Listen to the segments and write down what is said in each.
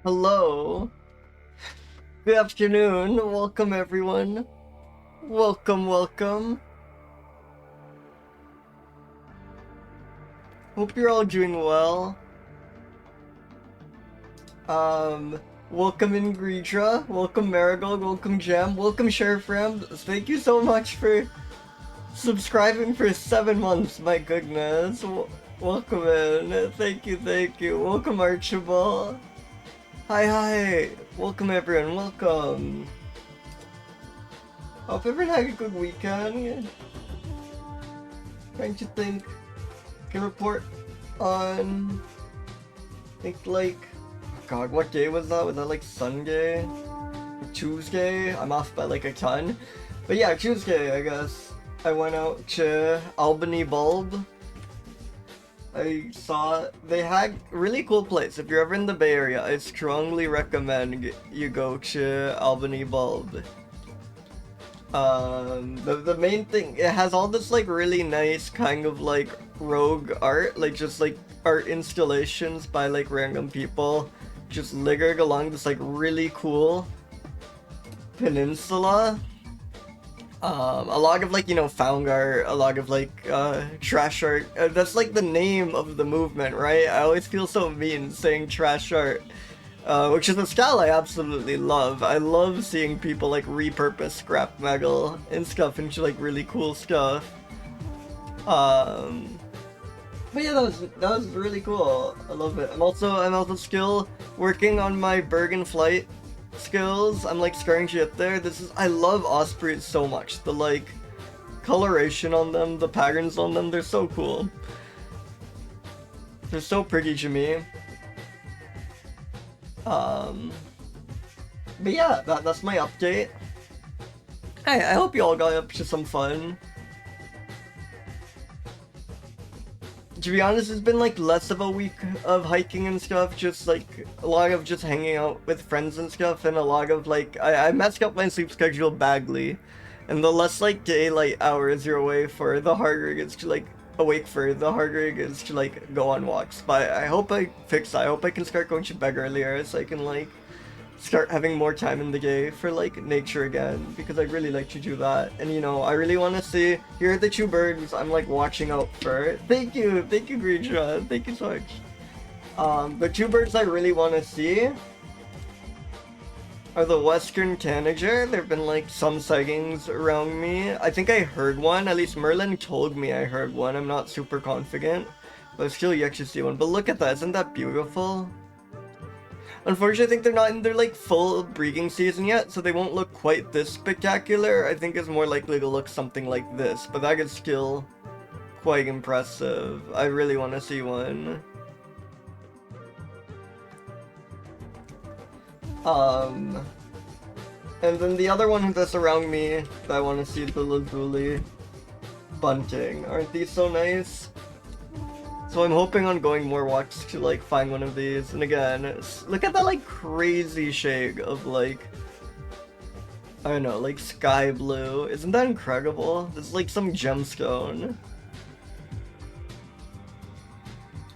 Hello. Good afternoon. Welcome, everyone. Welcome. Hope you're all doing well. Welcome Ingridra. Welcome Marigold. Welcome Jam. Welcome Sheriff Ram. Thank you so much for subscribing for 7 months. My goodness. Welcome in. Thank you. Welcome Archibald. Hi. Welcome everyone. Welcome. Hope everyone had a good weekend. Trying to think. Can report on. I think like. God, what day was that? Was that like Sunday? Tuesday? I'm off by like a ton. But yeah, Tuesday, I guess. I went out to Albany Bulb. I saw they had really cool place. If you're ever in the Bay Area, I strongly recommend you go to Albany Bulb. The main thing, it has all this like really nice kind of like rogue art, like just like art installations by like random people, just littered along this like really cool peninsula. A lot of like, you know, found art, a lot of like trash art. That's like the name of the movement, right? I always feel so mean saying trash art, which is a style I absolutely love. I love seeing people like repurpose scrap metal and stuff into like really cool stuff. But yeah, that was really cool. I love it. I'm also still working on my Bergen flight skills. I'm like starting to get there. I love ospreys so much. The like coloration on them, the patterns on them, they're so cool. They're so pretty to me. But yeah, that's my update. Hey, I hope you all got up to some fun. To be honest, it's been like less of a week of hiking and stuff, just like a lot of just hanging out with friends and stuff, and a lot of like, I messed up my sleep schedule badly, and the less like daylight hours you're away for, the harder it is to like awake for, the harder it is to like go on walks. But I hope I fix that. I hope I can start going to bed earlier so I can like start having more time in the day for like nature again, because I really like to do that. And you know, I really want to see, here are the 2 birds I'm like watching out for. Thank you Grisha, thank you so much. The 2 birds I really want to see are the western tanager. There have been like some sightings around me. I think I heard one, at least Merlin told me I heard one. I'm not super confident, but I still yet to see one. But look at that, isn't that beautiful? Unfortunately, I think they're not in their like full breeding season yet, so they won't look quite this spectacular. I think it's more likely to look something like this, but that is still quite impressive. I really want to see one. And then the other one that's around me that I want to see is the lazuli bunting. Aren't these so nice? So I'm hoping on going more walks to like find one of these. And again, look at that like crazy shade of like, I don't know, like sky blue. Isn't that incredible? It's like some gemstone.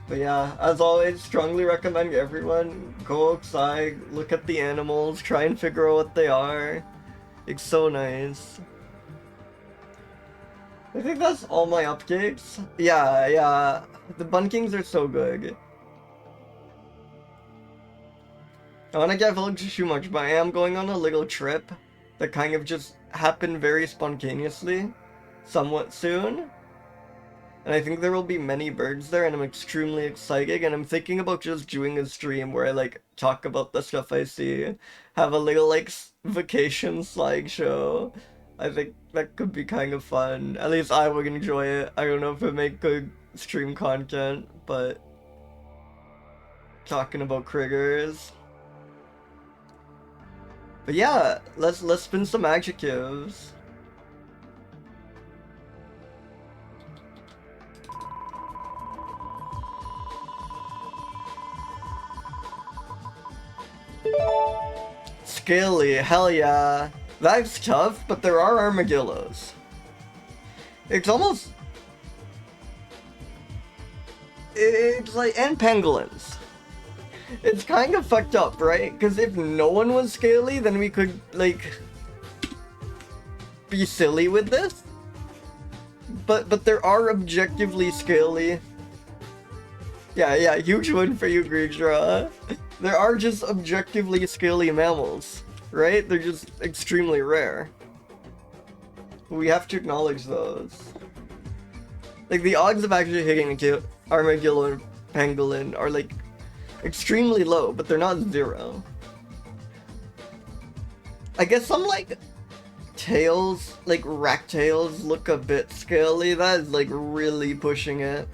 But yeah, as always, strongly recommend everyone go outside, look at the animals, try and figure out what they are. It's so nice. I think that's all my updates. Yeah. The bunkings are so good. I don't want to divulge too much, but I am going on a little trip that kind of just happened very spontaneously, somewhat soon. And I think there will be many birds there, and I'm extremely excited, and I'm thinking about just doing a stream where I like talk about the stuff I see, have a little like vacation slideshow. I think that could be kind of fun. At least I would enjoy it. I don't know if it make good stream content, but talking about critters. But yeah, let's spin some adjectives. Scaly, hell yeah. That's tough, but there are armadillos. It's almost... It's like... and pangolins. It's kind of fucked up, right? Because if no one was scaly, then we could, like, be silly with this. But there are objectively scaly. Yeah, huge win for you, Grigdra. There are just objectively scaly mammals, right? They're just extremely rare. We have to acknowledge those. Like, the odds of actually hitting a armadillo and pangolin are, like, extremely low, but they're not 0. I guess some, like, tails, like rat tails, look a bit scaly. That is, like, really pushing it.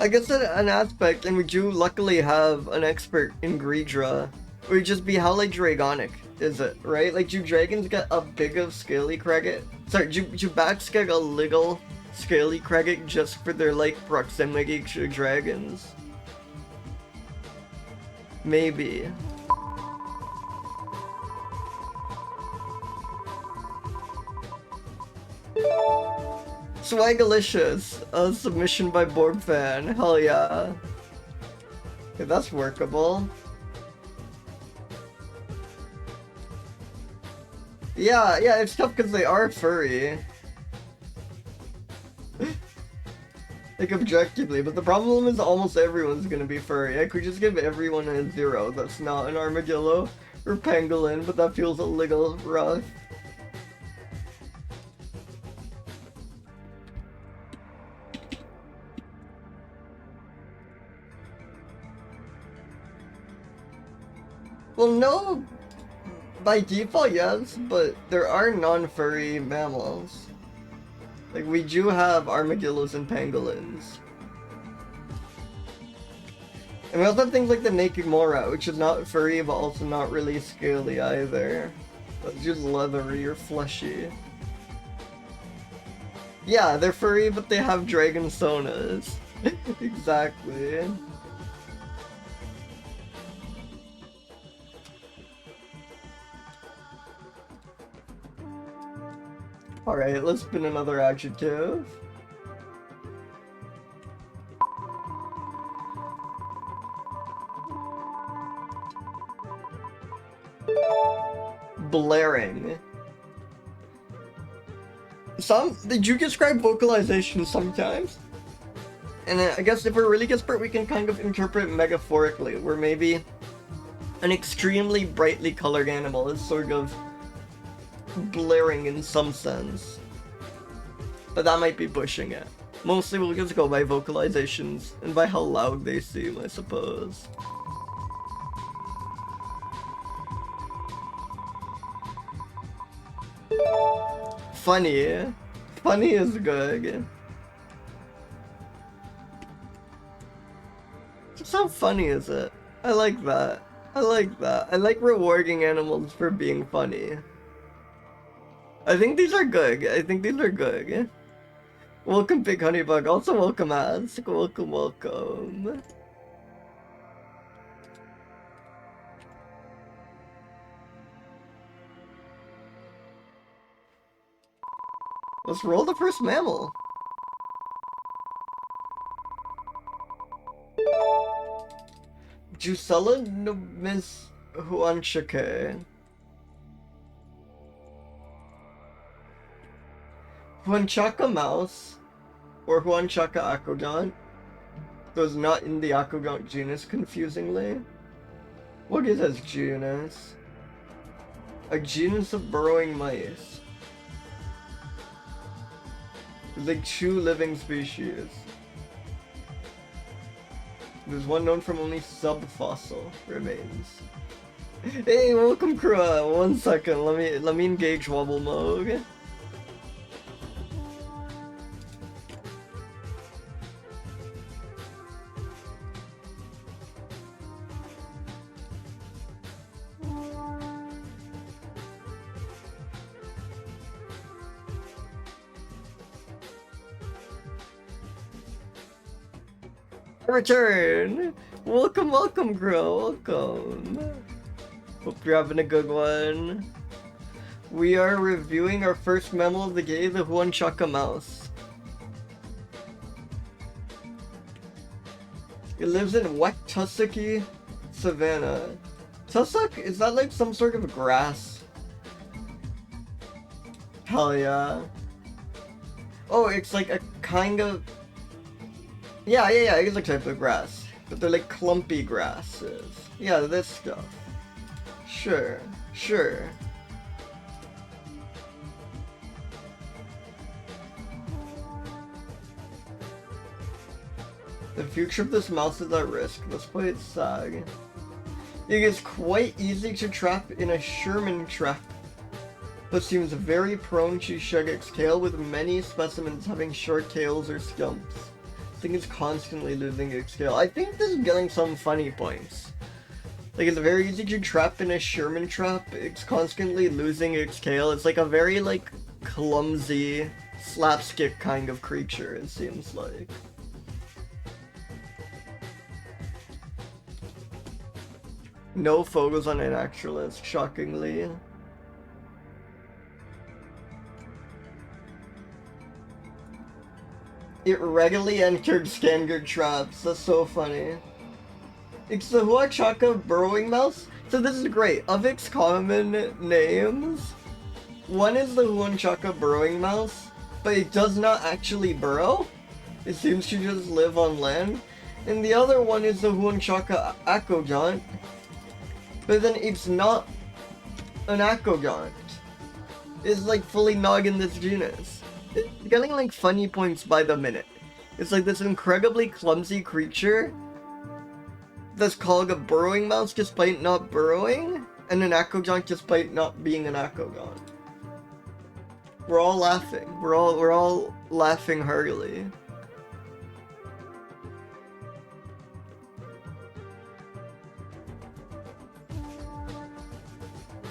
I guess an aspect, and we do luckily have an expert in Grigdra, would just be how, like, dragonic is it, right? Like, do dragons get a big of scaly cragget? Sorry, do bats get a little scaly cragget just for their, like, proximity to dragons? Maybe. Swagalicious, a submission by Board Fan. Hell yeah. Okay, that's workable. Yeah, it's tough because they are furry. Like, objectively, but the problem is almost everyone's gonna be furry. I could just give everyone a 0 that's not an armadillo or pangolin, but that feels a little rough. Well, no, by default, yes, but there are non-furry mammals. Like, we do have armadillos and pangolins. And we also have things like the naked mora, which is not furry, but also not really scaly either. It's just leathery or fleshy. Yeah, they're furry, but they have dragon sonas. Exactly. Alright, let's spin another adjective. Blaring. Did you describe vocalization sometimes? And I guess if we're really expert, we can kind of interpret metaphorically, where maybe an extremely brightly colored animal is sort of blaring in some sense. But that might be pushing it. Mostly we'll just go by vocalizations and by how loud they seem, I suppose. Funny. Funny is good. Just how funny is it? I like that. I like that. I like rewarding animals for being funny. I think these are good. I think these are good. Welcome, Big Honeybug. Also welcome, Ask. Welcome. Let's roll the first mammal. Juscelinomys huanchacae. Huanchaca mouse, or Huanchaca acodont, though it's not in the acodont genus, confusingly. What is this genus? A genus of burrowing mice. Like 2 living species. There's one known from only subfossil remains. Hey, welcome, crew. 1 second. Let me engage wobble mode. Return! Welcome, girl. Welcome. Hope you're having a good one. We are reviewing our first mammal of the day, the huanchaca mouse. It lives in wet tussocky Savannah. Tussock, is that like some sort of grass? Hell yeah. Oh, it's like a kind of... Yeah, it's a type of grass. But they're like clumpy grasses. Yeah, this stuff. Sure. The future of this mouse is at risk. Let's play it sad. It is quite easy to trap in a Sherman trap, but seems very prone to shed its tail, with many specimens having short tails or stumps. I think it's constantly losing its tail. I think this is getting some funny points. Like, it's very easy to trap in a Sherman trap. It's constantly losing its tail. It's like a very, like, clumsy, slapstick kind of creature, it seems like. No photos on Naturalist, shockingly. It regularly entered standard traps. That's so funny. It's the huanchacae burrowing mouse. So this is great. Of its common names, one is the huanchacae burrowing mouse, but it does not actually burrow. It seems to just live on land. And the other one is the huanchacae acogont, but then it's not an acogont. It's like fully not in this genus. It's getting like funny points by the minute. It's like this incredibly clumsy creature that's called a burrowing mouse despite not burrowing, and an acogont despite not being an acogont. We're all laughing. We're all laughing heartily.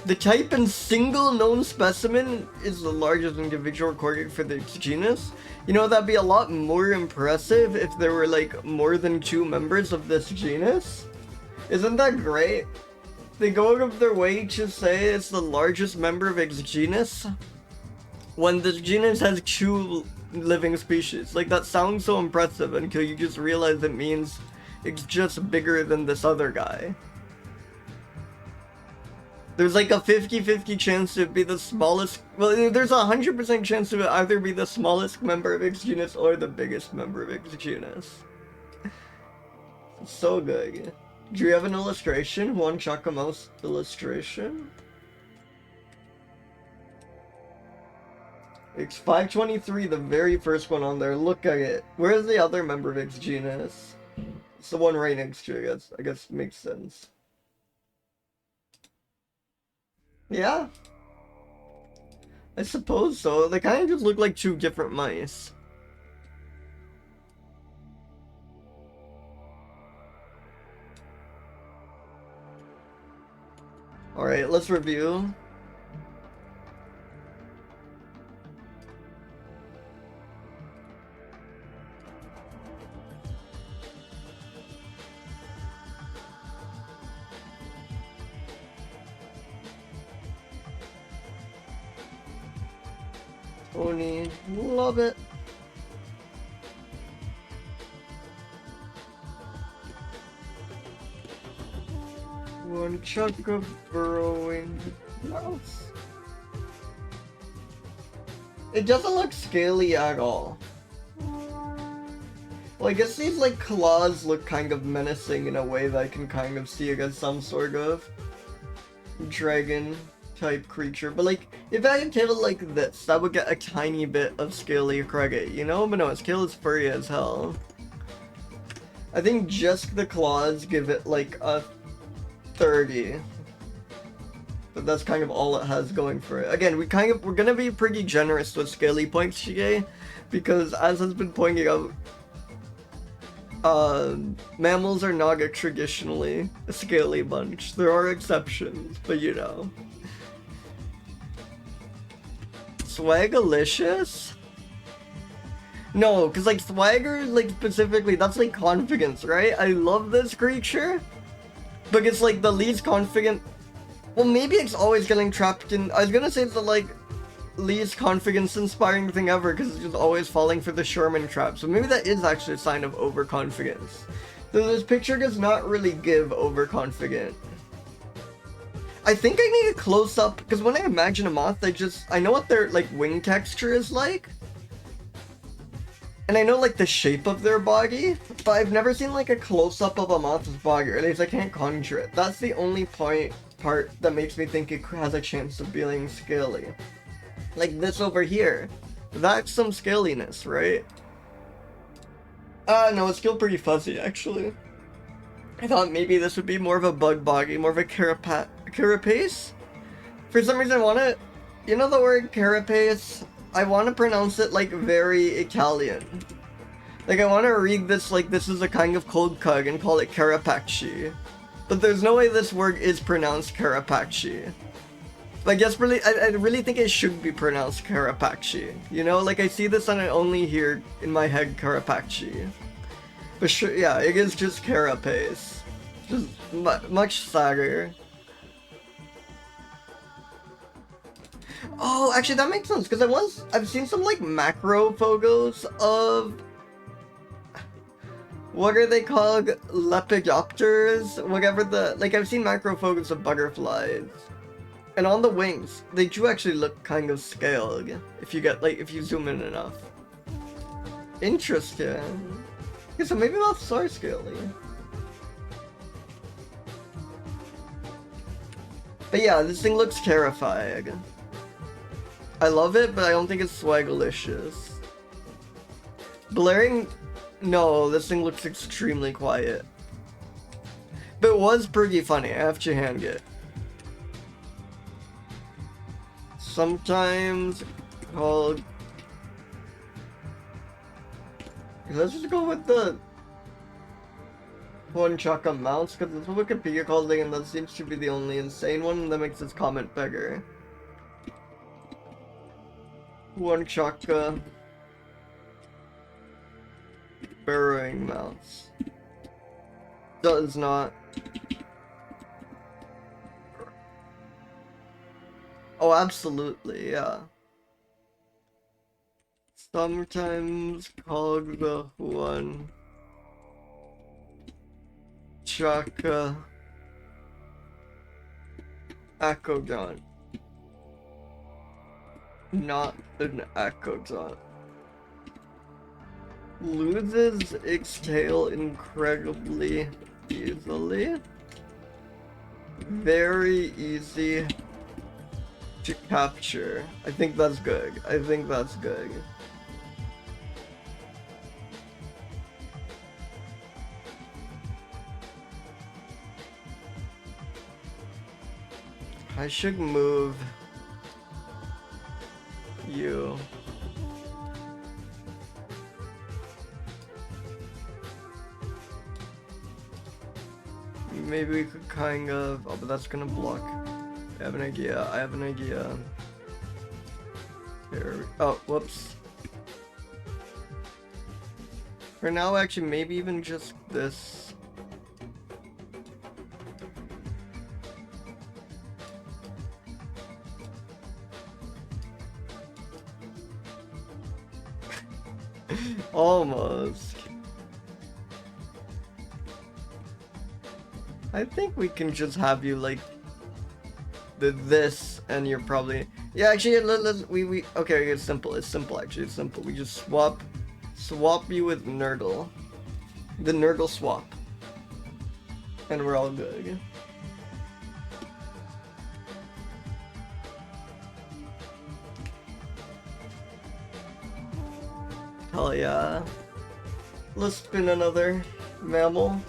The type and single known specimen is the largest individual recorded for this genus. You know, that'd be a lot more impressive if there were like more than 2 members of this genus. Isn't that great? They go out of their way to say it's the largest member of its genus when this genus has 2 living species. Like, that sounds so impressive until you just realize it means it's just bigger than this other guy. There's like a 50-50 chance to be the smallest, well, there's a 100% chance to either be the smallest member of its genus or the biggest member of its genus. So good. Do you have an illustration? Huanchacae mouse illustration? It's 523, the very first one on there. Look at it. Where's the other member of its genus? It's the one right next to it, I guess makes sense. Yeah, I suppose so. They kind of just look like 2 different mice. Alright, let's review. Tony, love it. Huanchacae burrowing mouse. It doesn't look scaly at all. Well, I guess these like claws look kind of menacing in a way that I can kind of see against some sort of dragon type creature, but like if I had tail like this, that would get a tiny bit of scaly credit, you know? But no, its tail is furry as hell. I think just the claws give it like a 30, but that's kind of all it has going for it. Again, we're gonna be pretty generous with scaly points today, because as has been pointed out, mammals are not traditionally a scaly bunch. There are exceptions, but you know. Swagalicious? No, because like swagger, like specifically, that's like confidence, right? I love this creature, but it's like the least confident. Well, maybe it's always getting trapped in. I was gonna say it's the like least confidence inspiring thing ever because it's just always falling for the Sherman trap. So maybe that is actually a sign of overconfidence. This picture does not really give overconfident. I think I need a close-up, because when I imagine a moth, I know what their, like, wing texture is like. And I know, like, the shape of their body, but I've never seen, like, a close-up of a moth's body, or at least I can't conjure it. That's the only part that makes me think it has a chance of being scaly. Like this over here. That's some scaliness, right? No, it's still pretty fuzzy, actually. I thought maybe this would be more of a bug body, more of a carapace? For some reason I want to... You know the word carapace? I want to pronounce it like very Italian. Like I want to read this like this is a kind of cold cug and call it carapace. But there's no way this word is pronounced carapace. I guess really, I really think it should be pronounced carapace. You know, like I see this and I only hear in my head carapace. But sure, yeah, it is just carapace. Just much sadder. Oh, actually that makes sense, because I've seen some like macro photos of, what are they called? Lepidopters? Whatever like I've seen macro photos of butterflies. And on the wings, they do actually look kind of scaled, if you zoom in enough. Interesting. Okay, so maybe moths are scaly. But yeah, this thing looks terrifying. I love it, but I don't think it's swagalicious. Blaring... No, this thing looks extremely quiet. But it was pretty funny, I have to hand it. Sometimes called... Let's just go with the huanchacae mounts, because it's what Wikipedia calls it, and that seems to be the only insane one that makes this comment bigger. Huanchacae burrowing mounts. Does not. Oh, absolutely, yeah. Sometimes called the huanchacae acodon. Not an acodon. Loses its tail incredibly easily. Very easy to capture. I think that's good. I think that's good. I should move you. Maybe we could kind of... Oh, but that's gonna block. I have an idea. I have an idea. Here. Oh, whoops. For now, actually, maybe even just this. Almost. I think we can just have you like this, and you're probably actually okay. It's simple. It's simple actually. It's simple. We just swap you with Nurgle, the Nurgle swap, and we're all good. Hell yeah. Let's spin another mammal.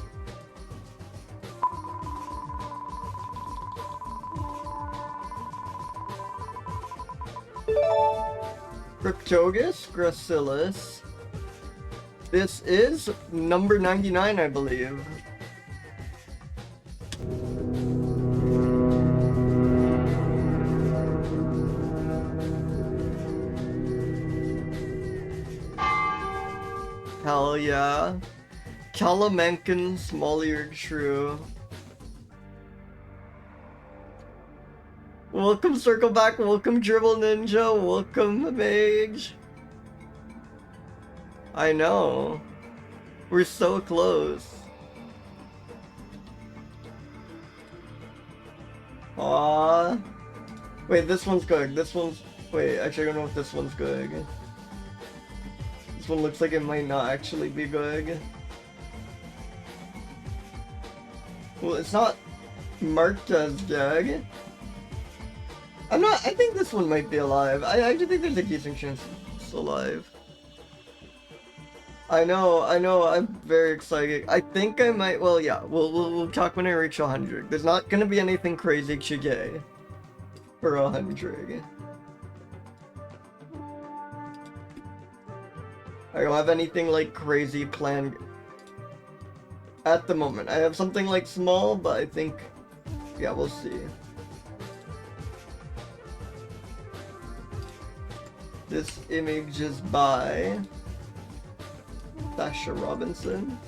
Cryptotis, gracilis. This is number 99, I believe. Hell yeah. Calamancan, small-eared shrew. Welcome Circle Back, welcome Dribble Ninja, welcome Mage. I know. We're so close. Aww. Wait, this one's good. This one's... Wait, actually I don't know if this one's good. This one looks like it might not actually be good. Well, it's not marked as good. I think this one might be alive. I actually think there's a decent chance it's alive. I know, I'm very excited. I think I might, well, yeah, we'll talk when I reach 100. There's not gonna be anything crazy Chige for 100. I don't have anything like crazy planned at the moment. I have something like small, but I think, yeah, we'll see. This image is by Dasha Robinson.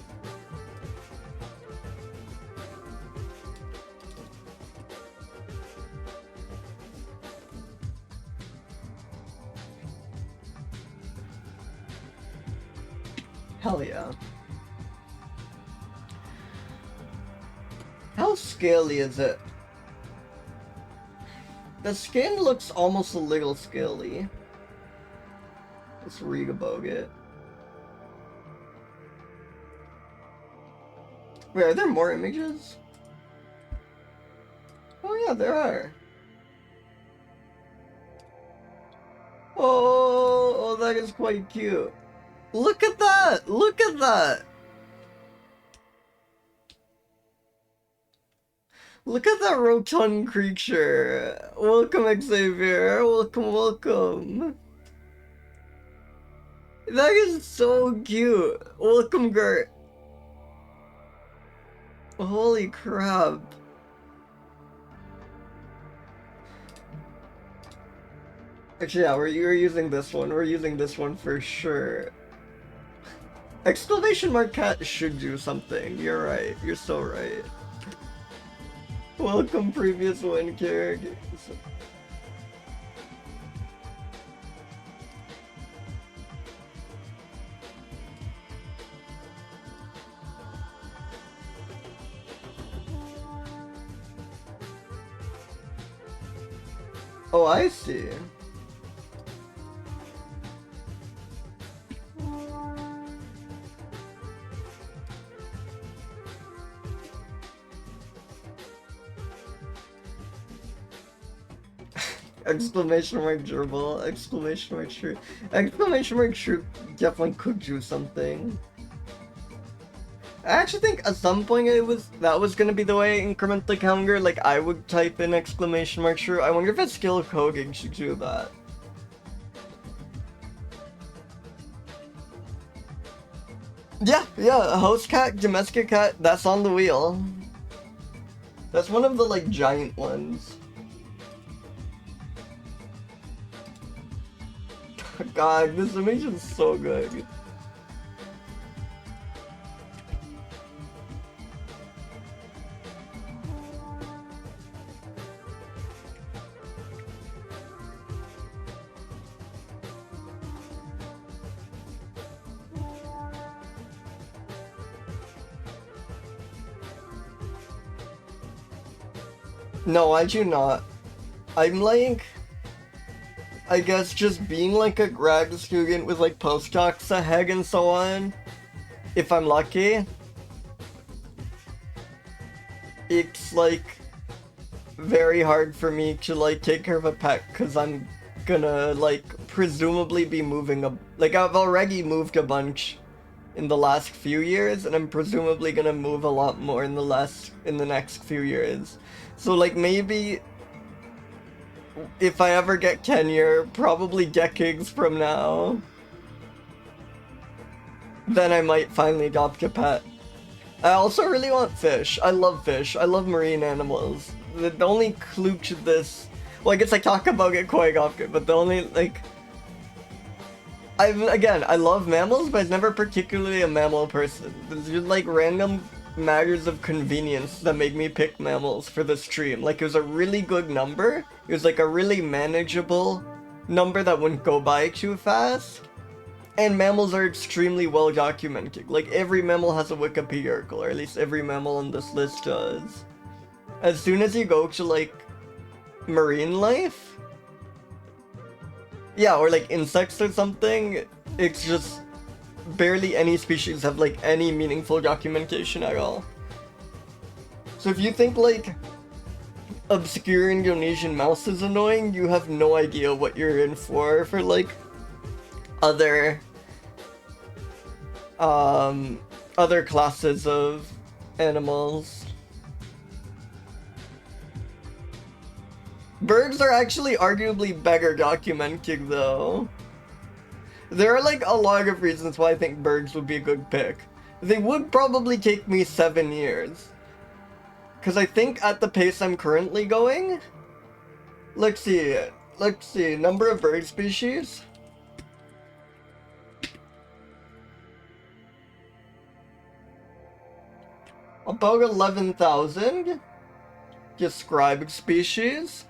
Hell yeah. How scaly is it? The skin looks almost a little scaly. Let's re-debug it. Wait, are there more images? Oh yeah, there are. Oh, that is quite cute. Look at that! Look at that! Look at that rotund creature. Welcome, Xavier. Welcome, welcome. That is so cute. Welcome, Gert. Holy crap. Actually, yeah, we're using this one. We're using this one for sure. Exclamation mark cat should do something. You're right. You're so right. Welcome, previous one character. Oh, I see. Exclamation mark gerbil, exclamation mark true. Exclamation mark true definitely could do something. I actually think at some point that was gonna be the way I increment the counter, like I would type in exclamation mark true. I wonder if it's skill coding should do that. Yeah, host cat, domestic cat, that's on the wheel. That's one of the like giant ones. God, this image is so good. No, I do not. I'm like, I guess just being like a grad student with like postdocs ahead and so on, if I'm lucky, it's like very hard for me to like take care of a pet because I'm gonna like presumably be moving like I've already moved a bunch in the last few years and I'm presumably gonna move a lot more in the next few years. So like maybe if I ever get tenure, probably decades from now, then I might finally adopt a pet. I also really want fish. I love fish. I love marine animals. The only clue to this, well, I guess I talk about it quite often, but the only, like, I love mammals, but I'm never particularly a mammal person. There's just like random matters of convenience that make me pick mammals for the stream. Like, it was a really good number. It was like a really manageable number that wouldn't go by too fast. And mammals are extremely well documented. Like, every mammal has a Wikipedia article, or at least every mammal on this list does. As soon as you go to, like, marine life? Yeah, or like insects or something. It's just barely any species have like any meaningful documentation at all. So if you think like obscure Indonesian mouse is annoying, you have no idea what you're in for like other other classes of animals. Birds are actually arguably better documented though. There are like a lot of reasons why I think birds would be a good pick. They would probably take me 7 years. Cause I think at the pace I'm currently going, let's see, number of bird species. About 11,000 described species.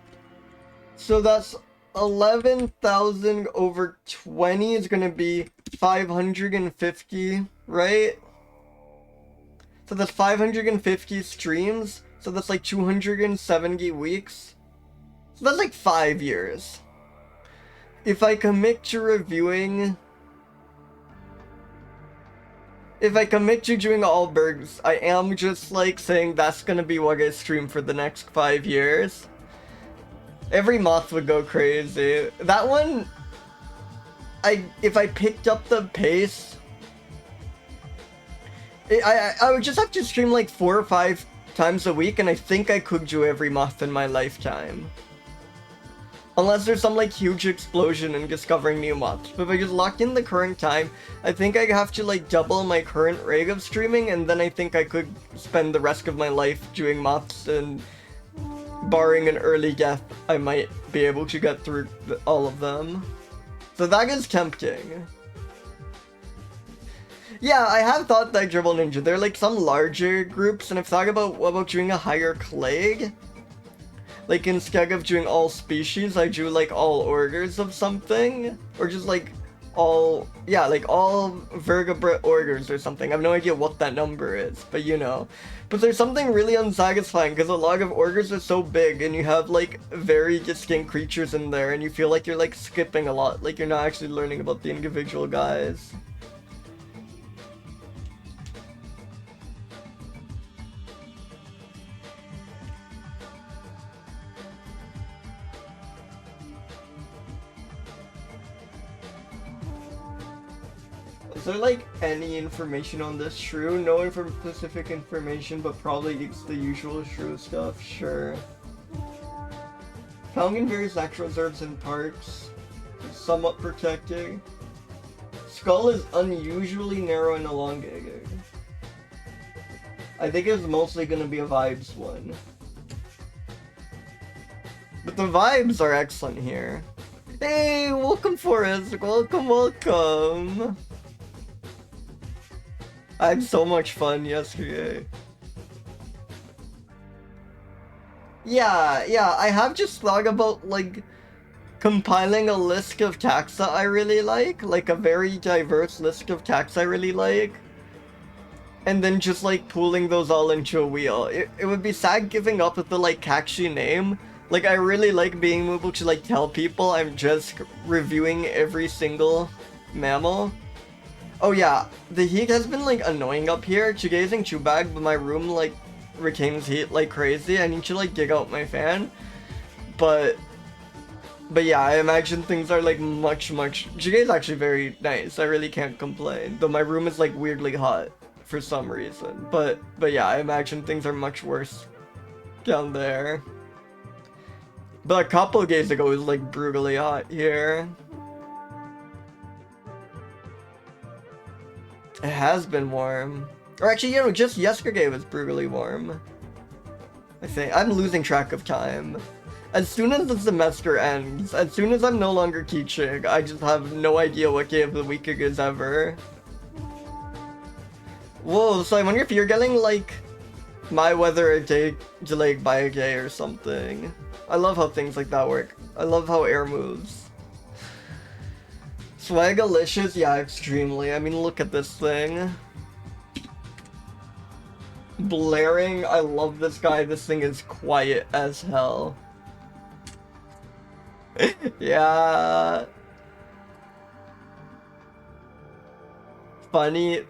So that's 11,000 over 20 is gonna be 550, right? So that's 550 streams. So that's like 270 weeks. So that's like 5 years. If I commit to reviewing... If I commit to doing all birds, I am just like saying that's gonna be what I stream for the next 5 years. Every moth would go crazy. That one, if I picked up the pace, I would just have to stream like 4 or 5 times a week, and I think I could do every moth in my lifetime. Unless there's some like huge explosion in discovering new moths. But if I just lock in the current time, I think I have to like double my current rate of streaming, and then I think I could spend the rest of my life doing moths, and barring an early death, I might be able to get through all of them. So that is tempting. Yeah, I have thought that Dribble Ninja. There are like some larger groups, and I've thought about doing a higher clade. Like instead of doing all species, I do like all orders of something. Or just like all, yeah, like all vertebrate orders or something. I have no idea what that number is, but you know. But there's something really unsatisfying because a lot of orders are so big and you have like very distinct creatures in there and you feel like you're like skipping a lot. Like you're not actually learning about the individual guys. Is there like any information on this shrew? No specific information, but probably it's the usual shrew stuff, sure. Found in various natural reserves and parks. Somewhat protected. Skull is unusually narrow and elongated. I think it's mostly gonna be a vibes one. But the vibes are excellent here. Hey, welcome Forrest, welcome! I had so much fun yesterday. Yeah, I have just thought about, like, compiling a list of taxa I really like a very diverse list of taxa I really like, and then just, like, pooling those all into a wheel. It would be sad giving up with the, like, catchy name. Like, I really like being able to, like, tell people I'm just reviewing every single mammal. Oh yeah, the heat has been like annoying up here. Chugazing Chubag, but my room like retains heat like crazy. I need to like dig out my fan. But yeah, I imagine things are like much Chugay is actually very nice. I really can't complain. Though my room is like weirdly hot for some reason. But yeah, I imagine things are much worse down there. But a couple of days ago it was like brutally hot here. It has been warm. Or actually, you know, just yesterday was brutally warm. I think. I'm losing track of time. As soon as the semester ends, as soon as I'm no longer teaching, I just have no idea what day of the week it is ever. Whoa, so I wonder if you're getting, like, my weather a day delayed by a day or something. I love how things like that work. I love how air moves. Swagalicious, yeah, extremely. I mean, look at this thing. Blaring, I love this guy. This thing is quiet as hell. Yeah. Funny.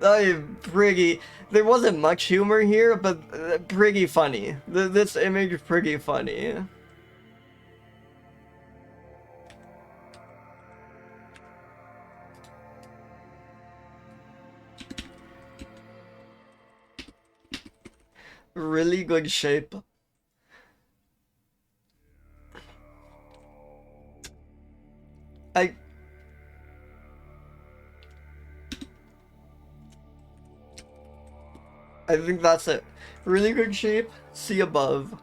Pretty. There wasn't much humor here, but pretty funny. This image is pretty funny. Really good shape. I think that's it. Really good shape. See above.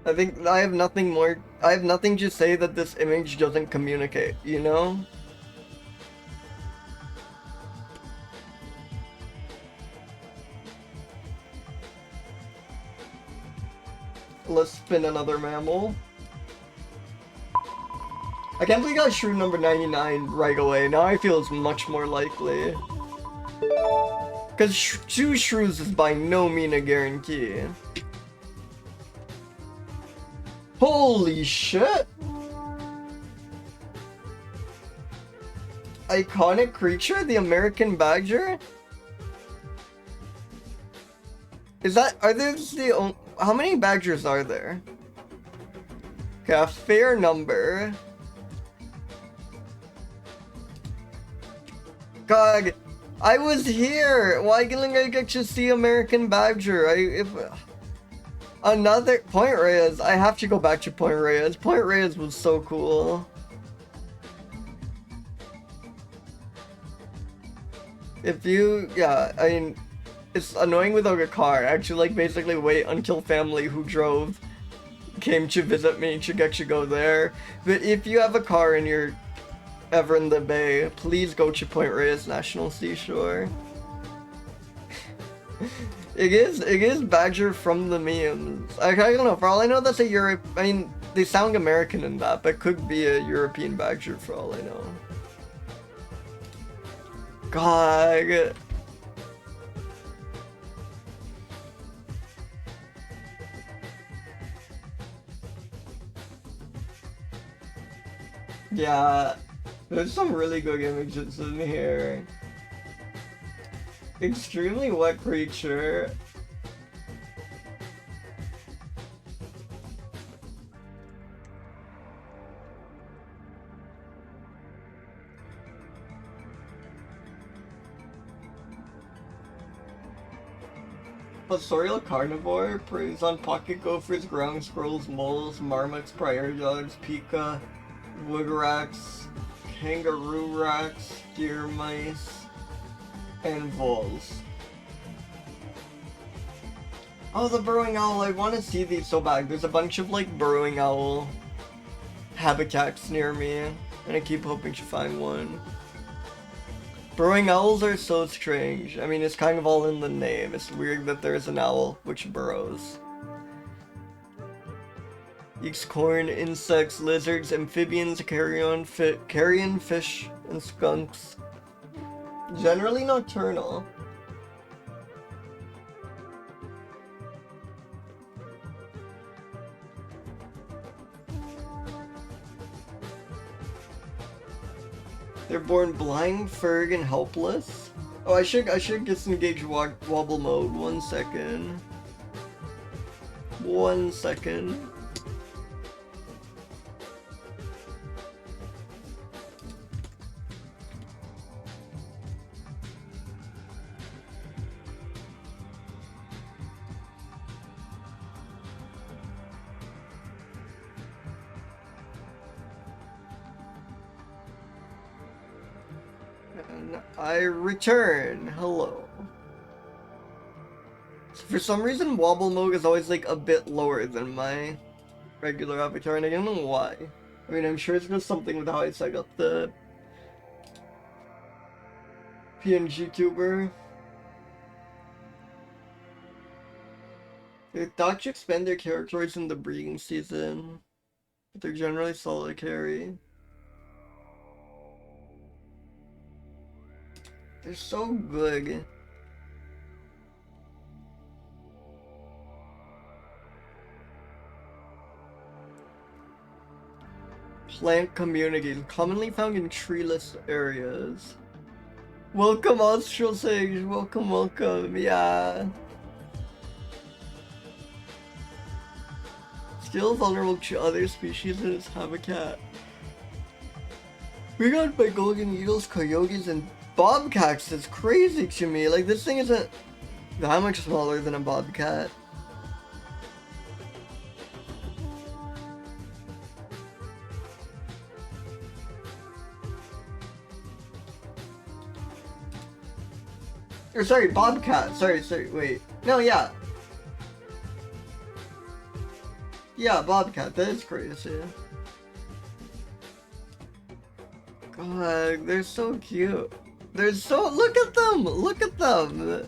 I think I have nothing more. I have nothing to say that this image doesn't communicate, you know? Let's spin another mammal. I can't believe I got shrew number 99 right away. Now I feel it's much more likely. Because two shrews is by no means a guarantee. Holy shit! Iconic creature? The American badger? Is that... Are there the... How many badgers are there? Okay, a fair number. God, I was here. Why didn't I get to see American badger? Another Point Reyes. I have to go back to Point Reyes. Point Reyes was so cool. Yeah, I mean, it's annoying without a car. I actually like basically wait until family who drove came to visit me to get to go there. But if you have a car and you're ever in the Bay, please go to Point Reyes National Seashore. It is badger from the memes. I don't know, for all I know that's a Europe. I mean, they sound American in that, but could be a European badger for all I know. God. Yeah, there's some really good images in here. Extremely wet creature. Fossorial carnivore, preys on pocket gophers, ground squirrels, moles, marmots, prairie dogs, pika, wood rats, kangaroo rats, deer mice, and voles. Oh, the burrowing owl, I want to see these so bad. There's a bunch of like burrowing owl habitats near me, and I keep hoping to find one. Burrowing owls are so strange. I mean, it's kind of all in the name. It's weird that there's an owl which burrows. Eats corn, insects, lizards, amphibians, carrion fish, and skunks. Generally nocturnal. They're born blind, furred, and helpless. Oh, I should disengage wobble mode. 1 second. 1 second. And I return. Hello. So for some reason, wobble mode is always like a bit lower than my regular avatar, and I don't know why. I mean, I'm sure it's just something with how I set up the PNG tuber. They thought to expand their territories in the breeding season, but they're generally solitary. They're so good. plant communities commonly found in treeless areas. Welcome, Austral Sage. Welcome, welcome. Yeah. Still vulnerable to other species in its habitat. We got by golden eagles, coyotes, and bobcats. That's crazy to me. Like, this thing isn't that much smaller than a bobcat. Or sorry, bobcat. Sorry, wait. No, yeah. Yeah, bobcat. That is crazy. God, they're so cute. They're so. Look at them. Look at them.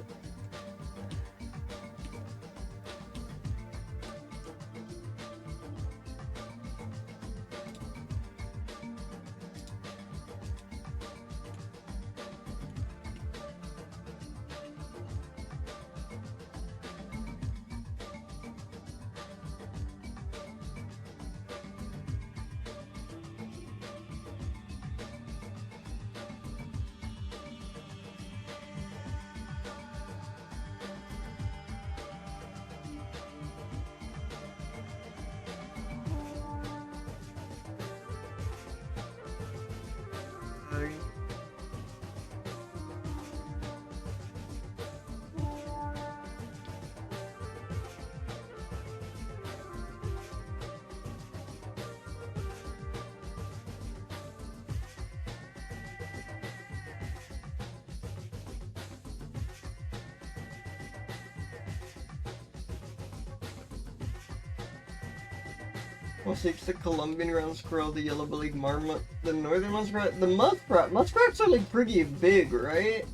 Seeks the Colombian ground squirrel, the yellow-bellied marmot, the northern muskrat, the muskrat. Muskrats are like pretty big, right?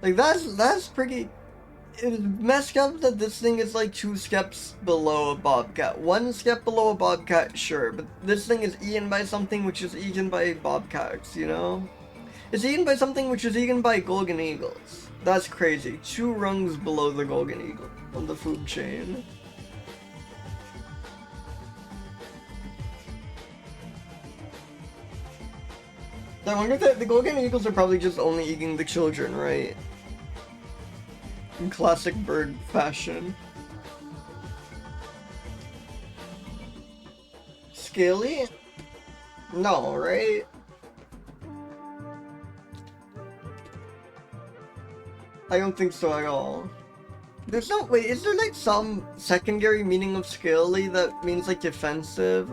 Like that's pretty. It's messed up that this thing is like 2 steps below a bobcat. 1 step below a bobcat, sure, but this thing is eaten by something which is eaten by bobcats. You know, it's eaten by something which is eaten by golden eagles. That's crazy. 2 rungs below the golden eagle on the food chain. I wonder if the golden eagles are probably just only eating the children, right? In classic bird fashion. Scaly? No, right? I don't think so at all. There's no- wait, is there like some secondary meaning of scaly that means like defensive?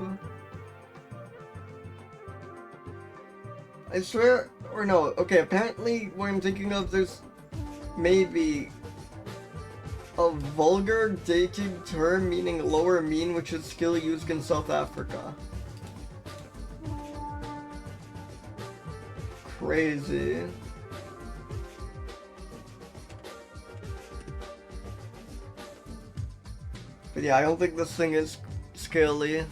I swear, or no, okay, apparently what I'm thinking of, there's maybe a vulgar dated term meaning lower mean, which is still used in South Africa. Crazy. But yeah, I don't think this thing is scaly.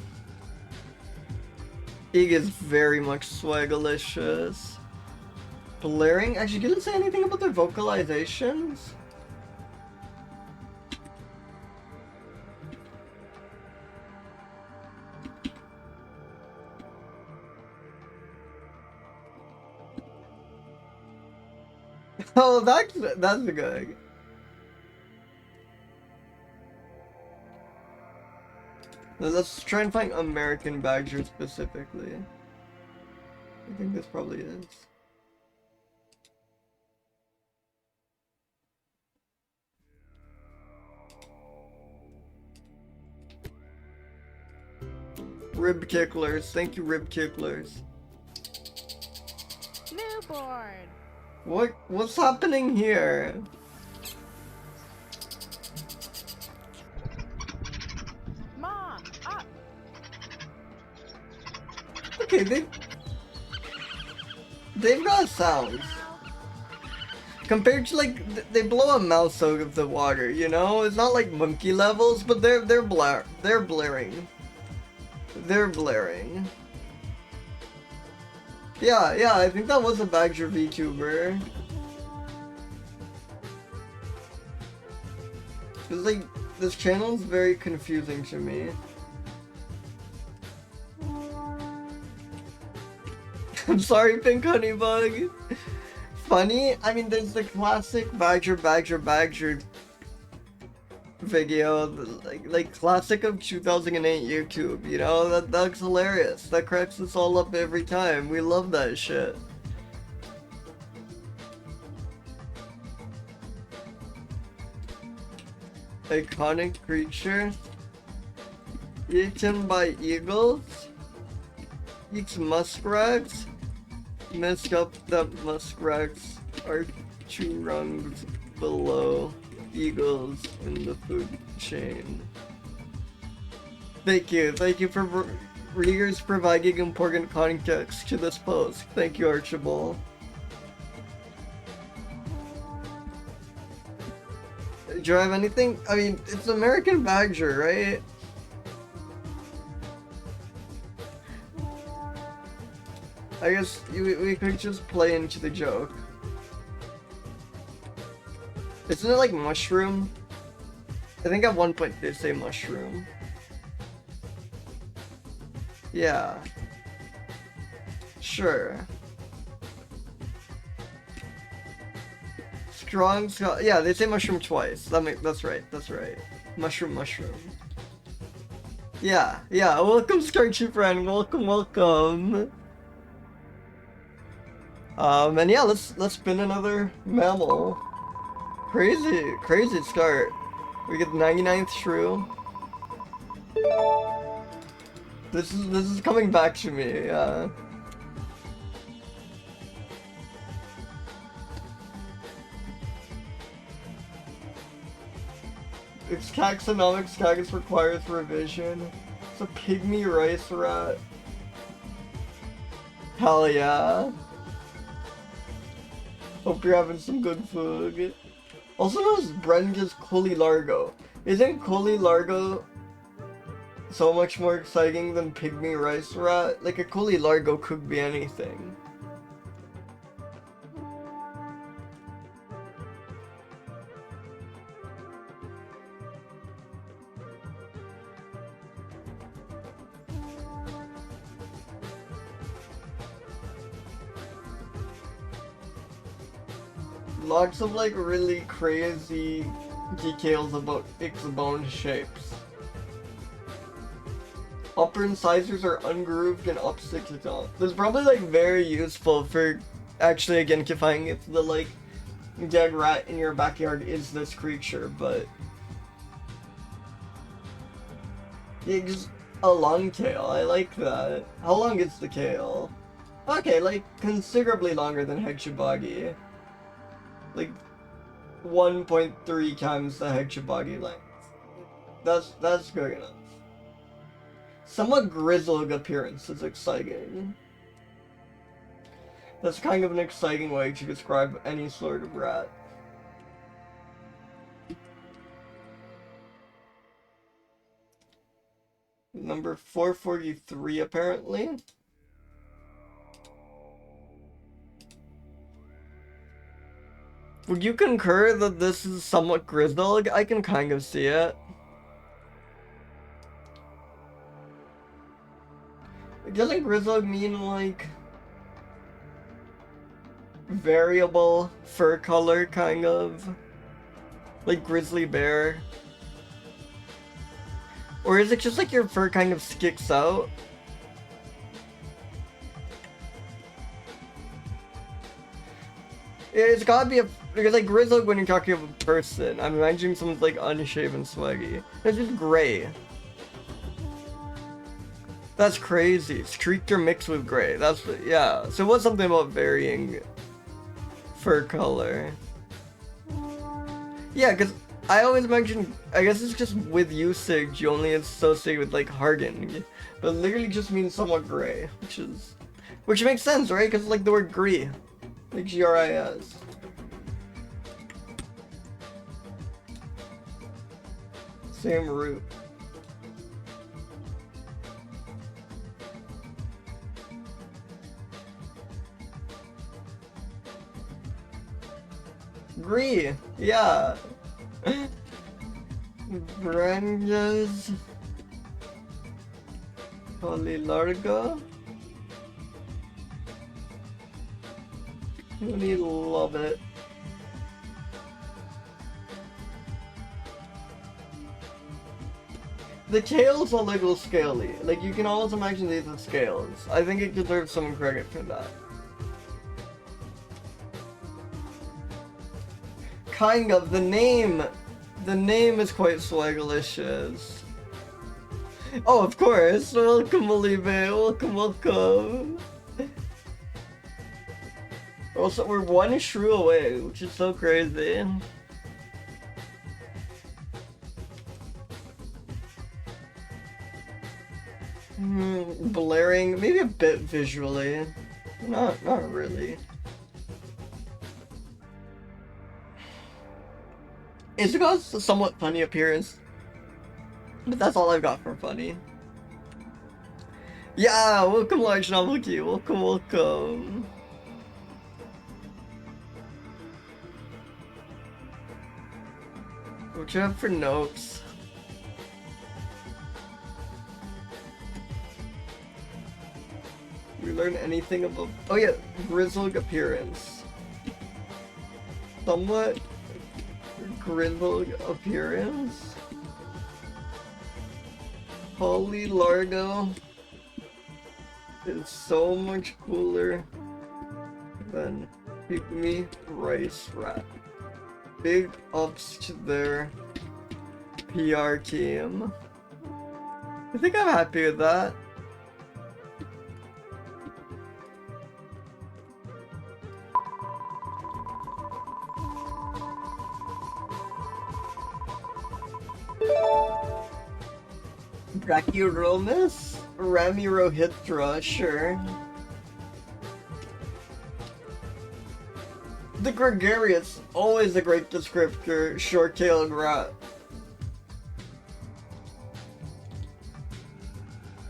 Ig is very much swagalicious. Blaring? Actually, you didn't say anything about their vocalizations? Oh, that's good. Let's try and find American badger specifically. I think this probably is. Rib ticklers. Thank you, rib ticklers. Newborn. What's happening here? Mom, up. Okay, they've got sounds. Compared to like they blow a mouse out of the water, you know? It's not like monkey levels, but they're blaring. They're blaring. Yeah, I think that was a badger VTuber. It's like this channel is very confusing to me. I'm sorry, Pink Honeybug. Funny? I mean, there's the classic Badger video, like classic of 2008 YouTube, you know? That's hilarious. That cracks us all up every time. We love that shit. Iconic creature. Eaten by eagles. Eats muskrats. Messed up that muskrats are 2 rungs below eagles in the food chain. Thank you for readers providing important context to this post. Thank you, Archibald. Do you have anything? I mean, it's American Badger, right? I guess we could just play into the joke. Isn't it like mushroom? I think at one point they say mushroom. Yeah. Sure. Strong, yeah, they say mushroom twice. That's right. Mushroom. Yeah. Welcome, Starchy friend. Welcome. And yeah, let's spin another mammal. Crazy start. We get the 99th shrew. This is coming back to me. Yeah. Its taxonomic status requires revision. It's a pygmy rice rat. Hell yeah. Hope you're having some good food. Also known as Brenda's Coli Largo. Isn't Coli Largo so much more exciting than pygmy rice rat? Like a Coli Largo could be anything. Lots of like really crazy details about its bone shapes. Upper incisors are ungrooved and opposite to top. This is probably like very useful for actually identifying if the like dead rat in your backyard is this creature, but it's a long tail. I like that. How long is the tail? Okay, like considerably longer than Hexabagi. Like 1.3 times the Hexabagi length. That's good enough. Somewhat grizzled appearance is exciting. That's kind of an exciting way to describe any sort of rat. Number 443 apparently. Would you concur that this is somewhat grizzled? I can kind of see it. Doesn't grizzled mean like variable fur color kind of? Like grizzly bear? Or is it just like your fur kind of sticks out? It's gotta be because like grizzled when you're talking of a person, I'm imagining someone's like unshaven, swaggy. It's just gray. That's crazy. Streaked or mixed with gray. That's yeah. So what's something about varying fur color? Yeah, because I always mention. I guess it's just with usage you only associate with like hardened, but literally just means somewhat gray, which makes sense, right? Because like the word gris. Like GRIS. Same root. Gris, yeah. Brenda's Coli Largo. Really love it. The tail's a little scaly. Like, you can almost imagine these as scales. I think it deserves some credit for that. Kind of. The name is quite swagalicious. Oh, of course. Welcome, Olive. Welcome, welcome. Also, we're one shrew away, which is so crazy. Blaring, maybe a bit visually. Not really. It's got a somewhat funny appearance, but that's all I've got for funny. Yeah, welcome large novelty, welcome, welcome. What you have for notes? We learn anything about... Oh yeah, grizzled appearance. Somewhat grizzled appearance. Holy Largo is so much cooler than Pygmy Rice Rat. Big ups to their PR team. I think I'm happy with that. Brachyuromys? Ramirohitra, sure. The gregarious, always a great descriptor, short-tailed rat.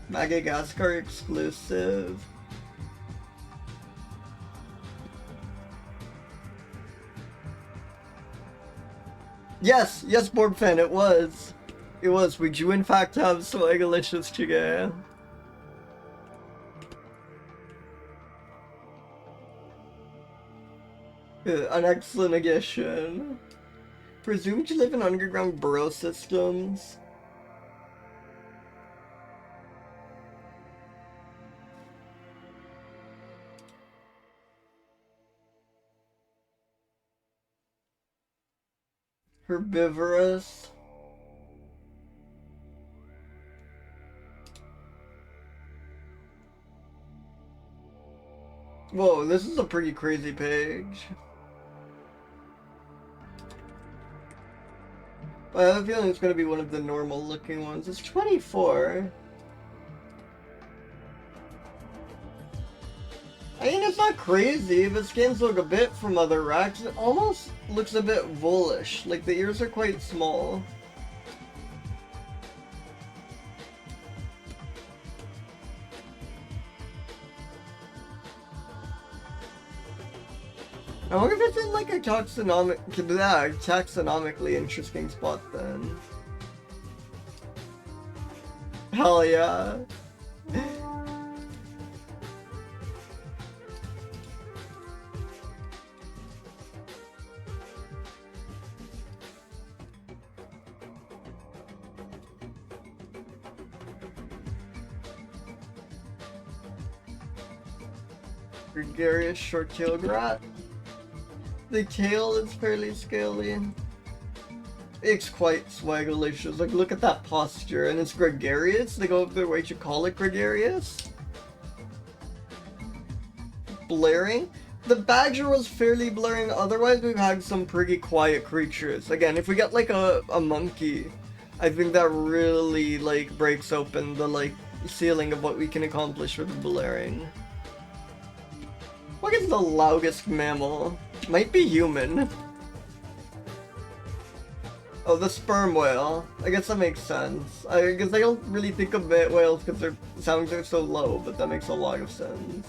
Madagascar exclusive. Yes, Borbfen, it was. It was. We do in fact have Swagalicious today. An excellent addition. Presumed to live in underground burrow systems. Herbivorous. Whoa, this is a pretty crazy page. I have a feeling it's going to be one of the normal looking ones. It's 24. I mean, it's not crazy, but skins look a bit from other racks. It almost looks a bit voolish, like the ears are quite small. I wonder if it's in like a taxonomically interesting spot then. Hell yeah. Gregarious short-tailed rat. The tail is fairly scaly. It's quite swagalicious. Like, look at that posture. And it's gregarious. They go up their way to call it gregarious. Blaring. The badger was fairly blaring. Otherwise, we've had some pretty quiet creatures. Again, if we get like a monkey, I think that really like breaks open the like ceiling of what we can accomplish with blaring. What is the loudest mammal? Might be human. Oh, the sperm whale. I guess that makes sense. I guess I don't really think of whales because their sounds are so low, but that makes a lot of sense.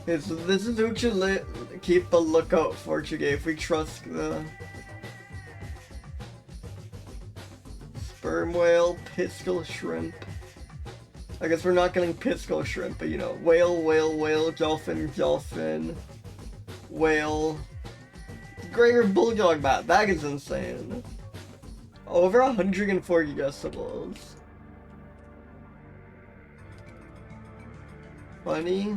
Okay, so this is who should keep a lookout for today if we trust the sperm whale, pistol shrimp. I guess we're not getting pit skull shrimp, but you know, whale, whale, whale, dolphin, dolphin, whale. Greater bulldog bat, that is insane. Over 140 decibels. Funny.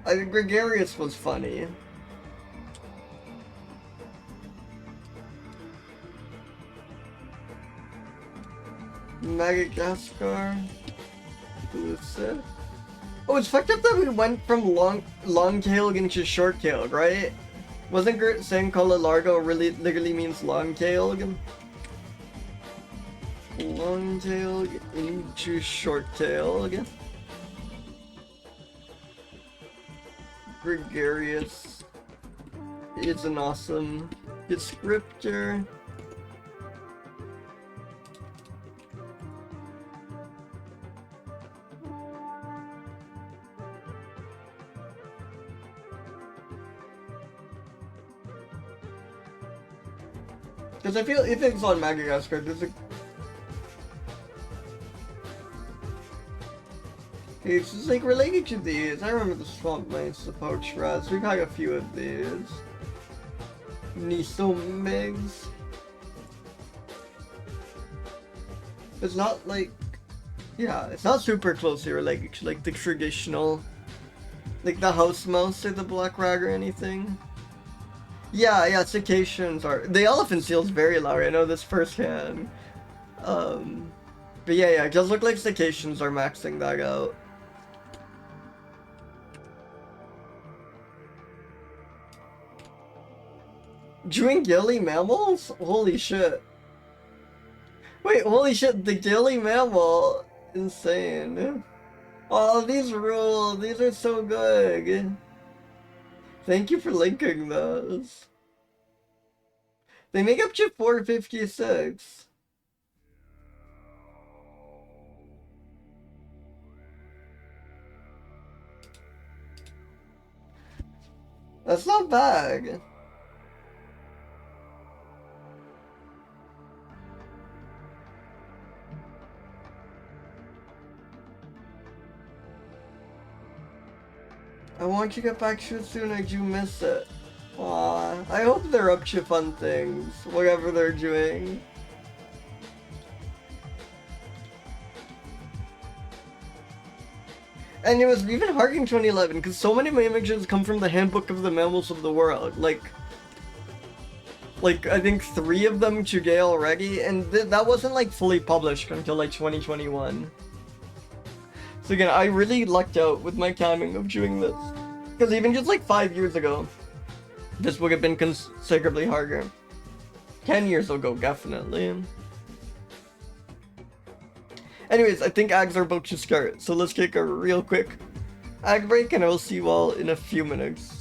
I think gregarious was funny. Madagascar. Who is it? Oh, it's fucked up that we went from long-tailed into short-tailed, right? Wasn't Gert saying Cola Largo really literally means long-tailed? Long-tailed into short-tailed. Gregarious is an awesome descriptor. Because I feel if it's on Madagascar, there's a... It's just like related to these. I remember the swamp mice, the poached rats. We've had a few of these. Neotomas. It's not like... Yeah, it's not super closely related to like the traditional... Like the house mouse or the black rag or anything. Yeah, cetaceans are... The elephant seal's very loud, I know this firsthand. But yeah, it does look like cetaceans are maxing that out. Doing gilly mammals? Holy shit. Wait, holy shit, the gilly mammal? Insane. Oh, these rule, these are so good. Thank you for linking those. They make up to 456. That's not bad. I want you to get back to it soon, I do miss it. Aww, I hope they're up to fun things, whatever they're doing. And it was even hard in 2011, because so many of my images come from the Handbook of the Mammals of the World. Like I think 3 of them today already, and that wasn't like fully published until like 2021. So again, I really lucked out with my timing of doing this. Because even just like 5 years ago, this would have been considerably harder. 10 years ago, definitely. Anyways, I think ags are about to start, so let's take a real quick ag break and I will see you all in a few minutes.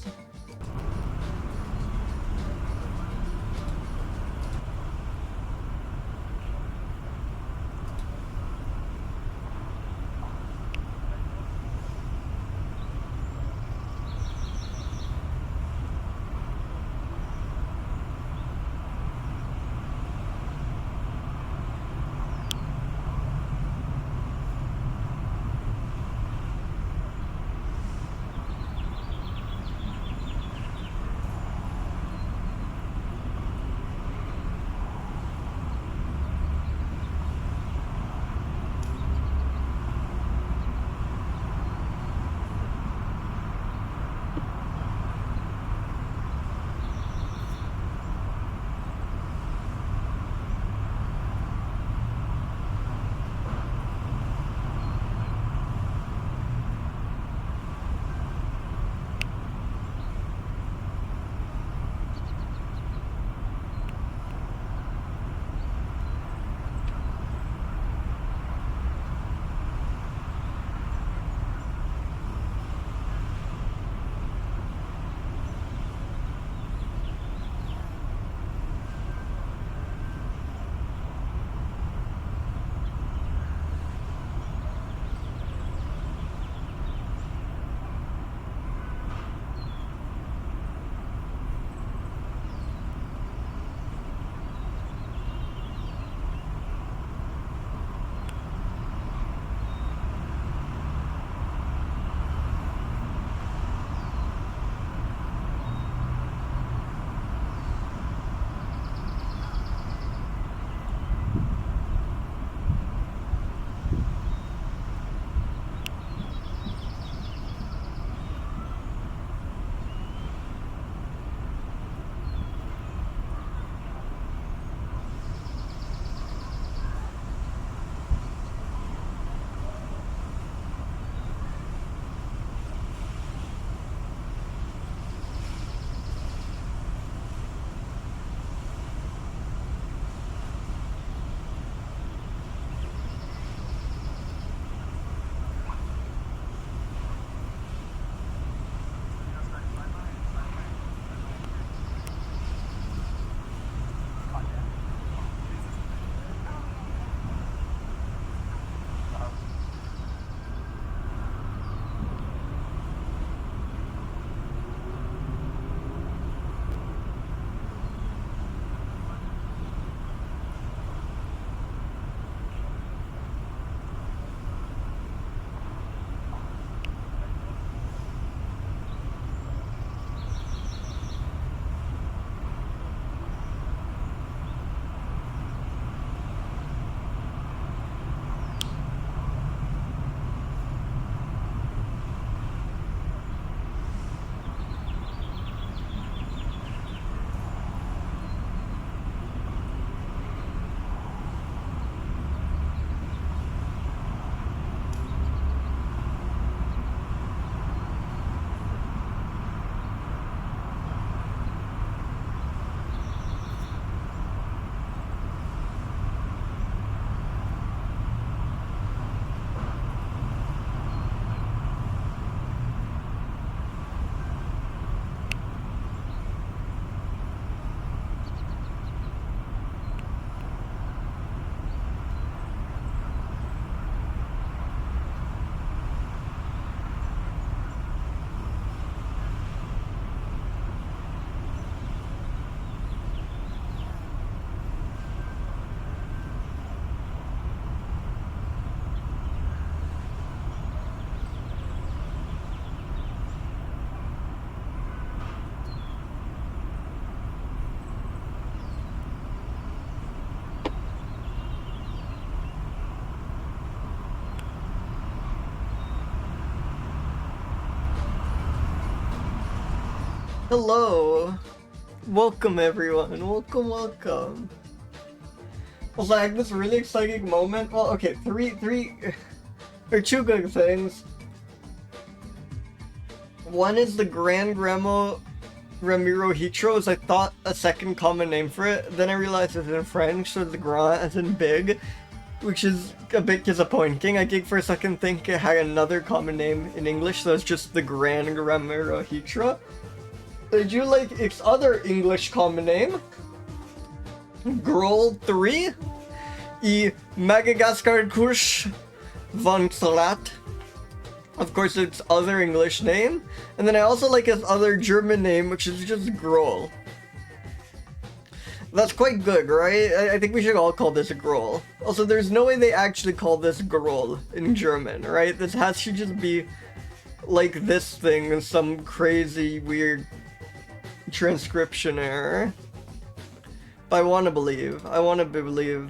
Hello! Welcome everyone, welcome. Also, I had this really exciting moment. Well, okay, two good things. One is the Grand Ramirohitra, as I thought a second common name for it. Then I realized it's in French, so the grand as in big, which is a bit disappointing. I did for a second think it had another common name in English, so it's just the Grand Ramirohitra. Did you like its other English common name? Groll 3? E Madagascar Kush von Salat. Of course, its other English name. And then I also like its other German name, which is just Groll. That's quite good, right? I think we should all call this a Groll. Also, there's no way they actually call this Groll in German, right? This has to just be like this thing, some crazy, weird transcription error. But I want to believe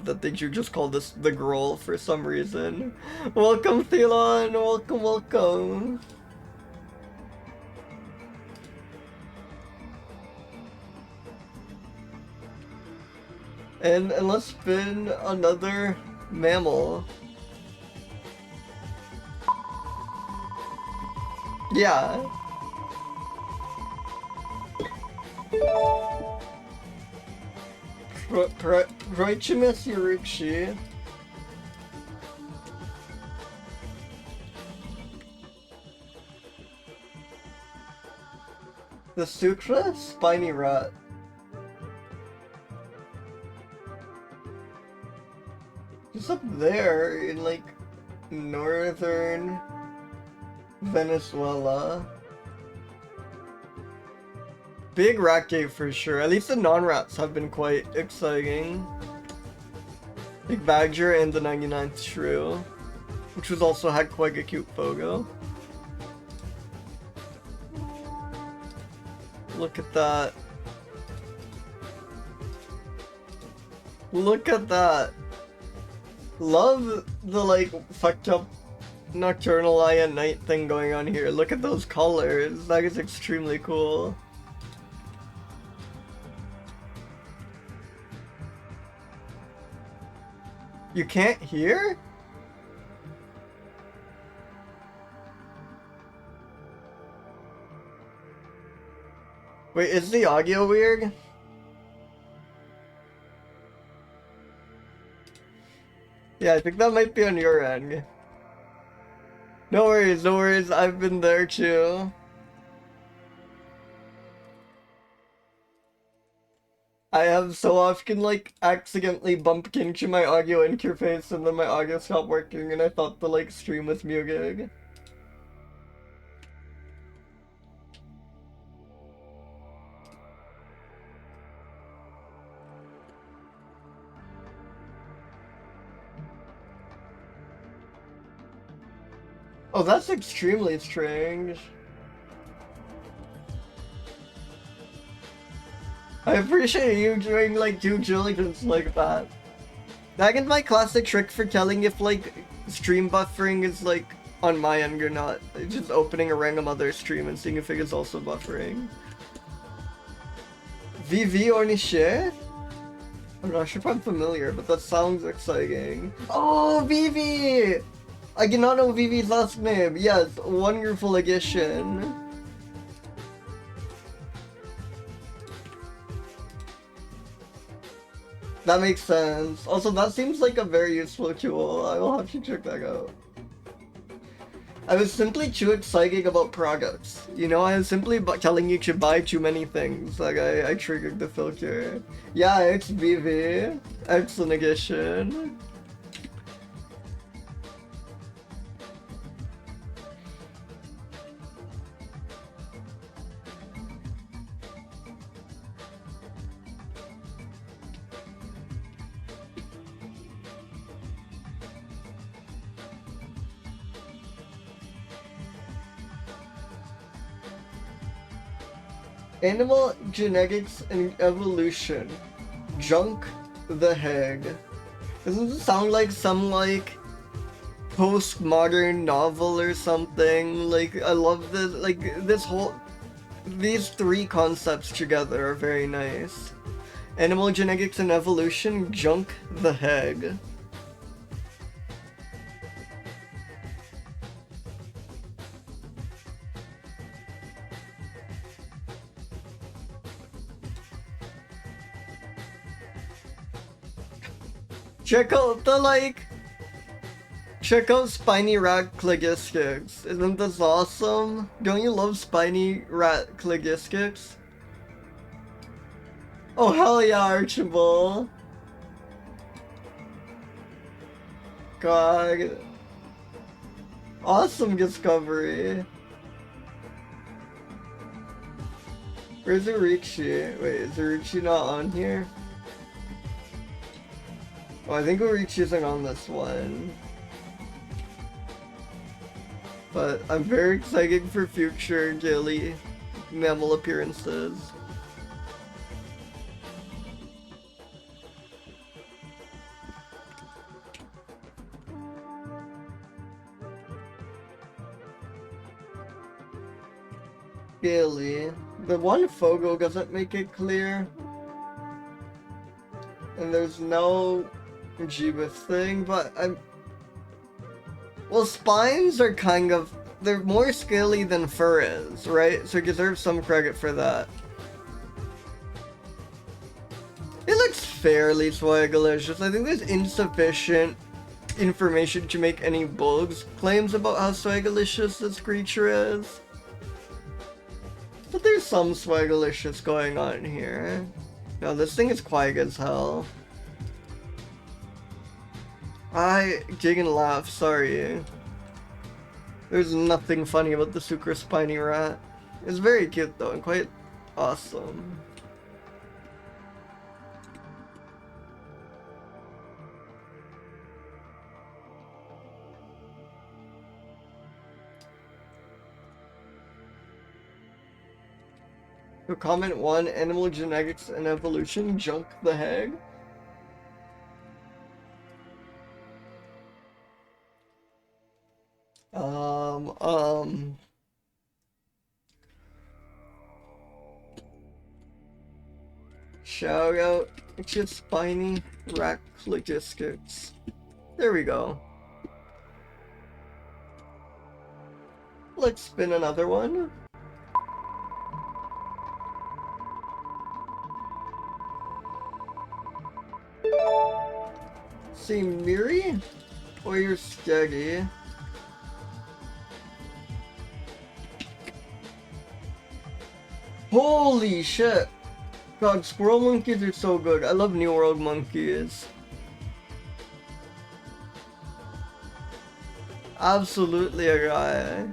that they should just call this the Groll for some reason. Welcome, Thelon! Welcome! And let's spin another mammal. Yeah. Proechimys urichi. The Sucra spiny rat. Just up there in like northern Venezuela. Big rat cave for sure. At least the non-rats have been quite exciting. Big badger and the 99th shrew, which was also had quite a cute photo. Look at that. Look at that. Love the like fucked up nocturnal eye at night thing going on here. Look at those colors. That is extremely cool. You can't hear? Wait, is the audio weird? Yeah, I think that might be on your end. No worries, I've been there too. I have so often like accidentally bumped into my audio interface and then my audio stopped working and I thought the like stream was muted. Oh, that's extremely strange. I appreciate you doing like due diligence like that. That is my classic trick for telling if like stream buffering is like on my end or not. Just opening a random other stream and seeing if it is also buffering. VV Orniche? I'm not sure if I'm familiar, but that sounds exciting. Oh, VV! I did not know VV's last name. Yes, wonderful addition. That makes sense. Also, that seems like a very useful tool. I will have to check that out. I was simply too excited about products. You know, I was simply telling you to buy too many things. Like, I triggered the filter. Yeah, it's VV. Excellent addition. Animal Genetics and Evolution. Junk the Heg. Doesn't it sound like some like postmodern novel or something? Like, I love this, like this whole these three concepts together are very nice. Animal genetics and evolution, junk the heg. Check out the check out spiny rat cligistics. Isn't this awesome? Don't you love spiny rat cligistics? Oh hell yeah, Archibald. God. Awesome discovery. Where's Urichi? Wait, is Urichi not on here? Oh, I think Urichi isn't on this one. But I'm very excited for future daily mammal appearances. Daily. The one photo doesn't make it clear. And there's no Jeebus thing, but well, spines are kind of, they're more scaly than fur is, right? So it deserves some credit for that. It looks fairly swagalicious. I think there's insufficient information to make any bold claims about how swagalicious this creature is. But there's some swagalicious going on here. No, this thing is quiet as hell. I didn't laugh, sorry. There's nothing funny about the super spiny rat. It's very cute though, and quite awesome. So comment 1, animal genetics and evolution, junk the heg. Shout out to spiny rat logistics. There we go. Let's spin another one. See Miri? Or you're steady. Holy shit! God, squirrel monkeys are so good. I love New World monkeys. Absolutely a guy.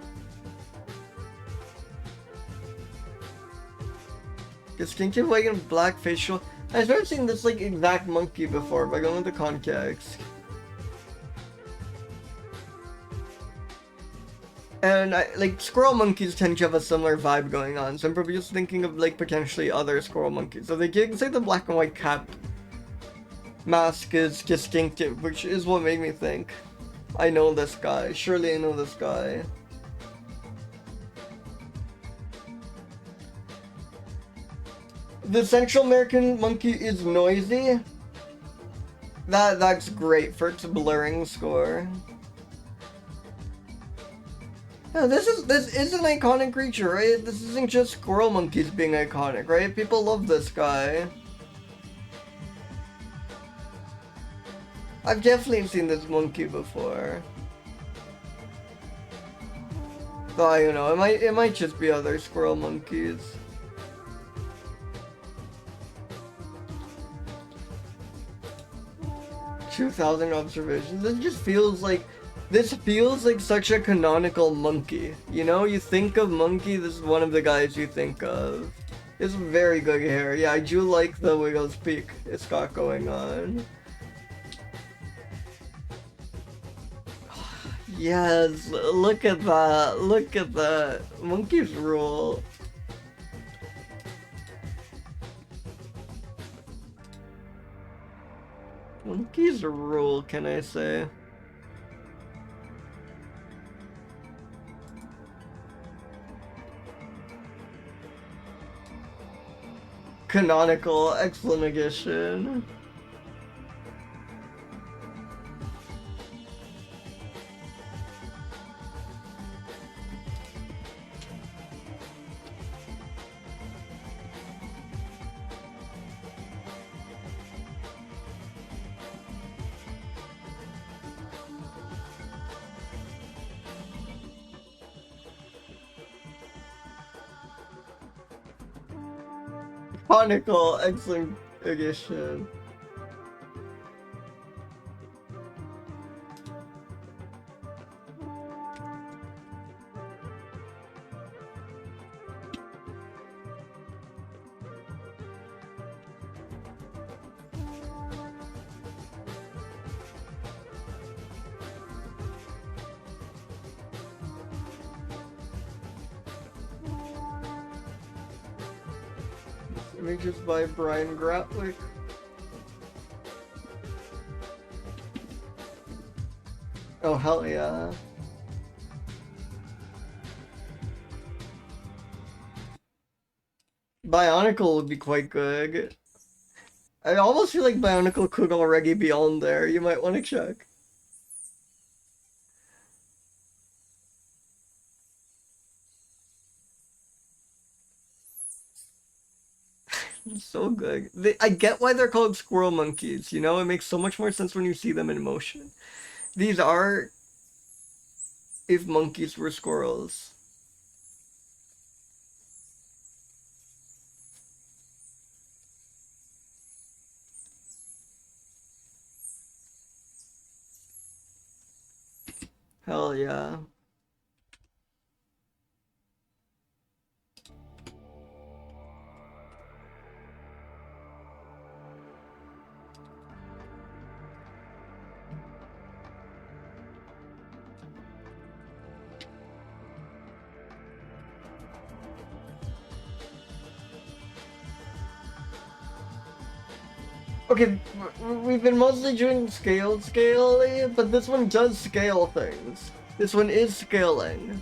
Distinctive white and black facial. I've never seen this like exact monkey before, but going with the context. And like squirrel monkeys tend to have a similar vibe going on, so I'm probably just thinking of like potentially other squirrel monkeys. So they can say the black and white cap mask is distinctive, which is what made me think, I know this guy. Surely I know this guy. The Central American monkey is noisy. That's great for its blurring score. Yeah, this is an iconic creature, right? This isn't just squirrel monkeys being iconic, right? People love this guy. I've definitely seen this monkey before. Though, you know, it might just be other squirrel monkeys. $2,000 observations. This feels like such a canonical monkey. You know, you think of monkey, this is one of the guys you think of. It's very good hair. Yeah, I do like the Wiggles peak it's got going on. Yes, look at that. Look at that. Monkeys rule. Monkeys rule, can I say? Canonical, excellent addition. Canonical, excellent addition. Images by Brian Gratwick. Oh, hell yeah. Bionicle would be quite good. I almost feel like Bionicle could already be on there. You might want to check. So good. I get why they're called squirrel monkeys, you know? It makes so much more sense when you see them in motion. These are if monkeys were squirrels. Hell yeah. Okay, we've been mostly doing scaling, but this one does scale things. This one is scaling.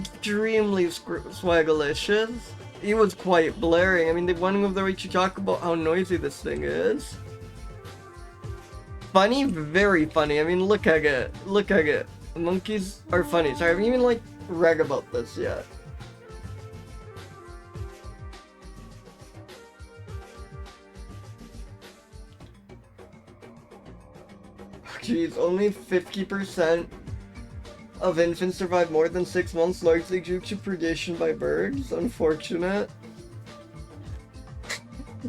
Extremely swagalicious. He was quite blaring. I mean, the one of the way to talk about how noisy this thing is. Funny, very funny. I mean, look at it. Look at it. Monkeys are funny. So I haven't even, like, read about this yet. Jeez, only 50% of infants survive more than 6 months, largely due to predation by birds. Unfortunate.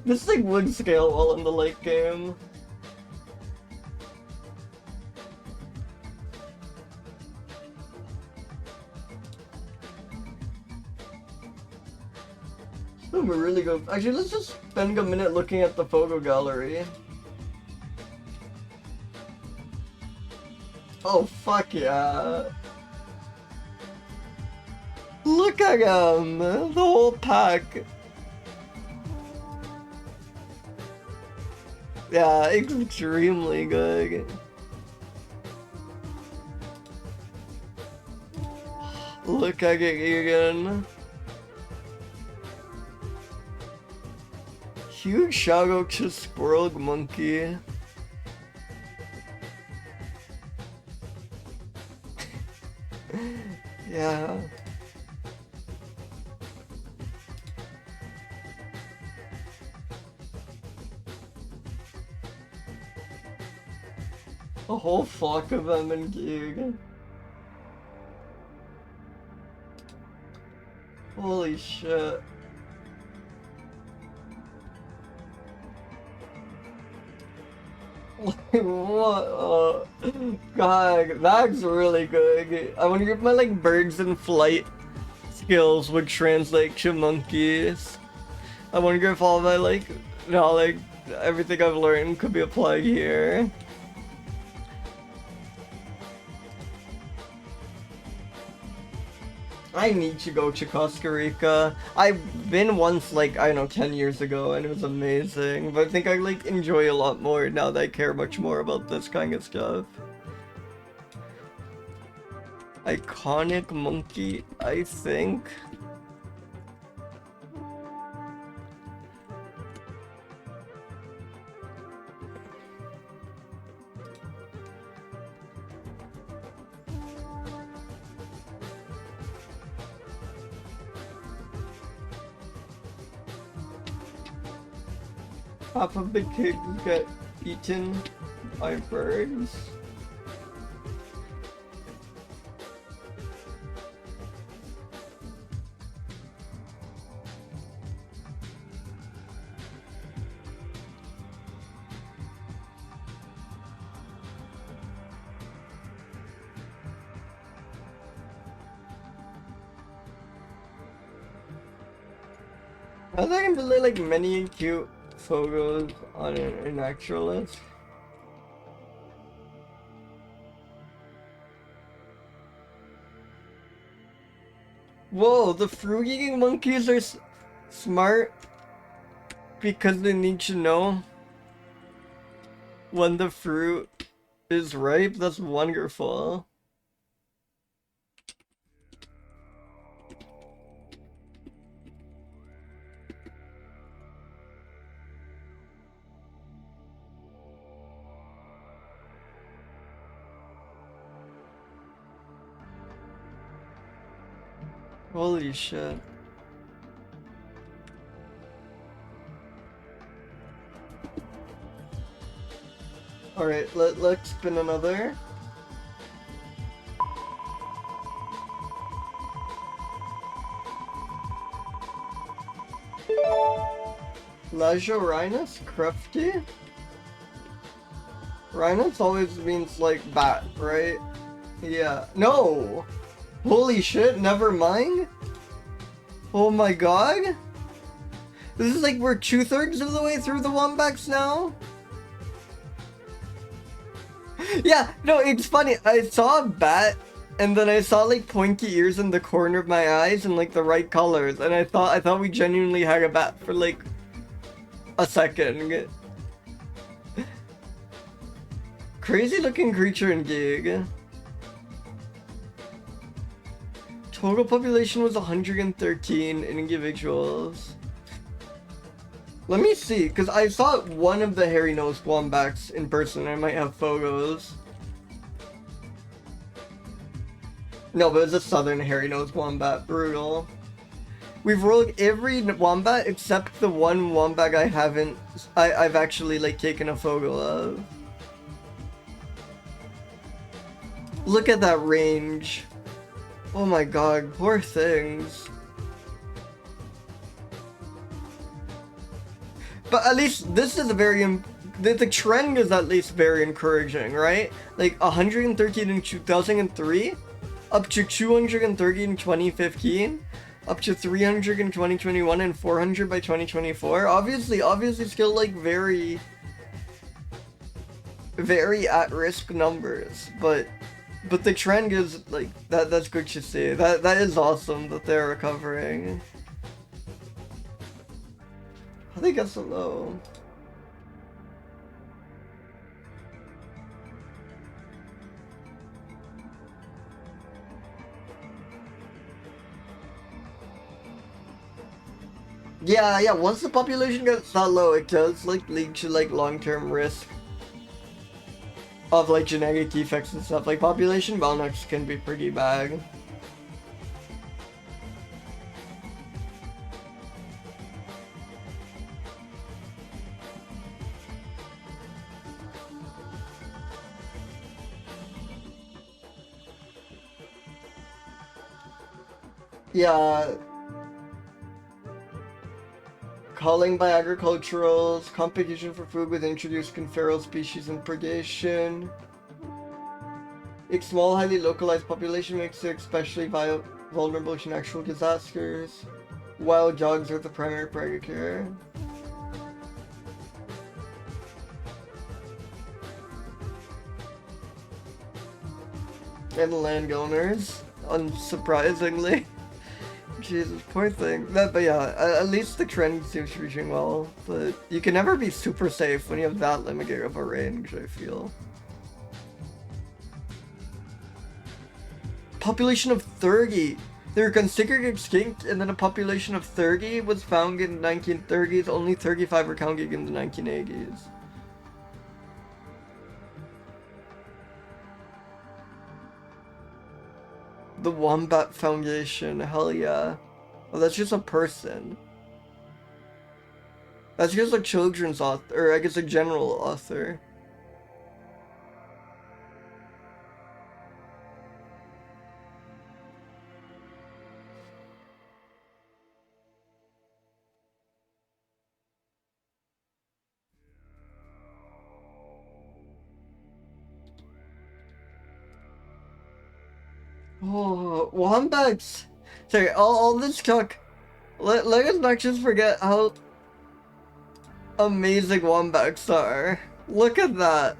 This thing would scale well in the late game. Oh, we're really good. Actually, let's just spend a minute looking at the photo gallery. Oh, fuck yeah. Look at him! The whole pack. Yeah, extremely good. Look at it again. Huge shout out to Squirrel Monkey. Yeah. A whole flock of them in gig. Holy shit. What? God, that's really good. I wonder if my like birds in flight skills would translate to monkeys. I wonder if all my like knowledge, everything I've learned could be applied here. I need to go to Costa Rica. I've been once, like, I don't know, 10 years ago, and it was amazing. But I think I, like, enjoy a lot more now that I care much more about this kind of stuff. Iconic monkey, I think. Half of the kids get eaten by birds. I think I can delay like many cute photos on a naturalist. Whoa, the fruit-eating monkeys are smart because they need to know when the fruit is ripe. That's wonderful. Holy shit. Alright, let's spin another. Lasiorhinus? Krefftii? Rhinus always means like bat, right? Yeah. No! Holy shit, never mind? Oh my god? This is like we're 2/3 of the way through the wombats now? Yeah, no, it's funny. I saw a bat, and then I saw like pointy ears in the corner of my eyes and like the right colors, and I thought we genuinely had a bat for like a second. Crazy looking creature indeed. Total population was 113 individuals. Let me see, because I saw one of the hairy-nosed wombats in person. I might have photos. No, but it's a southern hairy-nosed wombat. Brutal. We've rolled every wombat except the one wombat I've actually like taken a photo of. Look at that range. Oh my god, poor things. But at least this is a very, the trend is at least very encouraging, right? Like 113 in 2003, up to 230 in 2015, up to 300 in 2021, and 400 by 2024. Obviously still like very at-risk numbers, but the trend is like that's good to see. That is awesome that they're recovering. How they get so low? Yeah, once the population gets that low, it does like lead to like long-term risk of like genetic defects and stuff. Like population bottlenecks can be pretty bad. Yeah. Culling by agriculturals, competition for food with introduced conferral species and predation. A small, highly localized population makes it especially vulnerable to natural disasters. Wild dogs are the primary predator. And landowners, unsurprisingly. Jesus, poor thing. But yeah, at least the trend seems to be doing well. But you can never be super safe when you have that limited of a range, I feel. Population of 30! They were considered extinct, and then a population of 30 was found in the 1930s. Only 35 were counted in the 1980s. The Wombat Foundation, hell yeah. Oh, that's just a person. That's just a children's author, or I guess a general author. Oh, wombats! Sorry, all this talk. Let us not just forget how amazing wombats are. Look at that.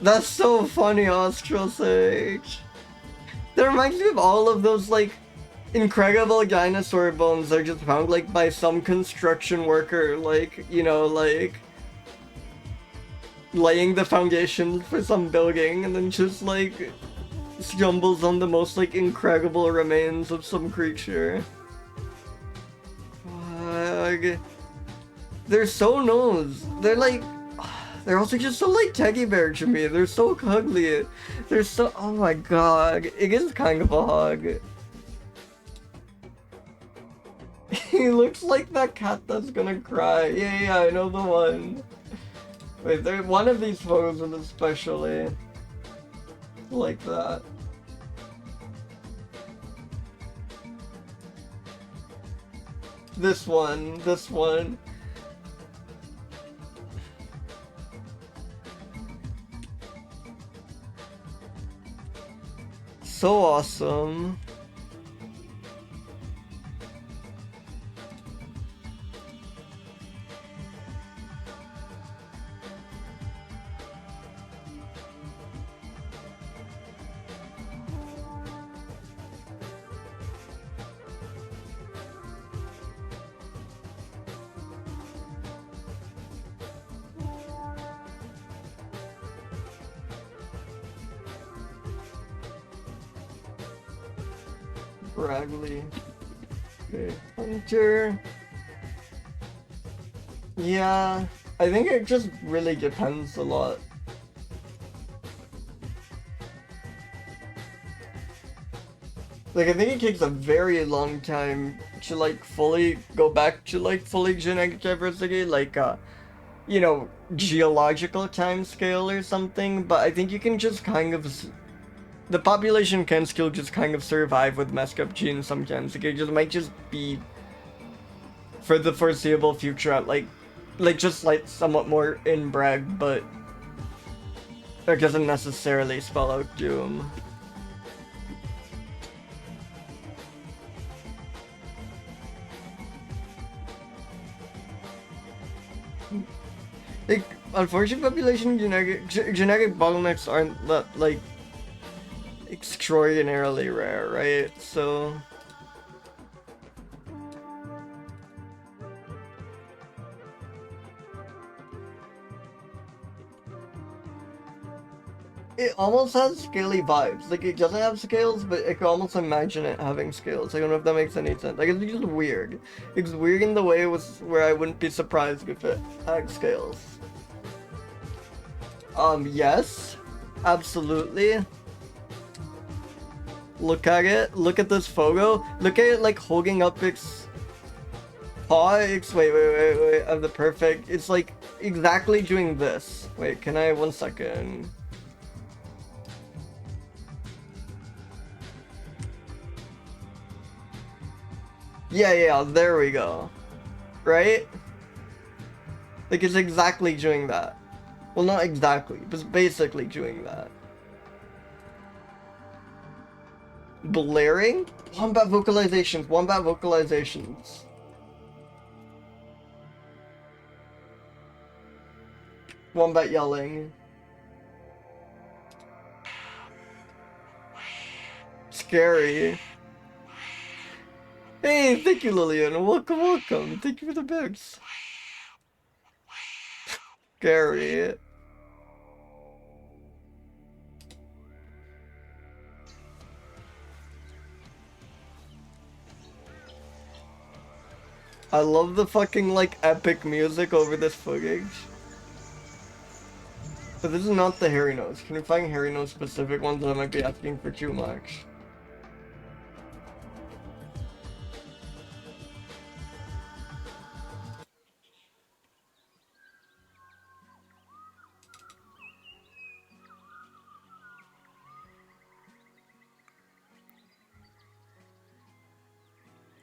That's so funny, Austral Sage. That reminds me of all of those, like, incredible dinosaur bones that are just found, like, by some construction worker, like, you know, like, laying the foundation for some building, and then just, like, stumbles on the most, like, incredible remains of some creature. They're so nose. They're, like, they're also just so, like, teddy bear to me. They're so cuddly. They're so, oh my god. It is kind of a hug. He looks like that cat that's gonna cry. Yeah, I know the one. Wait, one of these photos is especially like that. This one. So awesome. Raggly. Okay, Hunter. Yeah, I think it just really depends a lot. Like, I think it takes a very long time to, like, fully go back to, like, fully genetic diversity, like, you know, geological time scale or something, but I think you can just kind of... The population can still just kind of survive with messed up genes sometimes. Like, it just might just be for the foreseeable future at, like just, like, somewhat more inbred, but it doesn't necessarily spell out doom. Like, unfortunately, population genetic bottlenecks aren't that, like, extraordinarily rare, right? So it almost has scaly vibes. Like, it doesn't have scales, but I can almost imagine it having scales. I don't know if that makes any sense. Like, it's just weird. It's weird in the way it was where I wouldn't be surprised if it had scales. Yes. Absolutely. Look at it. Look at this photo. Look at it, like, holding up its paw. Wait. I have the perfect. It's, like, exactly doing this. Wait, can I? 1 second. Yeah, there we go. Right? Like, it's exactly doing that. Well, not exactly, but it's basically doing that. Blaring? Wombat vocalizations. Wombat yelling. Scary. Hey, thank you, Lillian. Welcome. Thank you for the bits. Scary. I love the fucking, like, epic music over this footage. But this is not the hairy nose. Can you find hairy nose specific ones that I might be asking for too much?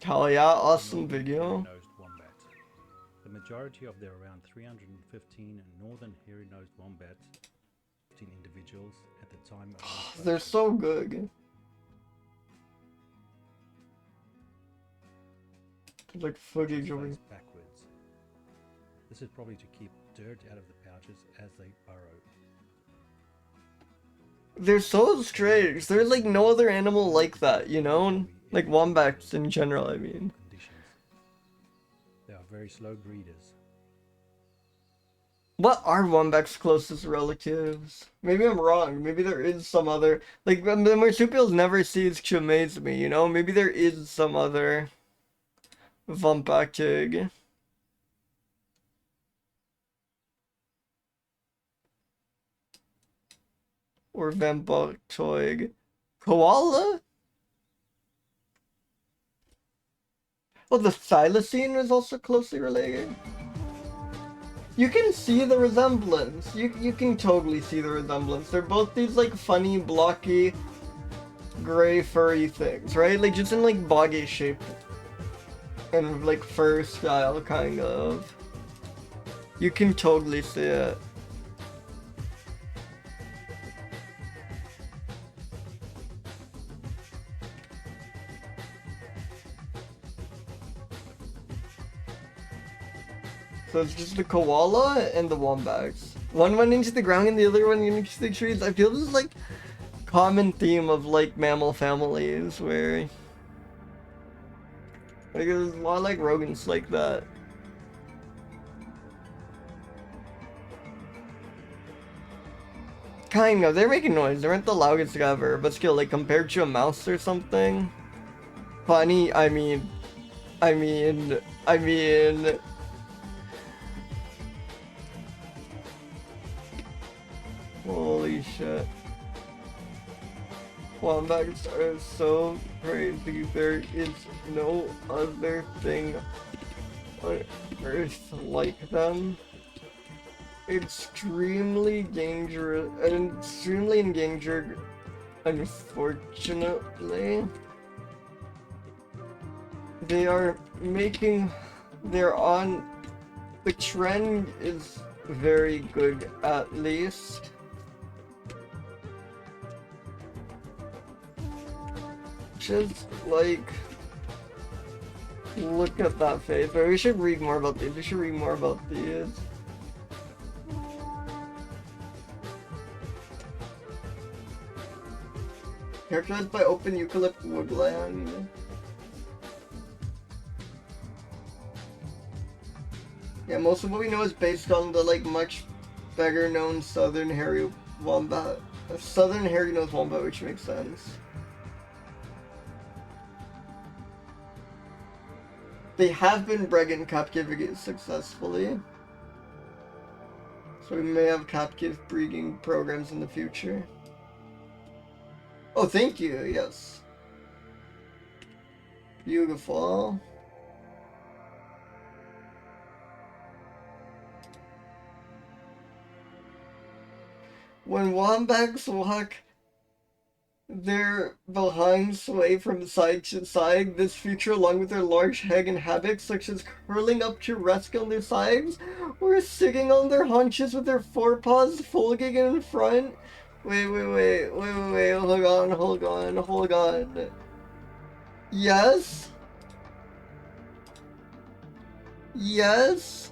Hell yeah, awesome video. Hairy-nosed wombat. The majority of the around 315 northern hairy-nosed wombat individuals at the time of They're so good. Like footage over backwards. This is probably to keep dirt out of the pouches as they burrow. They're so strange. There's like no other animal like that, you know? Like wombats in general, I mean. Conditions. They are very slow breeders. What are wombats' closest relatives? Maybe I'm wrong. Maybe there is some other... Like, the marsupials never sees to amaze me, you know? Maybe there is some other... Wumpaktig. Or Vampaktoig. Koala? Oh, the thylacine is also closely related. You can see the resemblance. You can totally see the resemblance. They're both these like funny, blocky, gray, furry things, right? Like just in like body shape and like fur style, kind of. You can totally see it. So it's just the koala and the wombats. One went into the ground and the other one into the trees. I feel this is like common theme of like mammal families where like there's a lot of like rodents like that. Kind of. They're making noise. They aren't the loudest ever, but still, like compared to a mouse or something. Funny. I mean. Holy shit. Wombats are so crazy. There is no other thing on earth like them. Extremely dangerous and extremely endangered, unfortunately. They're on, the trend is very good at least. Just like, look at that face. But we should read more about these. Characterized by open eucalypt woodland. Yeah, most of what we know is based on the like much better known southern hairy wombat. A southern hairy-nosed wombat, which makes sense. They have been bred in captivity successfully. So we may have captive breeding programs in the future. Oh, thank you, yes. Beautiful. When wombats walk, their behinds sway from side to side. This feature, along with their large head and habits, such as curling up to rest on their sides, or sitting on their haunches with their forepaws folding in front. Wait, hold on. Yes? Yes?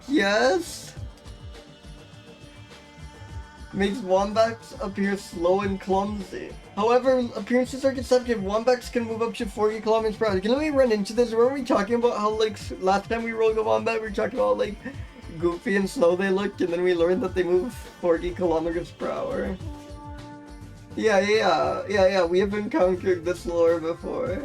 Yes? Makes wombats appear slow and clumsy. However, appearances are deceptive. Wombats can move up to 40 kilometers per hour. Can we run into this? Weren't we talking about how, like, last time we rode a wombat, we were talking about, like, goofy and slow they looked, and then we learned that they move 40 kilometers per hour. Yeah, we have encountered this lore before.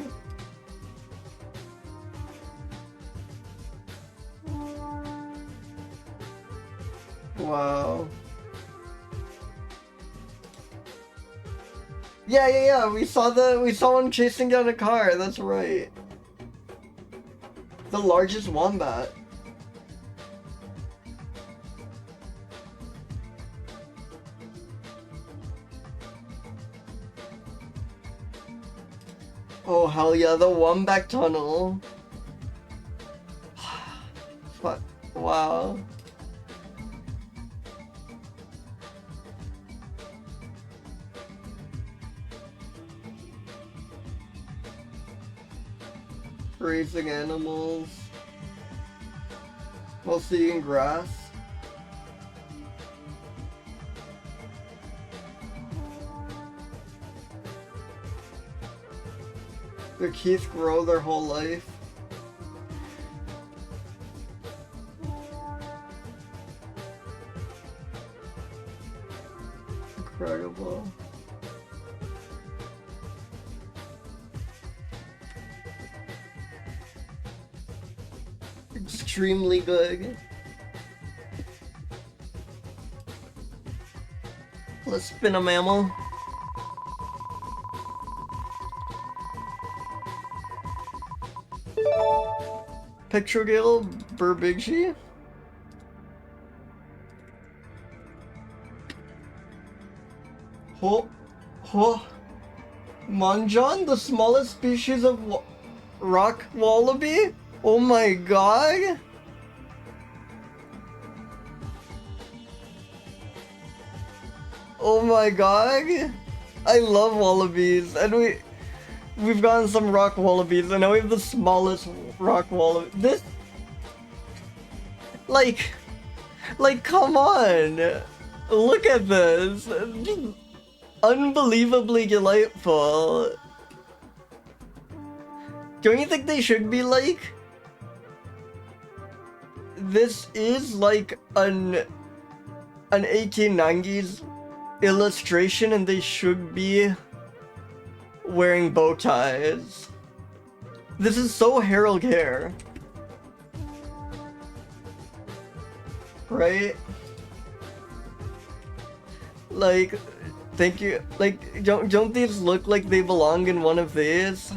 Wow. Yeah, we saw one chasing down a car, that's right. The largest wombat. Oh hell yeah, the Wombat tunnel. Fuck. Wow. Grazing animals. Mostly eating grass. Their teeth grow their whole life. Incredible. Extremely good. Let's spin a mammal. Petrogale, burbidgei. Monjon, the smallest species of rock wallaby? Oh my god! Oh my god! I love wallabies, and we've gotten some rock wallabies, and now we have the smallest rock wallaby. This, like, come on! Look at this! Unbelievably delightful. Don't you think they should be like? This is like an 1890s illustration, and they should be wearing bow ties. This is so Harold hair. Right? Like, thank you. Like, don't these look like they belong in one of these?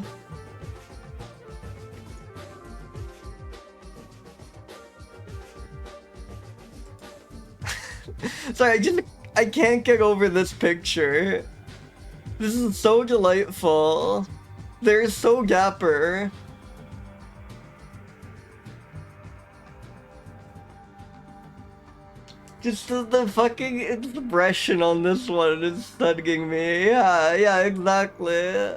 Sorry, I can't get over this picture. This is so delightful. They're so dapper. Just the fucking expression on this one is stunning me. Yeah, exactly.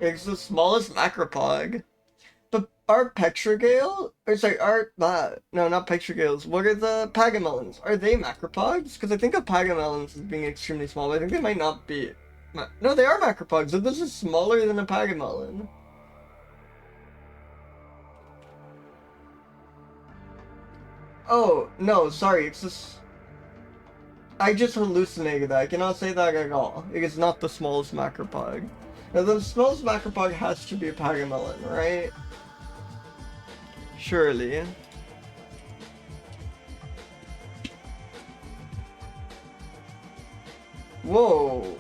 It's the smallest macropod. But are Petrogale? Or sorry, no, not Petrogales. What are the Pagamelons? Are they macropods? Because I think of Pagamelons as being extremely small, but I think they might not be. No, they are macropods, so this is smaller than a Pagamelon. Oh, no, sorry, it's just... I just hallucinated that. I cannot say that at all. It is not the smallest macropod. Now, the smallest macropod has to be a Pagamelon, right? Surely. Whoa.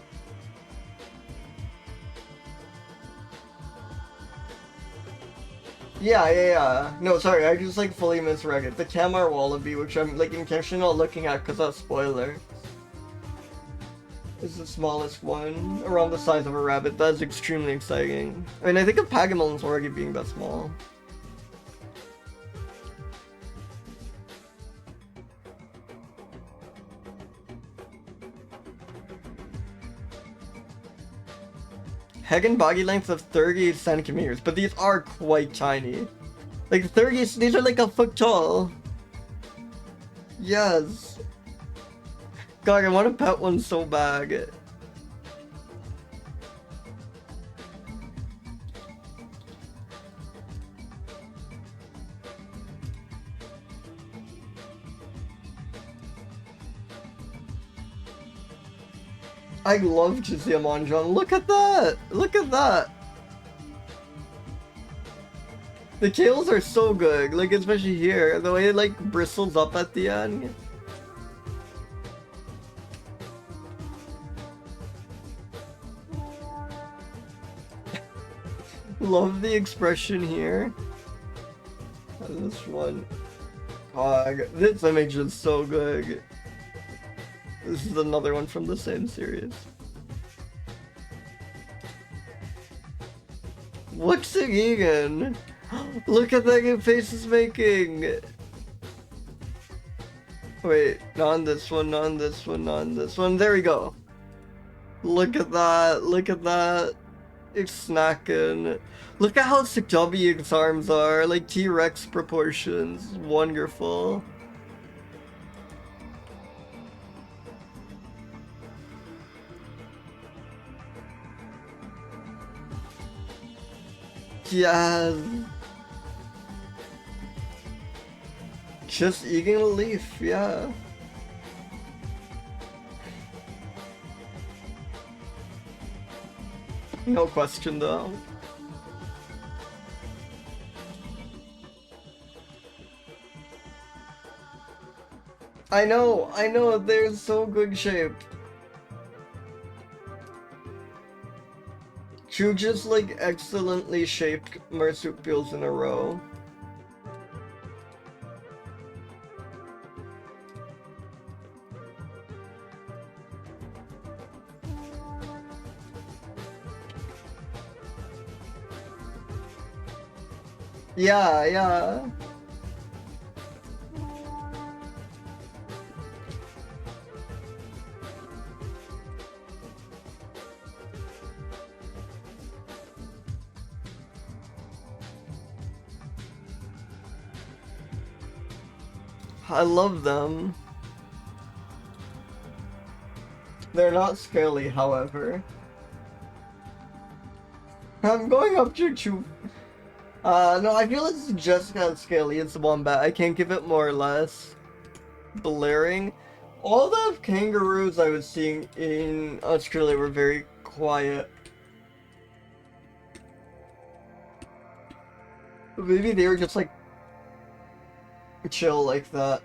Yeah. No, sorry, I just like fully misread it. The Kamar Wallaby, which I'm like intentionally not looking at because that's spoiler, is the smallest one, around the size of a rabbit. That's extremely exciting. I mean, I think of Pagamelons already being that small. Head and body length of 30 centimeters, but these are quite tiny. Like 30, these are like a foot tall. Yes. God, I want to pet one so bad. I love to see a Monjon. Look at that! Look at that! The tails are so good, like especially here, the way it like bristles up at the end. Love the expression here. And this one. This image is so good. This is another one from the same series. What's it eating? Look at that good face it's making! Wait, not on this one, not on this one, not on this one. There we go. Look at that, look at that. It's snacking. Look at how stubby its arms are, like T-Rex proportions. Wonderful. Yes. Just eating a leaf, yeah. No question though. I know, they're in so good shape. Two just like excellently shaped marsupials in a row. Yeah, yeah. I love them. They're not scaly, however. I'm going up to two. No, I feel it's just not scaly. It's wombat. I can't give it more or less. Blaring. All the kangaroos I was seeing in Australia were very quiet. Maybe they were just like chill like that.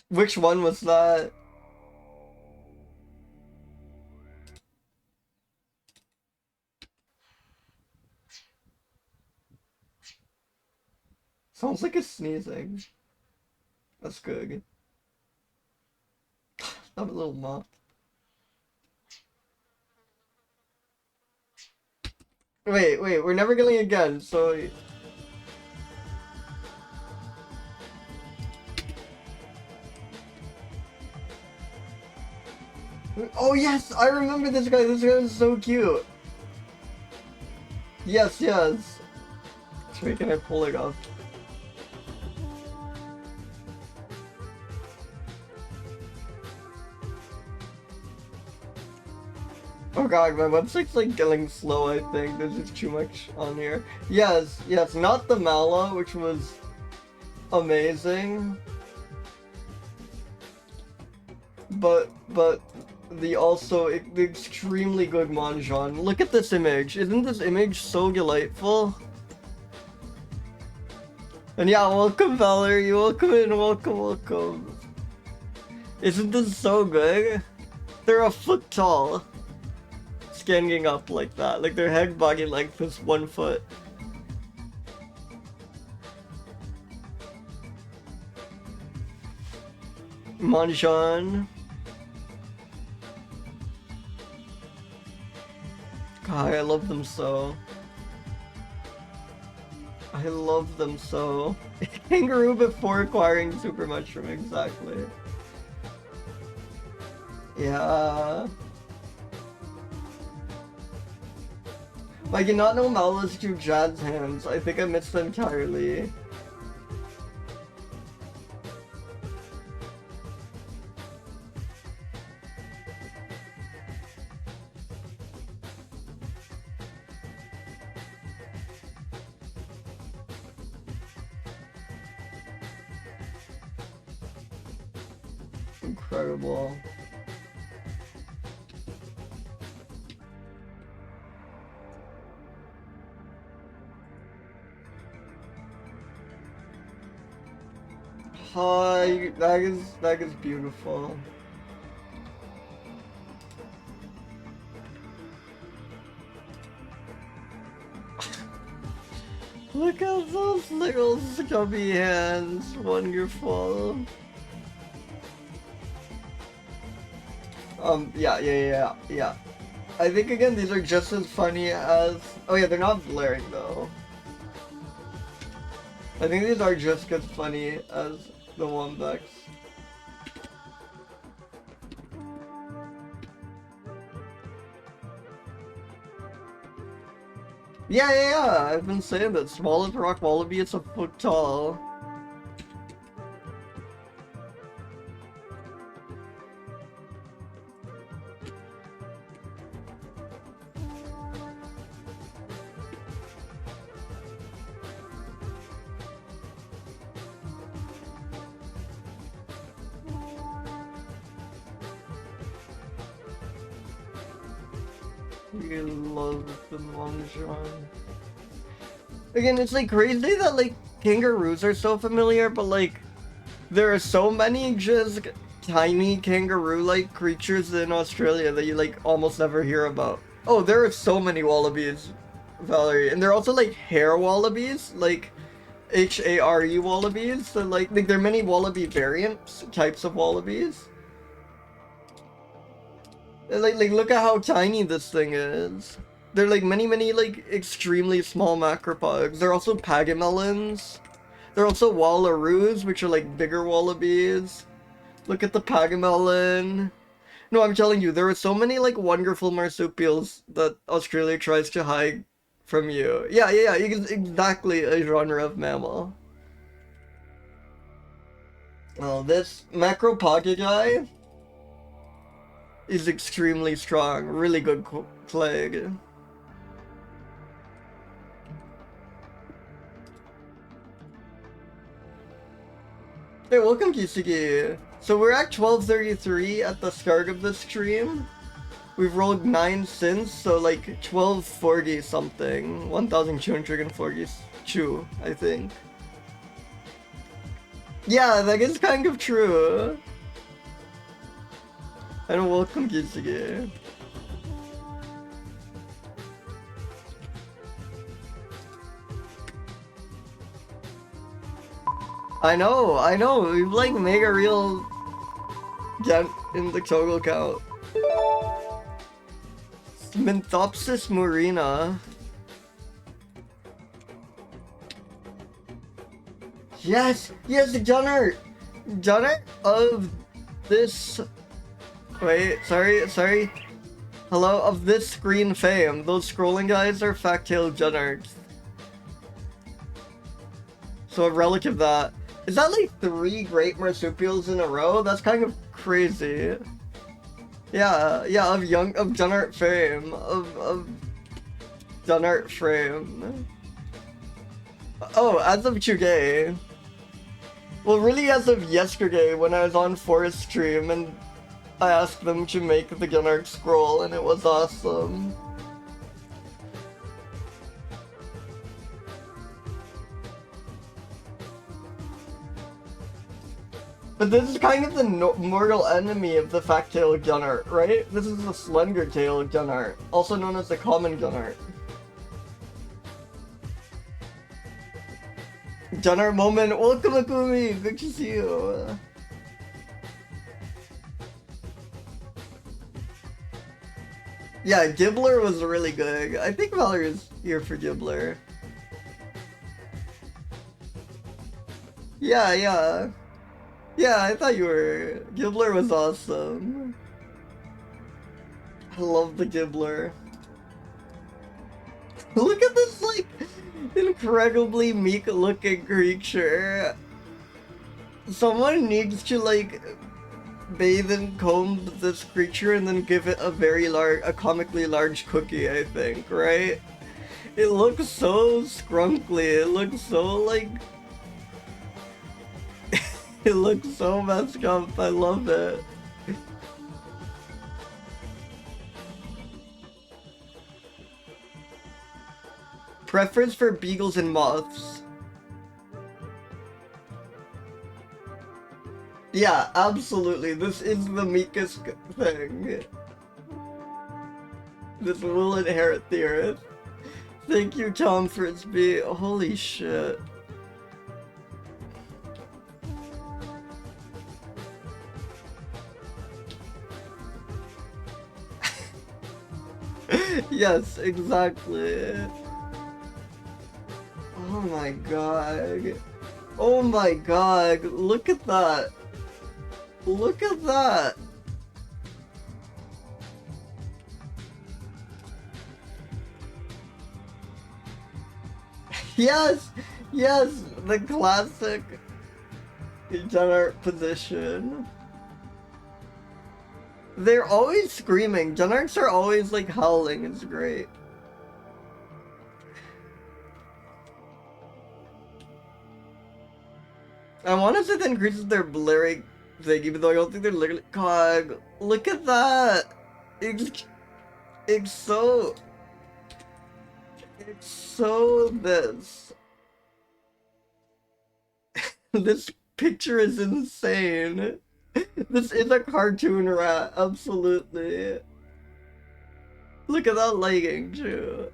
Which one was that? Sounds like it's sneezing. That's good. I'm a little moth. Wait, we're never getting again, so... Oh yes, I remember this guy is so cute! Yes. Wait, can I pull it off? Oh god, my website's like getting slow, I think. There's just too much on here. Yes, not the Mala, which was amazing. But the the extremely good Manjan. Look at this image. Isn't this image so delightful? And yeah, welcome Valerie, welcome in, welcome. Isn't this so good? They're a foot tall. Standing up like that, like their head body length is 1 foot. Manjan. God, I love them so. I love them so. Kangaroo before acquiring super mushroom, exactly. Yeah. I did not know Mammals do jazz hands. I think I missed them entirely. Incredible. Hi, that is beautiful. Look at those little scubby hands. Wonderful. Yeah. I think again these are just as funny as. Oh yeah, they're not blaring though. I think these are just as funny as the wombats. Yeah. I've been saying that smallest rock wallaby is a foot tall. You love the moncktoni. Again, it's like crazy that like kangaroos are so familiar, but like there are so many just tiny kangaroo-like creatures in Australia that you like almost never hear about. Oh, there are so many wallabies, Valerie, and there are also like hare wallabies, like H-A-R-E wallabies. So like there are many wallaby variants, types of wallabies. Like look at how tiny this thing is. They're like many like extremely small macropods. They're also pagamelons. They're also wallaroos, which are like bigger wallabies. Look at the pagamelon. No, I'm telling you, there are so many like wonderful marsupials that Australia tries to hide from you. Yeah, it's exactly a genre of mammal. Well, this macropodigi is extremely strong, really good plague. Hey, welcome Kisigi. So we're at 1233 at the start of the stream. We've rolled 9 since, so like 1240 something. 1242, I think. Yeah, that is kind of true. And welcome Kisigi. I know, we've like made a real dent in the total count. Minthopsis murina. Yes, the Gunner of this. Wait, sorry. Hello, of this screen fame. Those scrolling guys are fact-tailed Junnards. So a relic of that. Is that like 3 great marsupials in a row? That's kind of crazy. Yeah, of Junnart fame. Of Junnart frame. Oh, as of today. Well, really as of yesterday when I was on Forest Stream and I asked them to make the Junnart scroll and it was awesome. But this is kind of the mortal enemy of the fact-tailed Junnart, right? This is the slender-tailed Junnart, also known as the common Junnart. Junnart moment, welcome Akumi, good to see you. Yeah, Gibbler was really good. I think Valerie's here for Gibbler. Yeah, I thought you were. Gibbler was awesome. I love the Gibbler. Look at this, like, incredibly meek-looking creature. Someone needs to, like, bathe and comb this creature and then give it a comically large cookie, I think, right? It looks so scrunkly. It looks so, like... It looks so messed up. I love it. Preference for beagles and moths. Yeah, absolutely. This is the meekest thing. This will inherit the earth. Thank you, Tom Frisbee. Holy shit. Yes, exactly. Oh my god. Oh my god. Look at that. Look at that. Yes! Yes! The classic Genart position. They're always screaming. Genarchs are always like howling. It's great. I want to say that increases their blurring thing, even though I don't think they're literally. God, look at that! It's so. It's so this. This picture is insane. This is a cartoon rat, absolutely. Look at that legging, too.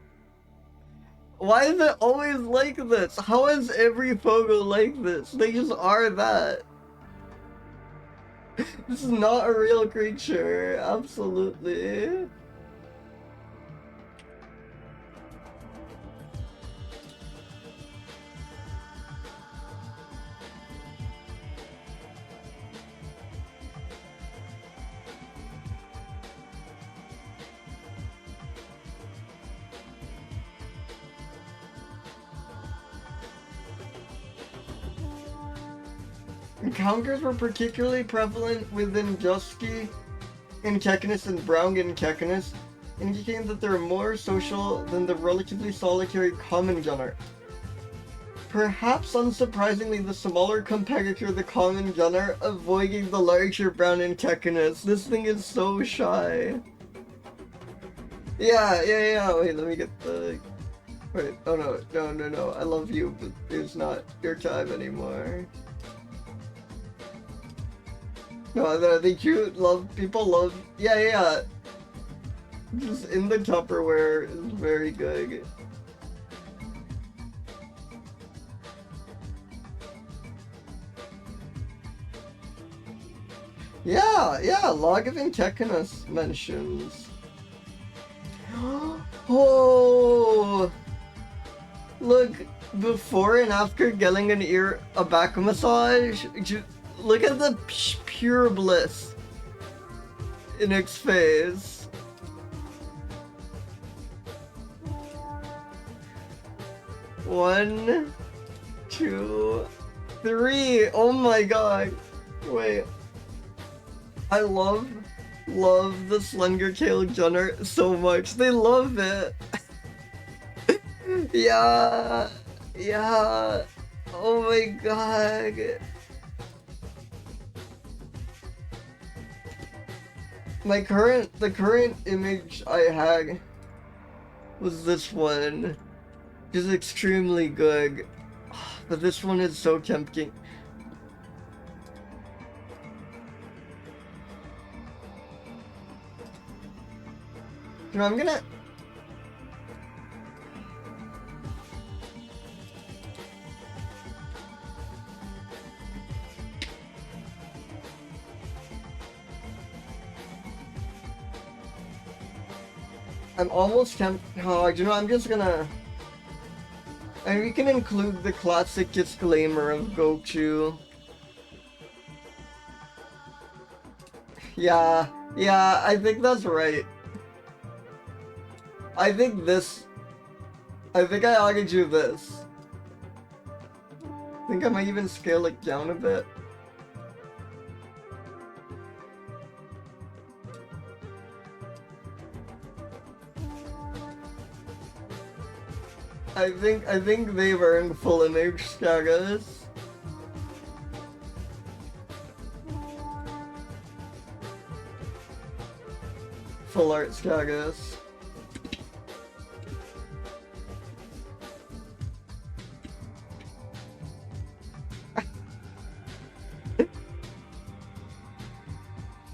Why is it always like this? How is every Fogo like this? They just are that. This is not a real creature, absolutely. Encounters were particularly prevalent within Juscelinomys and Brachyuromys, indicating that they are more social than the relatively solitary common Genart. Perhaps unsurprisingly, the smaller competitor, the common Genart, avoiding the larger brown Antechinus. This thing is so shy. Yeah, wait, let me get the... Wait, oh no, I love you, but it's not your time anymore. No, the cute, people love, yeah. Just in the Tupperware is very good. Yeah, Log of Antechinus mentions. Oh! Look, before and after getting a back massage, look at the pure bliss in its face. One, two, three. Oh my god. Wait. I love the slender tailed Genart so much. They love it. Yeah. Oh my god. The current image I had was this one. Which is extremely good. But this one is so tempting. You know, I'm gonna... I'm almost tempted. Oh, you know, I'm just gonna. And we can include the classic disclaimer of Gochu. Yeah, I think that's right. I think I ought to do this. I think I might even scale it down a bit. I think they've earned full image status. Full art status.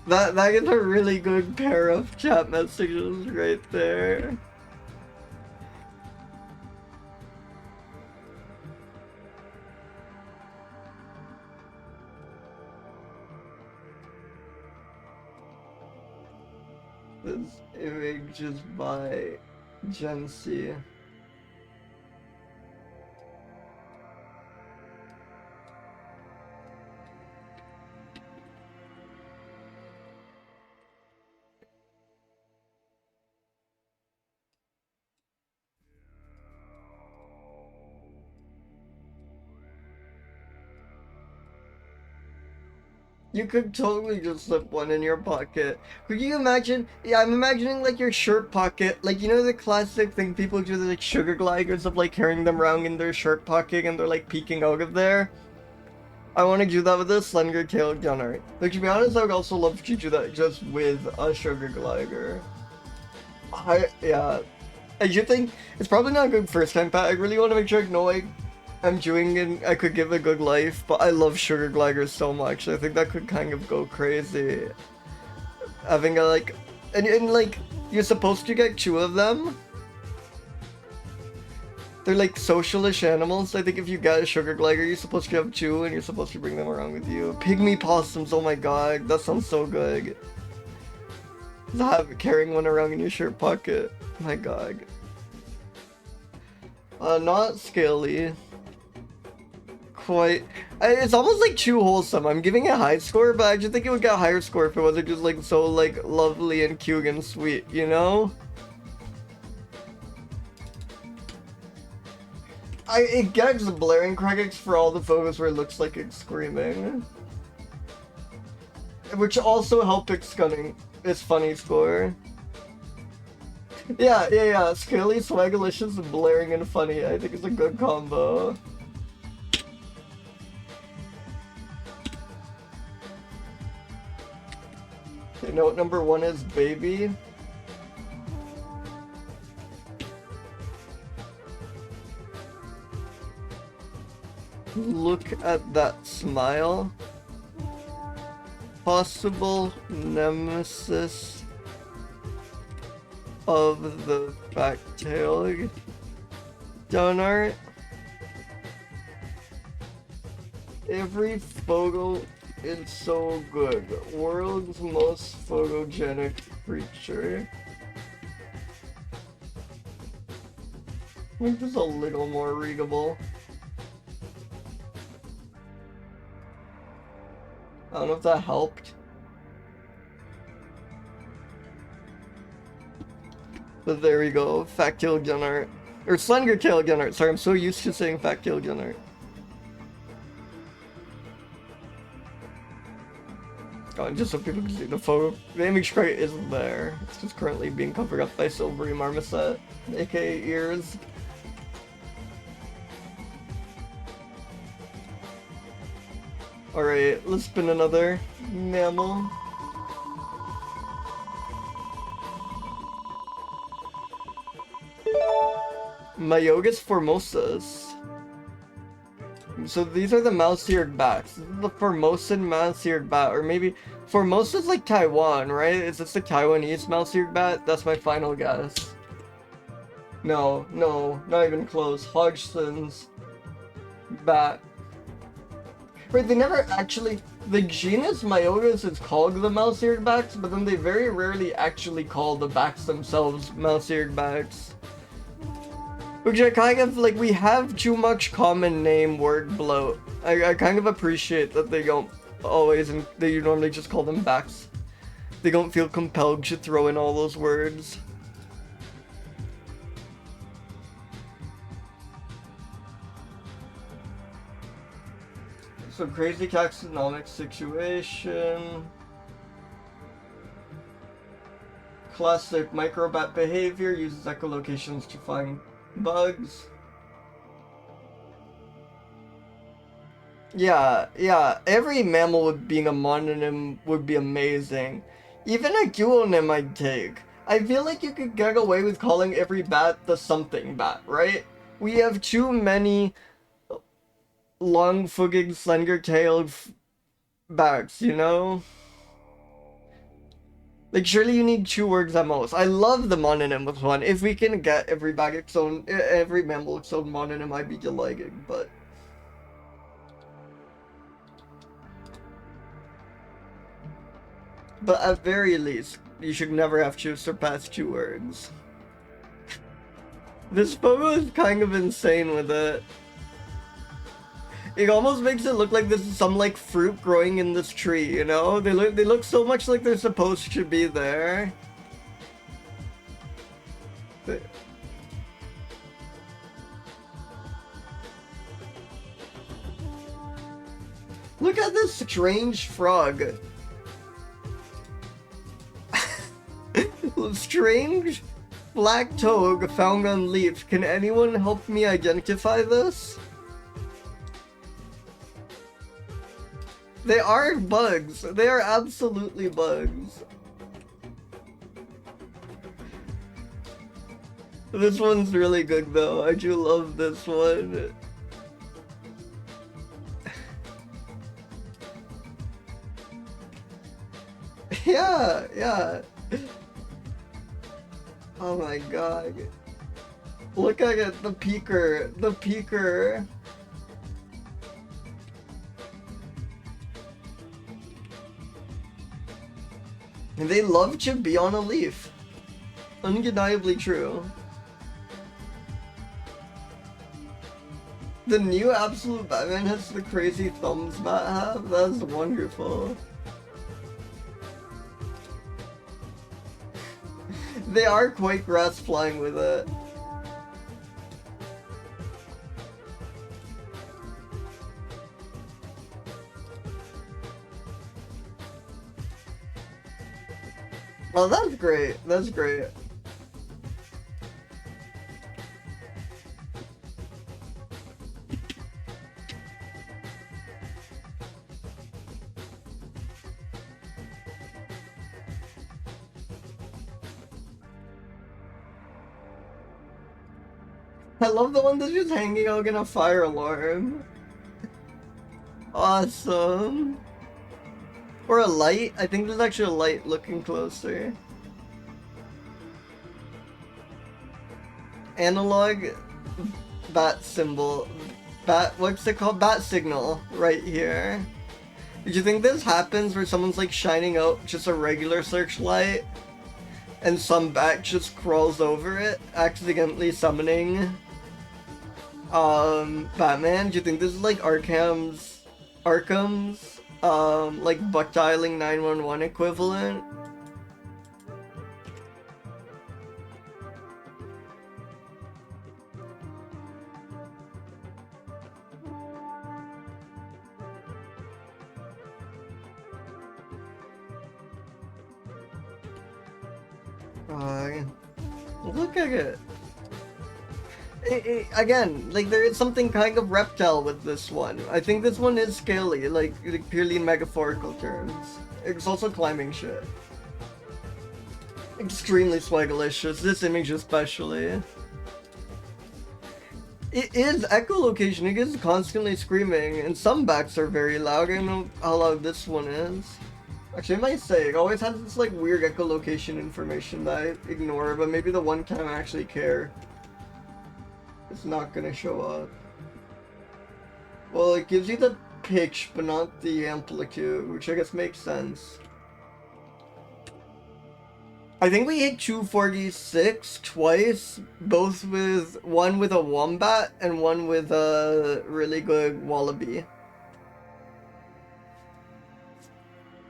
That is a really good pair of chat messages right there. This image is by Gensi. You could totally just slip one in your pocket. Could you imagine? Yeah, I'm imagining like your shirt pocket, like you know the classic thing people do, the like sugar gliders of like carrying them around in their shirt pocket and they're like peeking out of there. I want to do that with a slender tailed gunner. Like to be honest, I would also love to do that just with a sugar glider. Yeah. I do think it's probably not a good first time pat. I really want to make sure I know I'm doing and I could give a good life, but I love sugar gliders so much. I think that could kind of go crazy. Having a like, and like, you're supposed to get 2 of them. They're like socialish animals. I think if you get a sugar glider, you're supposed to have 2 and you're supposed to bring them around with you. Pygmy possums, oh my god, that sounds so good. Carrying one around in your shirt pocket. My god. Not scaly. Quite. It's almost like too wholesome. I'm giving it a high score, but I just think it would get a higher score if it wasn't just like so like lovely and cute and sweet, you know? It gets blaring credits for all the photos where it looks like it's screaming. Which also helped its funny score. Yeah. Scaly, swagalicious, blaring, and funny. I think it's a good combo. Okay, note number 1 is baby. Look at that smile. Possible nemesis of the back-tailed donut. Every photo is so good. World's most photogenic creature. I think this is a little more readable. I don't know if that helped. But there we go. Fat-tailed gunner. Or slender-tailed gunner. Sorry, I'm so used to saying fat-tailed gunner. Oh, and just so people can see the photo. The image crate isn't there. It's just currently being covered up by silvery marmoset, aka ears. Alright, let's spin another mammal. Myotis formosus. So these are the mouse-eared bats. This is the Formosan mouse-eared bat, or maybe Formosa's like Taiwan, right? Is this the Taiwanese mouse-eared bat? That's my final guess. No, not even close. Hodgson's bat. Wait, they never actually... The genus Myotis is called the mouse-eared bats, but then they very rarely actually call the bats themselves mouse-eared bats. Which I kind of, like, we have too much common name word bloat. I kind of appreciate that they don't always, and they normally just call them bats. They don't feel compelled to throw in all those words. So crazy taxonomic situation. Classic microbat behavior, uses echolocations to find bugs. Yeah, every mammal with being a mononym would be amazing. Even a duonym I'd take. I feel like you could get away with calling every bat the something bat, right? We have too many long-footed, slender-tailed bats, you know? Like, surely you need 2 words at most. I love the mononym with 1. If we can get every bat its own, every mammal its own mononym, I'd be delighted, but... But at very least, you should never have to surpass 2 words. This photo is kind of insane with it. It almost makes it look like this is some like fruit growing in this tree, you know? They look so much like they're supposed to be there. Look at this strange frog. Strange black toad found on leaf. Can anyone help me identify this? They are bugs. They are absolutely bugs. This one's really good though. I do love this one. Yeah, yeah. Oh my god. Look at it, the peaker. The peaker. And they love to be on a leaf. Undeniably true. The new Absolute Batman has the crazy thumbs Bat have? That's wonderful. They are quite grass flying with it. Oh, that's great. That's great. I love the one that's just hanging out in a fire alarm. Awesome. Or a light? I think there's actually a light looking closer. Analog bat symbol. What's it called? Bat signal right here. Did you think this happens where someone's like shining out just a regular searchlight and some bat just crawls over it, accidentally summoning Batman? Do you think this is like Arkham's like buck dialing 911 equivalent? Look at it. Again, like there is something kind of reptile with this one. I think this one is scaly, like purely in metaphorical terms. It's also climbing shit. Extremely swagalicious, this image especially. It is echolocation, it is constantly screaming, and some bats are very loud. I don't know how loud this one is. Actually, I might say, it always has this like weird echolocation information that I ignore, but maybe the one time I actually care, it's not gonna show up. Well, it gives you the pitch, but not the amplitude, which I guess makes sense. I think we hit 246 twice, both with one with a wombat and one with a really good wallaby.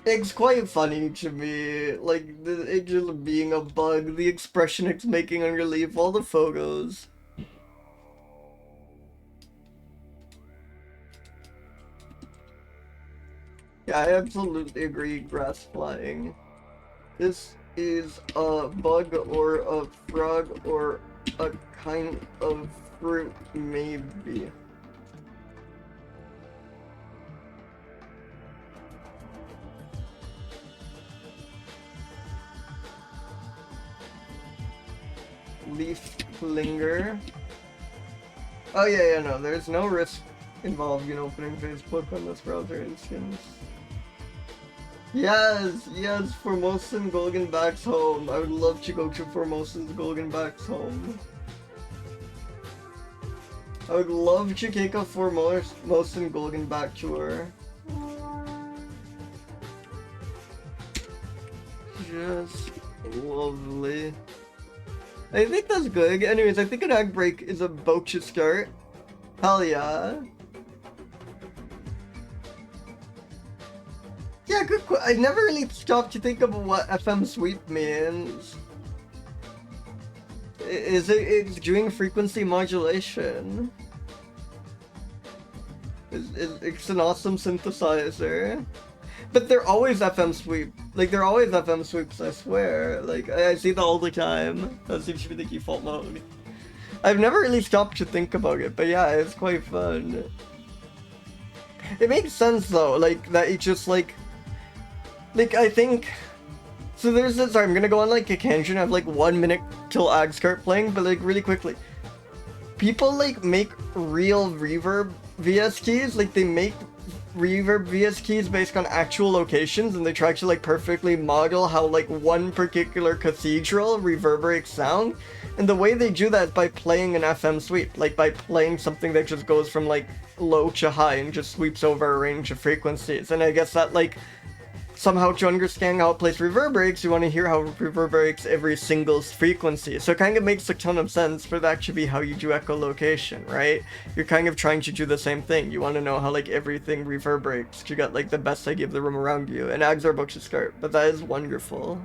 It's quite funny to me, like, it just being a bug, the expression it's making on your leaf, all the photos. Yeah, I absolutely agree, grass flying. This is a bug or a frog or a kind of fruit, maybe. Leaf linger. Oh yeah, no, there's no risk involved in opening Facebook on this browser instance. Yes, Formosan Golgenback's home. I would love to go to Formosan Golgenback's home. I would love to take a Formosan Golgenback tour. Gorgeous. Lovely. I think that's good. Anyways, I think an egg break is a bocha skirt. Hell yeah. Yeah, good. I never really stopped to think of what FM sweep means. It's doing frequency modulation. It's an awesome synthesizer. But they're always FM sweep. Like, they're always FM sweeps, I swear. Like, I see that all the time. That seems to be the default mode. I've never really stopped to think about it, but yeah, it's quite fun. It makes sense, though, like, that it just, like, I think... So there's this... Sorry, I'm gonna go on, like, a tangent. I have, like, 1 minute till Ag start playing, but, like, really quickly. People, like, make real reverb VS keys. Like, they make reverb VS keys based on actual locations, and they try to, like, perfectly model how, like, one particular cathedral reverberates sound. And the way they do that is by playing an FM sweep. Like, by playing something that just goes from, like, low to high and just sweeps over a range of frequencies. And I guess that, like... Somehow to understand how a place reverberates, you want to hear how it reverberates every single frequency. So it kind of makes a ton of sense for that to be how you do echolocation, right? You're kind of trying to do the same thing. You want to know how, like, everything reverberates to get, like, the best idea of the room around you. And Ags are about to start, but that is wonderful.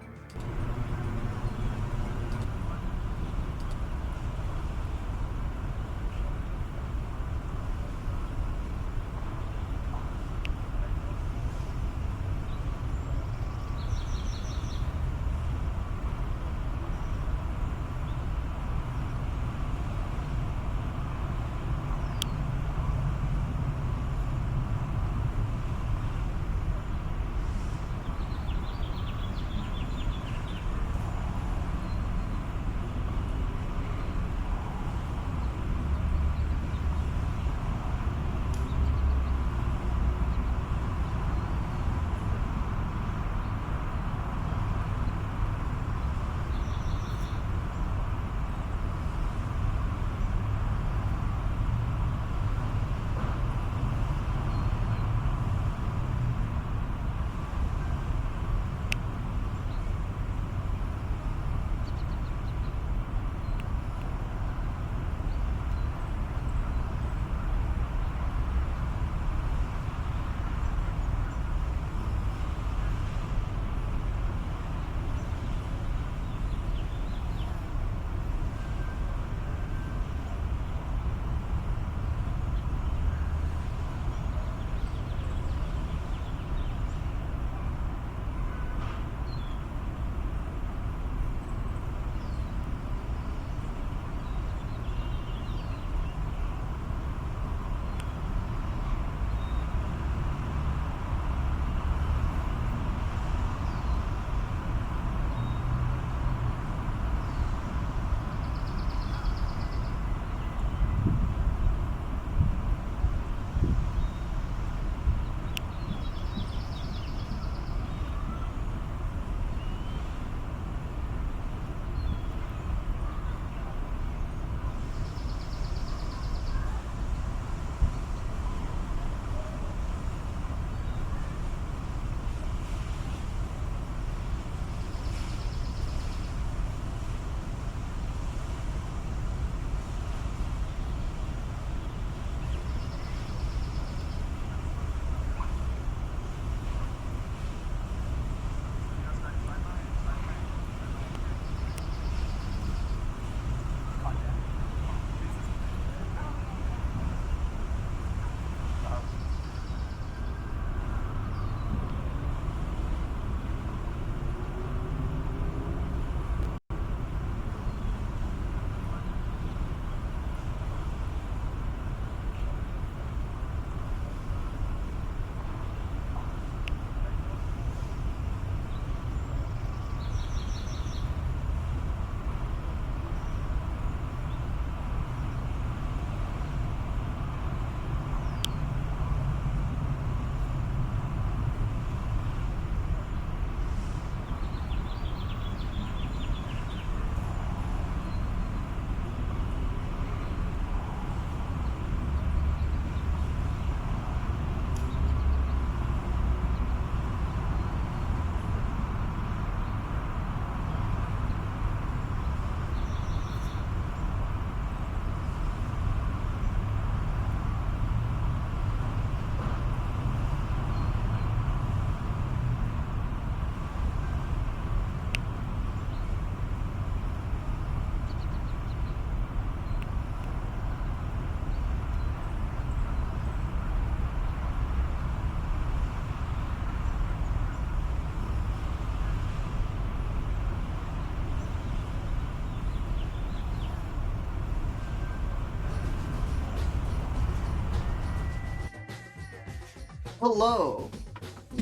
Hello!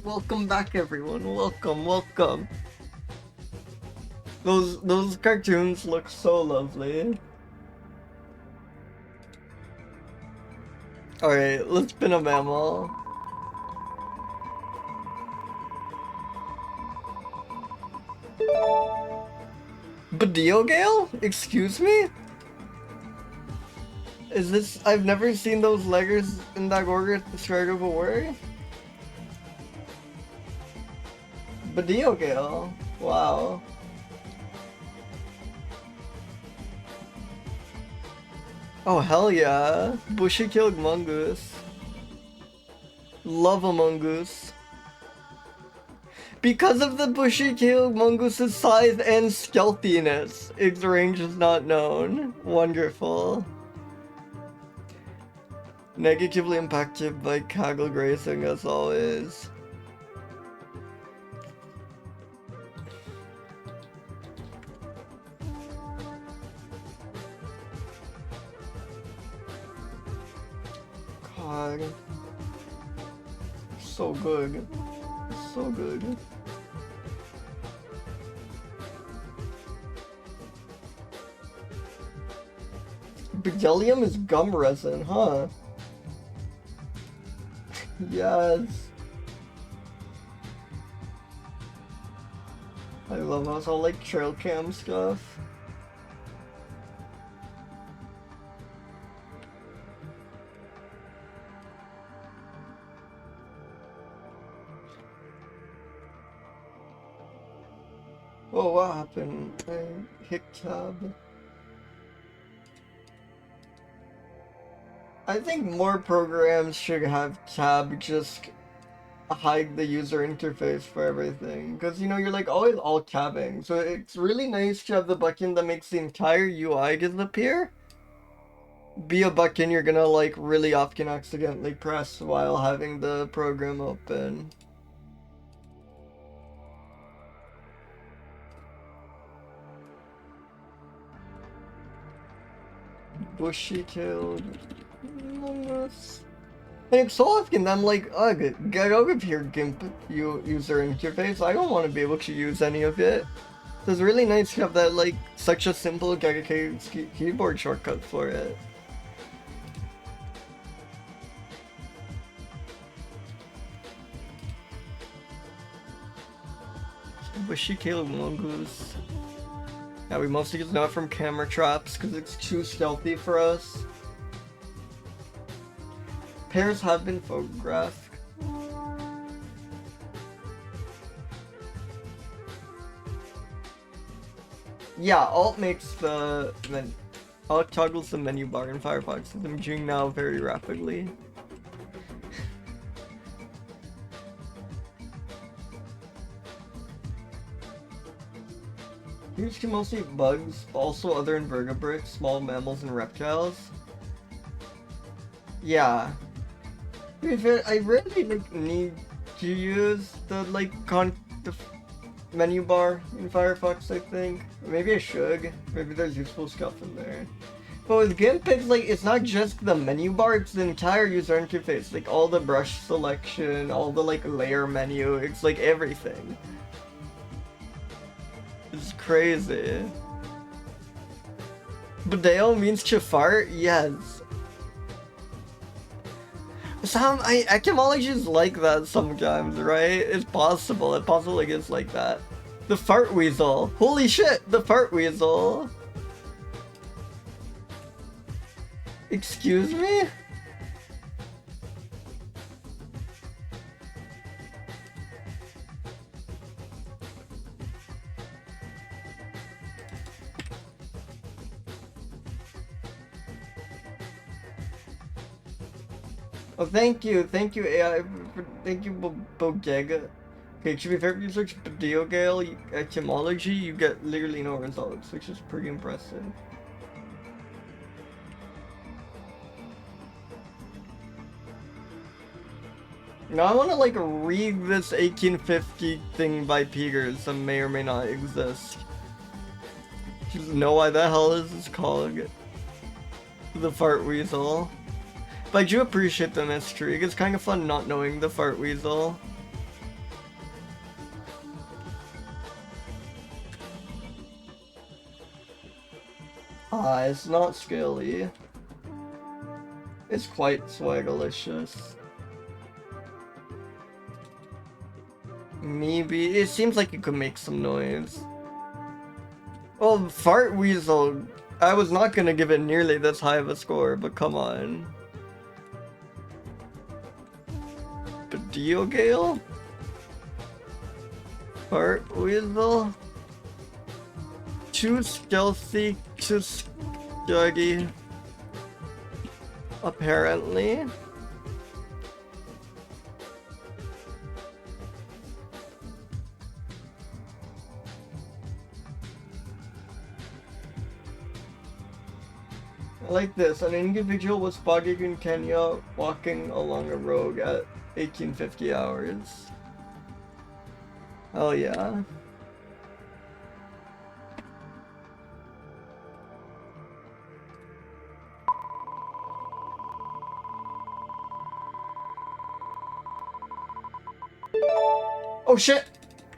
Welcome back, everyone. Welcome. Those cartoons look so lovely. Alright, let's spin a mammal. Bdeogale? Excuse me? Is this... I've never seen those letters in that order at the start of a word? Bdeogale. Wow. Oh, hell yeah. Bushy-killed mongoose. Love a mongoose. Because of the bushy-killed mongoose's size and stealthiness, its range is not known. Wonderful. Negatively impacted by cattle grazing as always. God. So good. So good. Bdellium is gum resin, huh? Yes. I love how it's all like trail cam stuff. Oh, what happened? I hit tab. I think more programs should have tab just hide the user interface for everything. Because, you know, you're like always alt tabbing. So it's really nice to have the button that makes the entire UI disappear. Be a button you're gonna like really often accidentally press while having the program open. Bushy-tailed mongoose. And so often I'm like, ugh, get out of here, GIMP user interface. I don't want to be able to use any of it. So it's really nice to have that, like, such a simple dedicated keyboard shortcut for it. Bushy-tailed mongoose. Yeah, we mostly just know it from camera traps because it's too stealthy for us. Pairs have been photographed. Yeah, Alt makes the Alt toggles the menu bar in Firefox. I'm doing now very rapidly. Humans can mostly eat bugs, but also other invertebrates, small mammals, and reptiles. Yeah. To be fair, I really like need to use the the menu bar in Firefox. I think maybe I should. Maybe there's useful stuff in there. But with GIMP, it's like it's not just the menu bar; it's the entire user interface. Like all the brush selection, all the like layer menu. It's like everything. It's crazy. Bdeo means to fart? Yes. Some etymologies like that sometimes, right? It's possible. It possibly gets like that. The fart weasel. Holy shit, the fart weasel. Excuse me? Oh, thank you AI, thank you Bdeogale. Okay, to be fair, if you search Bdeogale etymology, you get literally no results, which is pretty impressive. Now I want to like read this 1850 thing by Peters that may or may not exist. Just know why the hell is this called the fart weasel. But I do appreciate the mystery. It's kind of fun not knowing the fart weasel. Ah, it's not scaly. It's quite swagalicious. Maybe. It seems like it could make some noise. Well, fart weasel, I was not gonna give it nearly this high of a score, but come on. Bdeogale? Fart weasel? Too stealthy, too scuggy. Apparently. Like this, an individual was spotted in Kenya walking along a road at 1850 hours. Oh yeah. Oh shit!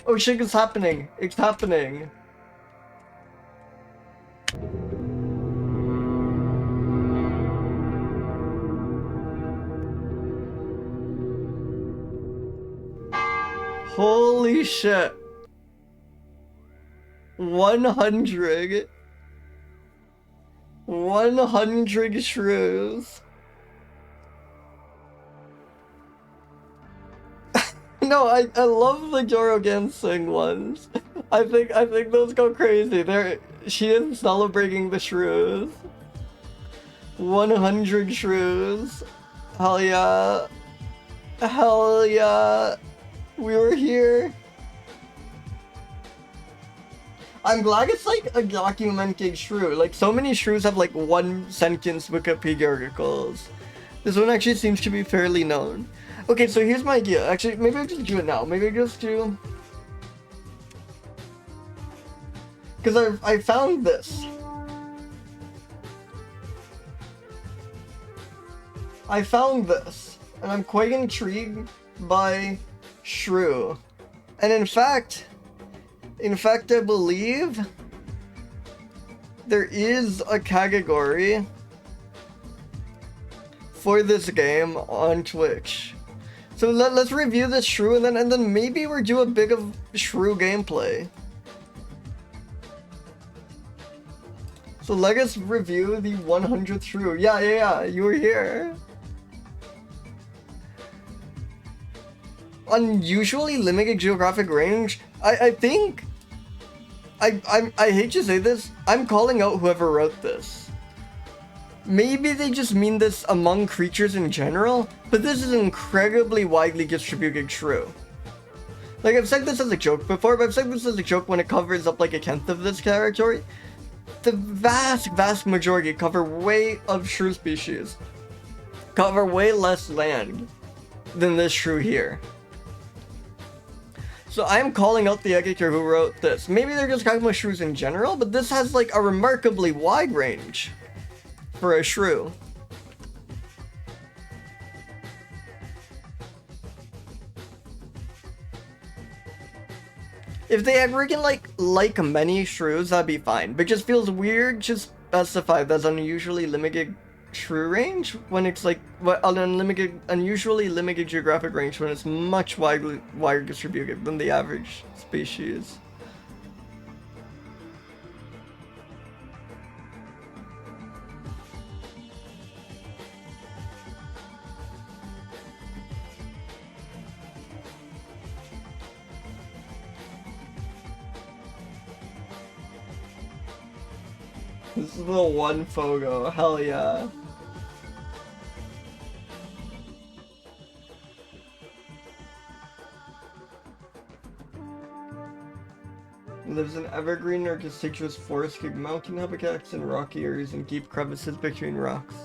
Oh shit, it's happening! It's happening! Holy shit! 100 shrews. No, I love the Jorgensen ones. I think those go crazy. She is celebrating the shrews. 100 shrews. Hell yeah. Hell yeah. We were here. I'm glad it's like a documented shrew. Like so many shrews have like one sentence Wikipedia articles. This one actually seems to be fairly known. Okay, so here's my idea. Actually, maybe I'll just do it now. Maybe I'll just do... Because I found this. I found this. And I'm quite intrigued by shrew. And in fact, I believe there is a category for this game on Twitch. So let's review this shrew and then maybe we'll do a bit of shrew gameplay. So let us review the 100th shrew. Yeah, you were here. Unusually limited geographic range. I think I hate to say this, I'm calling out whoever wrote this. Maybe they just mean this among creatures in general, but this is an incredibly widely distributed shrew. Like, I've said this as a joke before, but I've said this as a joke when it covers up like a tenth of this territory. The vast majority cover way of shrew species. Cover way less land than this shrew here. So I'm calling out the editor who wrote this. Maybe they're just talking about shrews in general, but this has like a remarkably wide range for a shrew. If they had written like many shrews, that'd be fine. But it just feels weird to specify that's unusually limited shrew range when it's like unusually limited geographic range when it's much wider distributed than the average species. This is the one photo, hell yeah. It lives in evergreen or deciduous forest, mountain habitats and rocky areas and deep crevices between rocks.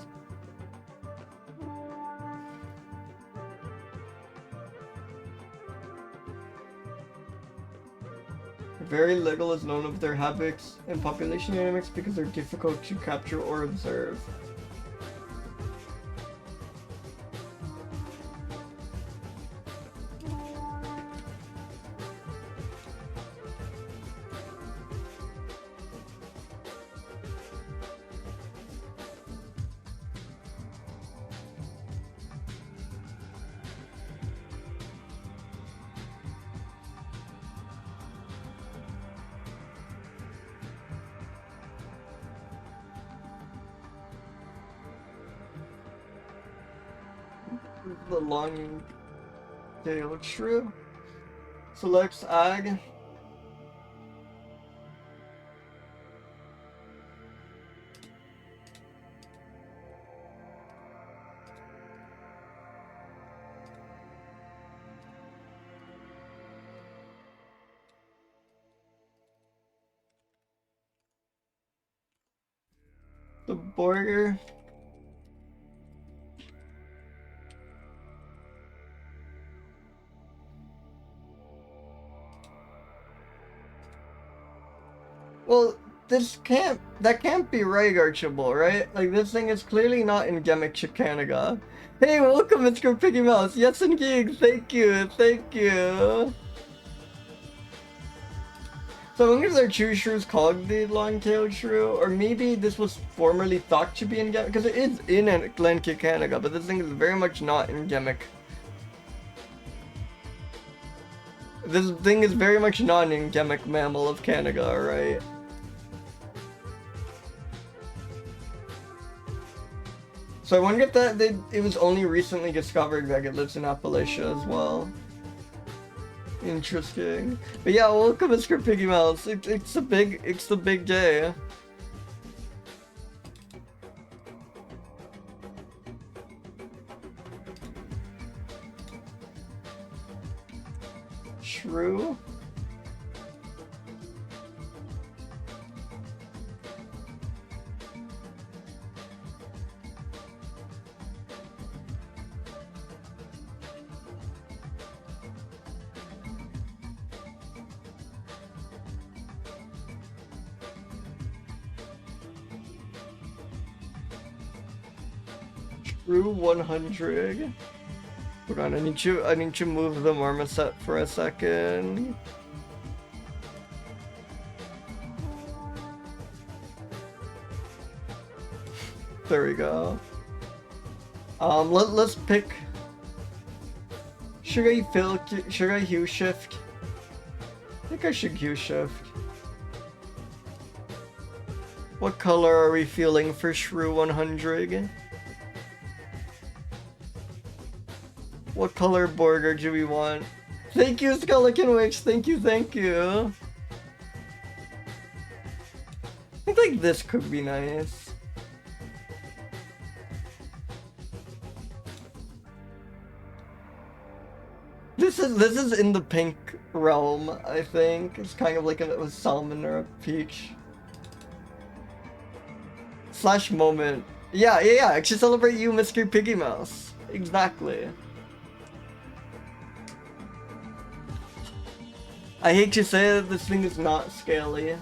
Very little is known of their habits and population dynamics because they're difficult to capture or observe. the long-tailed shrew. Selects ag. The border. Well, that can't be right, Archibald, right? Like, this thing is clearly not endemic to Canada. Hey, welcome, Mr. Piggy Mouse. Yes, indeed. Thank you. Thank you. So I wonder if their true shrew is called the long-tailed shrew, or maybe this was formerly thought to be endemic, because it is in Atlantic Canada, but this thing is very much not endemic. This thing is very much not an endemic mammal of Canada, right? So I wonder if it was only recently discovered that it lives in Appalachia as well. Interesting. But yeah, welcome, Mr. Piggy Mouse. It's the big day. Shrew? Shrew 100. Hold on, I need to move the marmoset for a second. There we go. Let's pick. Should I hue shift? I think I should hue shift. What color are we feeling for Shrew 100? What color border do we want? Thank you, Skeleton Witch. Thank you, thank you. I think like this could be nice. This is in the pink realm, I think. It's kind of like a salmon or a peach. Slash moment. Yeah. I should celebrate you, Mr. Piggy Mouse. Exactly. I hate to say that this thing is not scaly.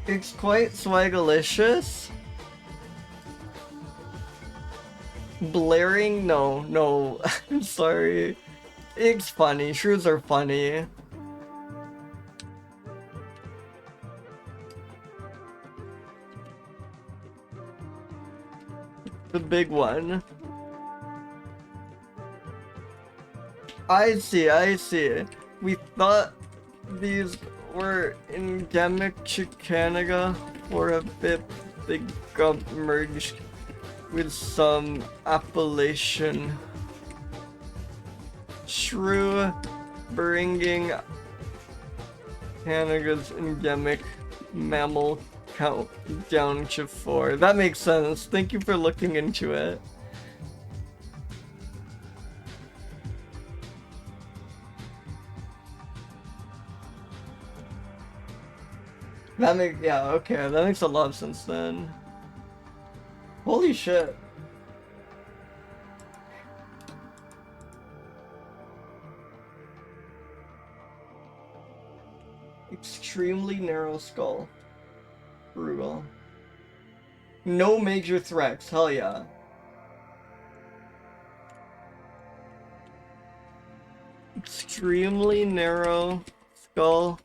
It's quite swagalicious. Blaring? No. I'm sorry. It's funny. Shrews are funny. The big one. I see. We thought these were endemic to Canada for a bit. They got merged with some Appalachian shrew, bringing Canada's endemic mammal count down to 4. That makes sense. Thank you for looking into it. Okay, that makes a lot of sense then. Holy shit. Extremely narrow skull. Brutal. No major threats, hell yeah. Extremely narrow skull.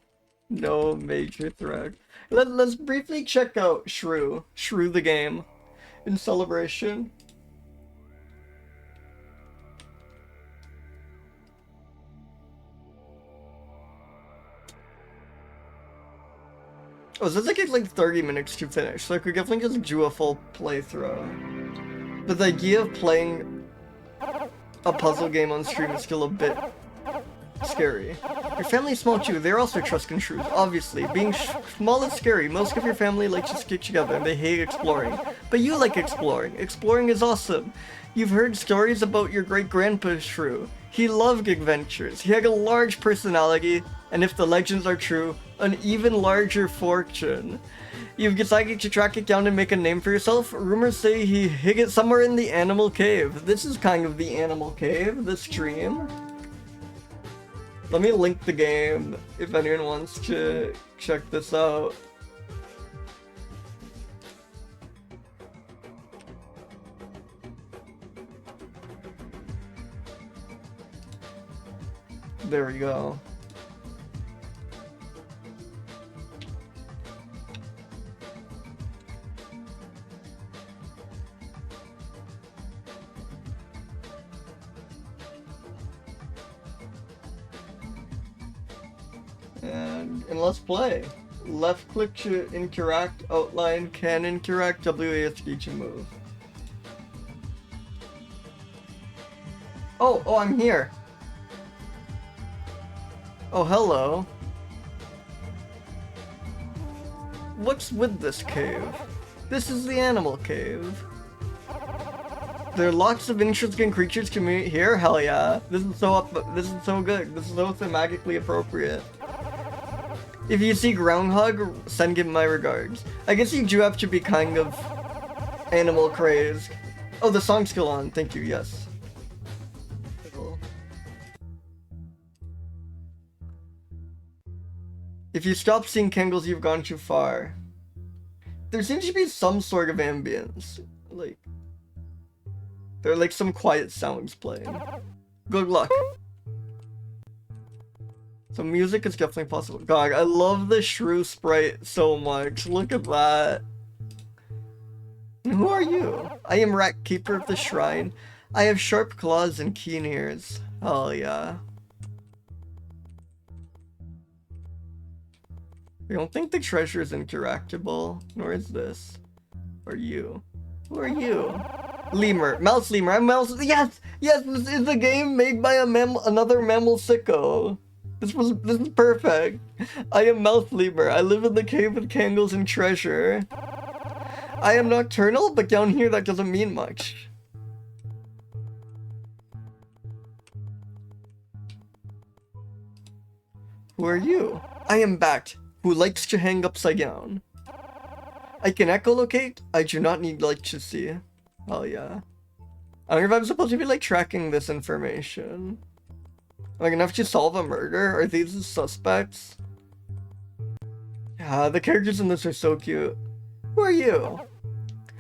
No major threat. Let's briefly check out Shrew the game, in celebration. Oh, so this takes like 30 minutes to finish, so I could definitely just do a full playthrough. But the idea of playing a puzzle game on stream is still a bit scary. Your family's small too, they're also Etruscan shrews, obviously. Being small is scary, most of your family likes to stick together and they hate exploring. But you like exploring. Exploring is awesome. You've heard stories about your great-grandpa shrew. He loved adventures. He had a large personality, and if the legends are true, an even larger fortune. You've decided to track it down and make a name for yourself? Rumors say he hid it somewhere in the animal cave. This is kind of the animal cave, this stream. Let me link the game if anyone wants to check this out. There we go. And let's play. Left click to interact, outline, can interact, WASD to move. Oh, I'm here. Oh, hello. What's with this cave? This is the animal cave. There are lots of interesting creatures to meet here. Hell yeah. This is so good. This is so thematically appropriate. If you see Groundhog, send him my regards. I guess you do have to be kind of animal crazed. Oh, the song's still on. Thank you, yes. If you stop seeing candles, you've gone too far. There seems to be some sort of ambience. Like, there are like some quiet sounds playing. Good luck. So music is definitely possible. God, I love the shrew sprite so much. Look at that. And who are you? I am Rat, keeper of the shrine. I have sharp claws and keen ears. Oh yeah. I don't think the treasure is interactable, nor is this. Or you. Who are you? Lemur. Mouse lemur. I'm mouse. Yes! Yes, this is a game made by another mammal sicko. This is perfect. I am mouse lemur. I live in the cave with candles and treasure. I am nocturnal, but down here that doesn't mean much. Who are you? I am Bat, who likes to hang upside down. I can echolocate. I do not need light to see. Oh yeah. I don't know if I'm supposed to be like tracking this information. Am I gonna have to solve a murder? Are these the suspects? Yeah, the characters in this are so cute. Who are you?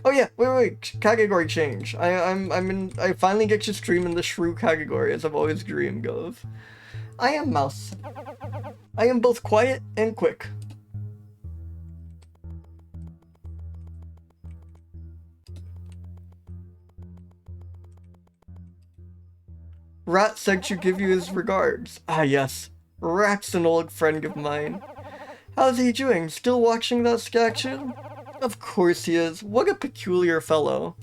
Oh yeah, wait, category change. I finally get to stream in the shrew category as I've always dreamed of. I am Mouse. I am both quiet and quick. Rat said to give you his regards. Ah yes, Rat's an old friend of mine. How's he doing? Still watching that statue? Of course he is. What a peculiar fellow.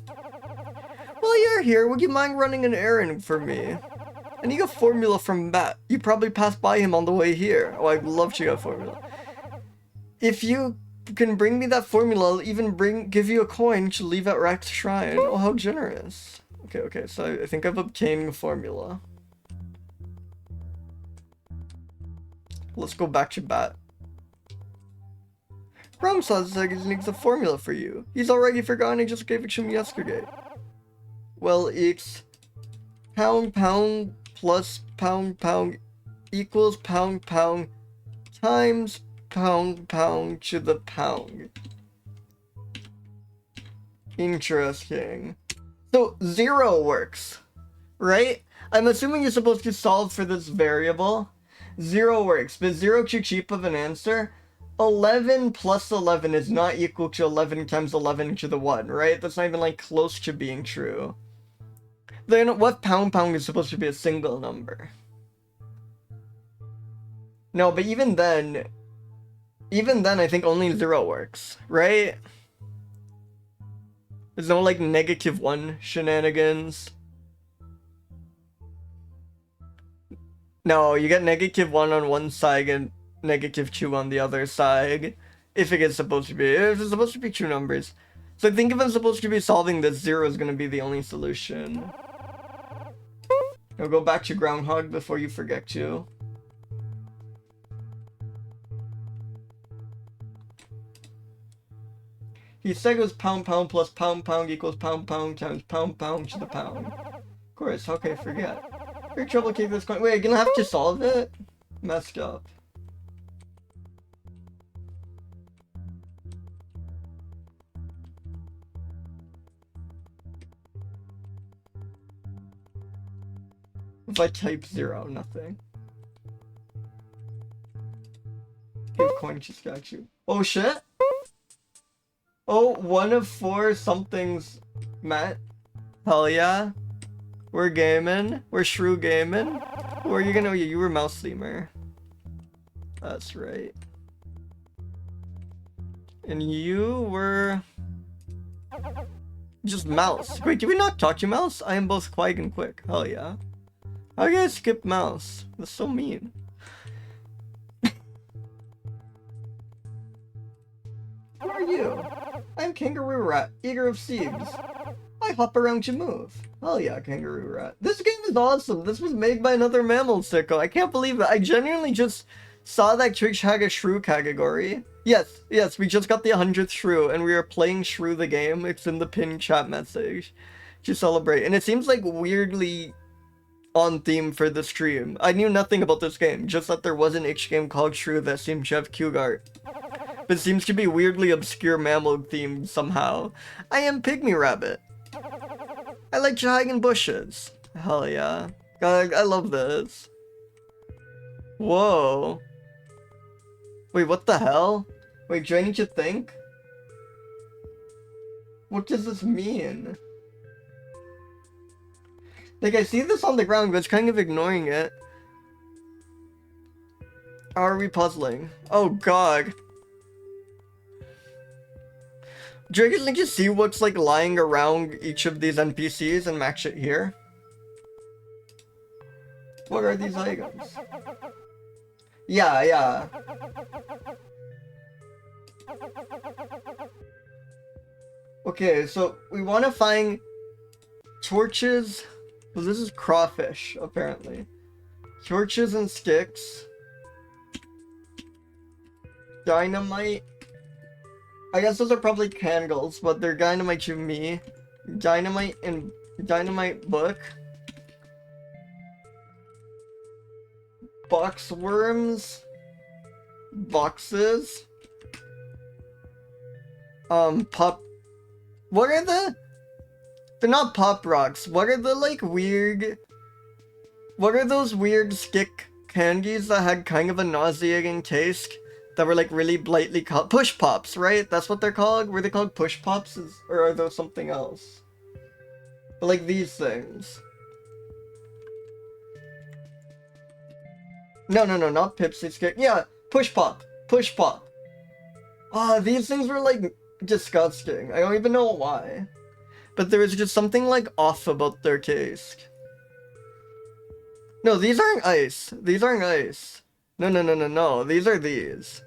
While you're here, would you mind running an errand for me? I need a formula from Bat. You probably passed by him on the way here. Oh, I'd love to get a formula. If you can bring me that formula, I'll even give you a coin to leave at Rat's shrine. Oh, how generous. Okay, so I think I've obtained the formula. Let's go back to Bat. Proechimys said he needs a formula for you. He's already forgotten, I just gave it to him yesterday. Well, it's pound plus pound equals pound times pound to the pound. Interesting. So 0 works, right? I'm assuming you're supposed to solve for this variable. 0 works, but 0 too cheap of an answer. 11 plus 11 is not equal to 11 times 11 to the 1, right? That's not even like close to being true. Then what pound is supposed to be a single number? No, but even then, even then, I think only 0 works, right? There's no, like, -1 shenanigans. No, you get -1 on one side and -2 on the other side. If it is supposed to be. If it's supposed to be true numbers. So I think if I'm supposed to be solving this, 0 is going to be the only solution. Now go back to Groundhog before you forget to. He said it was pound plus pound equals pound times pound to the pound. Of course, how can I forget? You're trouble keeping this coin. Wait, you're gonna have to solve it? Messed up. If I type 0, nothing. Give coin to statue. Oh shit! Oh, 1 of 4 somethings met. Hell yeah. We're gaming. We're shrew gaming. Who are you gonna be? You were Mouse Lemur. That's right. And you were... just Mouse. Wait, did we not talk to Mouse? I am both Quag and Quick. Hell yeah. How do you guys skip Mouse? That's so mean. Who are you? I'm Kangaroo Rat, eater of seeds. I hop around to move. Hell yeah, Kangaroo Rat. This game is awesome. This was made by another mammal sicko. I can't believe it. I genuinely just saw that Twitch had a shrew category. Yes, we just got the 100th shrew, and we are playing Shrew the game. It's in the pinned chat message to celebrate. And it seems like weirdly on theme for the stream. I knew nothing about this game, just that there was an itch game called Shrew that seemed to have cute art. But it seems to be weirdly obscure mammal themed somehow. I am Pygmy Rabbit. I like to hide in bushes. Hell yeah. I love this. Whoa. Wait, what the hell? Wait, do I need to think? What does this mean? Like, I see this on the ground, but it's kind of ignoring it. How are we puzzling? Oh god. Do you guys just see what's like lying around each of these NPCs and match it here? What are these items? Yeah. Okay, so we want to find torches. Well, this is crawfish, apparently. Torches and sticks. Dynamite. I guess those are probably candles, but they're dynamite to me. Dynamite and dynamite book. Box worms. Boxes. Pop. What are the? They're not pop rocks. What are the like weird? What are those weird stick candies that had kind of a nauseating taste? That were like really blatantly called push pops, right? That's what they're called? Were they called push pops? Or are those something else? But like these things. No, not Pipsy Stick. Yeah, push pop. Push pop. These things were like disgusting. I don't even know why. But there was just something like off about their taste. No, these aren't ice. These aren't ice. No. These are these.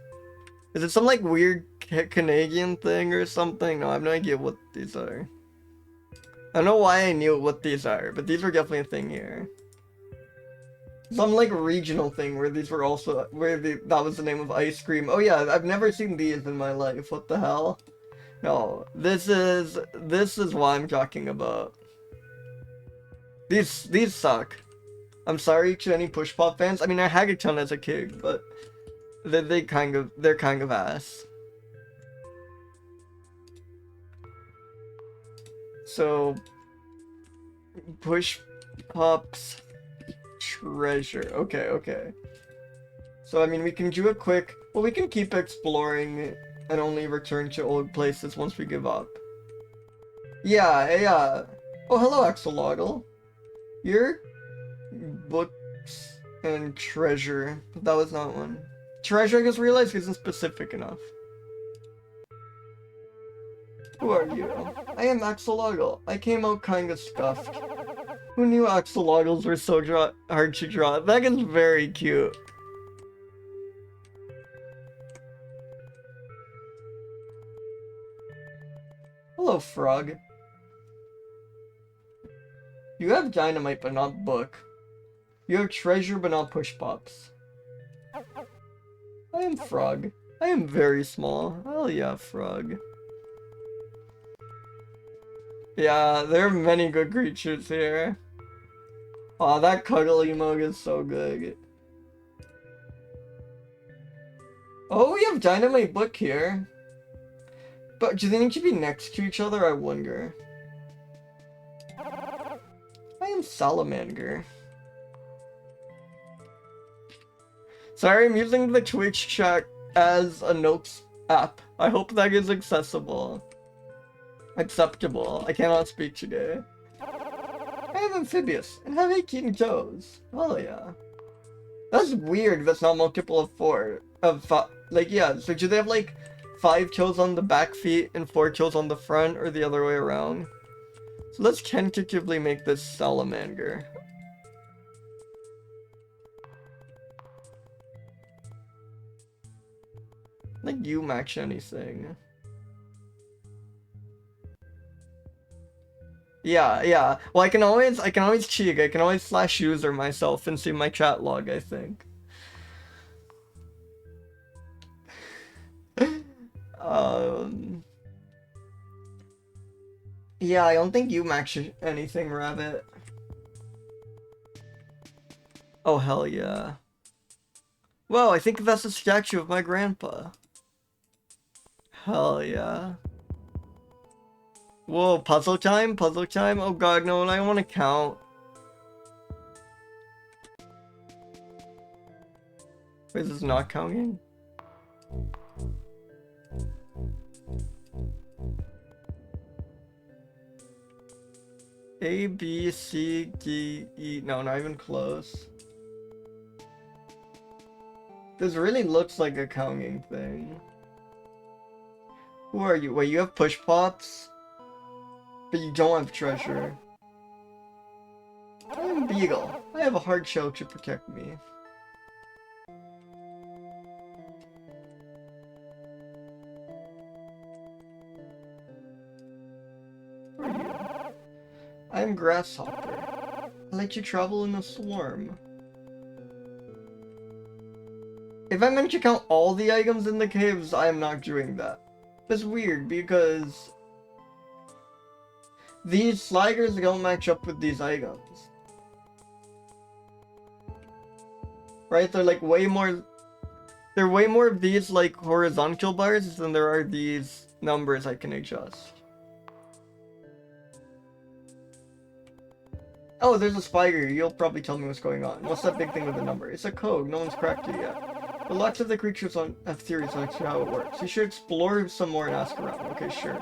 Is it some like weird Canadian thing or something? No, I have no idea what these are. I don't know why I knew what these are, but these were definitely a thing here. Some like regional thing where these were also that was the name of ice cream. Oh yeah, I've never seen these in my life. What the hell? No, this is what I'm talking about. These suck. I'm sorry to any push pop fans. I mean, I had a ton as a kid, but they're kind of ass. So push pops treasure. Okay. So I mean, we can do a quick. Well, we can keep exploring and only return to old places once we give up. Yeah. Oh, hello, Axolotl. Your books and treasure. That was not one. Treasure, I just realized, isn't specific enough. Who are you? I am axolotl. I came out kinda scuffed. Who knew axolotls were so hard to draw? That is very cute. Hello, frog. You have dynamite, but not book. You have treasure, but not push pops. I am frog. I am very small. Hell yeah, frog. Yeah, there are many good creatures here. Aw, that cuddly mug is so good. Oh, we have dynamite book here. But do they need to be next to each other? I wonder. I am salamander. Sorry, I'm using the Twitch chat as a notes app. I hope that is accessible. Acceptable. I cannot speak today. I am amphibious and have 18 toes. Oh yeah. That's weird. That's not multiple of 4. Like, yeah, so do they have like 5 toes on the back feet and 4 toes on the front, or the other way around? So let's tentatively make this salamander. Like, you match anything. Yeah. Well, I can always cheat. I can always slash user myself and see my chat log, I think. Yeah, I don't think you match anything, Rabbit. Oh, hell yeah. Whoa, I think that's a statue of my grandpa. Hell yeah. Whoa, puzzle time? Puzzle time? Oh god, no, I don't want to count. Wait, this is not counting? A, B, C, D, E. No, not even close. This really looks like a counting thing. Who are you? Wait, you have push pops? But you don't have treasure. I am Beagle. I have a hard shell to protect me. Who are you? I am Grasshopper. I like to travel in a swarm. If I meant to count all the items in the caves, I am not doing that. That's weird because these sliders don't match up with these items. Right? They're like way more... There are way more of these like horizontal bars than there are these numbers I can adjust. Oh, there's a spider. You'll probably tell me what's going on. What's that big thing with the number? It's a code. No one's cracked it yet. But lots of the creatures have theories on how it works. You should explore some more and ask around. Okay, sure.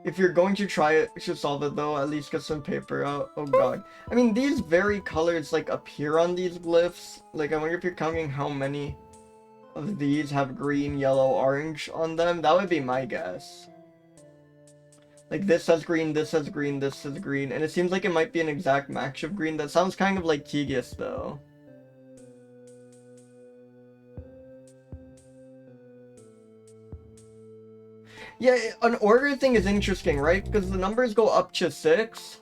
If you're going to try it, you should solve it though. At least get some paper out. Oh god. I mean, these very colors like appear on these glyphs. Like, I wonder if you're counting how many of these have green, yellow, orange on them. That would be my guess. Like, this has green, this has green, this has green. And it seems like it might be an exact match of green. That sounds kind of like Tegus though. Yeah, an order thing is interesting, right? Because the numbers go up to 6.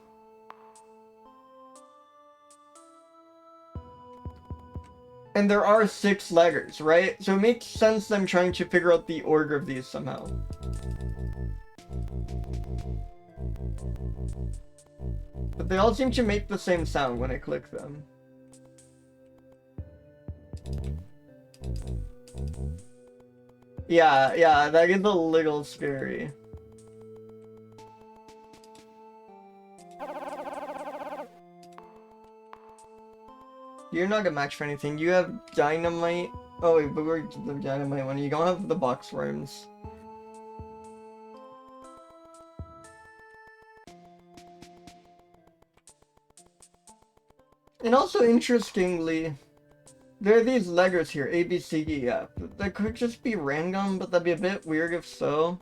And there are 6 letters, right? So it makes sense them trying to figure out the order of these somehow. But they all seem to make the same sound when I click them. Yeah, that is a little scary. You're not a match for anything. You have dynamite. Oh wait, but we're the dynamite one. You don't have the box worms. And also, interestingly, there are these letters here, A, B, C, D, F. That could just be random, but that'd be a bit weird if so.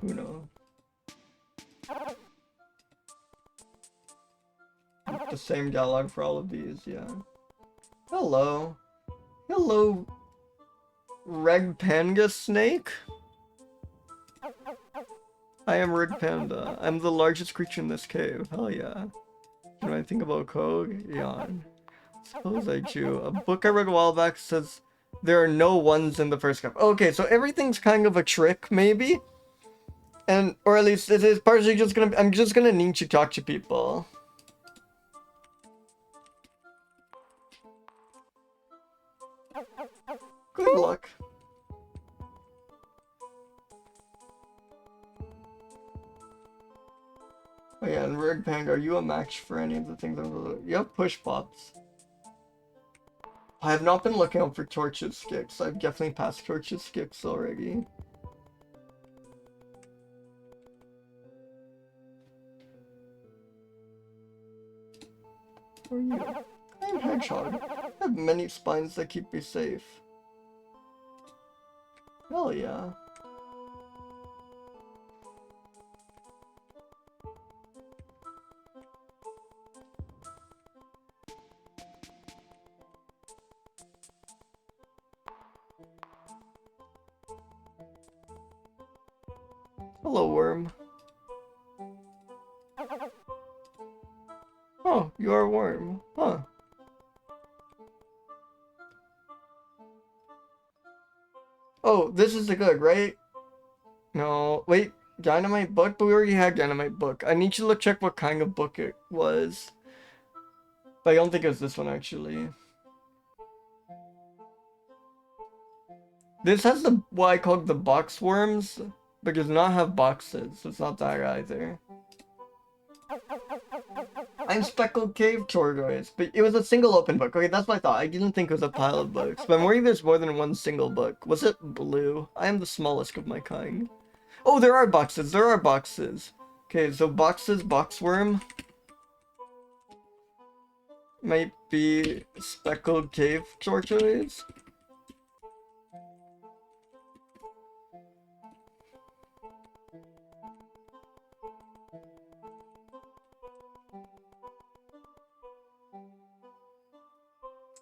Who knows? The same dialogue for all of these, yeah. Hello. Hello, Regpanga snake? I am Regpanda. I'm the largest creature in this cave. Hell yeah. Can I think about code? Yawn. Suppose I chew. A book I read a while back says there are no ones in the first cup. Okay, so everything's kind of a trick, maybe? And, or at least it is partially just gonna, I'm just gonna need to talk to people. Good luck. Oh yeah, and Regpang, are you a match for any of the things I'm... You have push pops. I have not been looking out for tortured skicks. I've definitely passed tortured skicks already. Who are you? I'm Hedgehog. I have many spines that keep me safe. Hell yeah. Hello, worm. Oh, you are a worm. Huh. Oh, this is the good, right? No, wait. Dynamite book? But we already had dynamite book. I need to look check what kind of book it was. But I don't think it was this one, actually. This has the what I call the box worms, but does not have boxes, so it's not that either. I'm Speckled Cave Tortoise, but it was a single open book. Okay, that's my thought. I didn't think it was a pile of books, but I'm worried there's more than one single book. Was it blue? I am the smallest of my kind. Oh, there are boxes. There are boxes. Okay, so boxes, boxworm. Might be Speckled Cave Tortoise.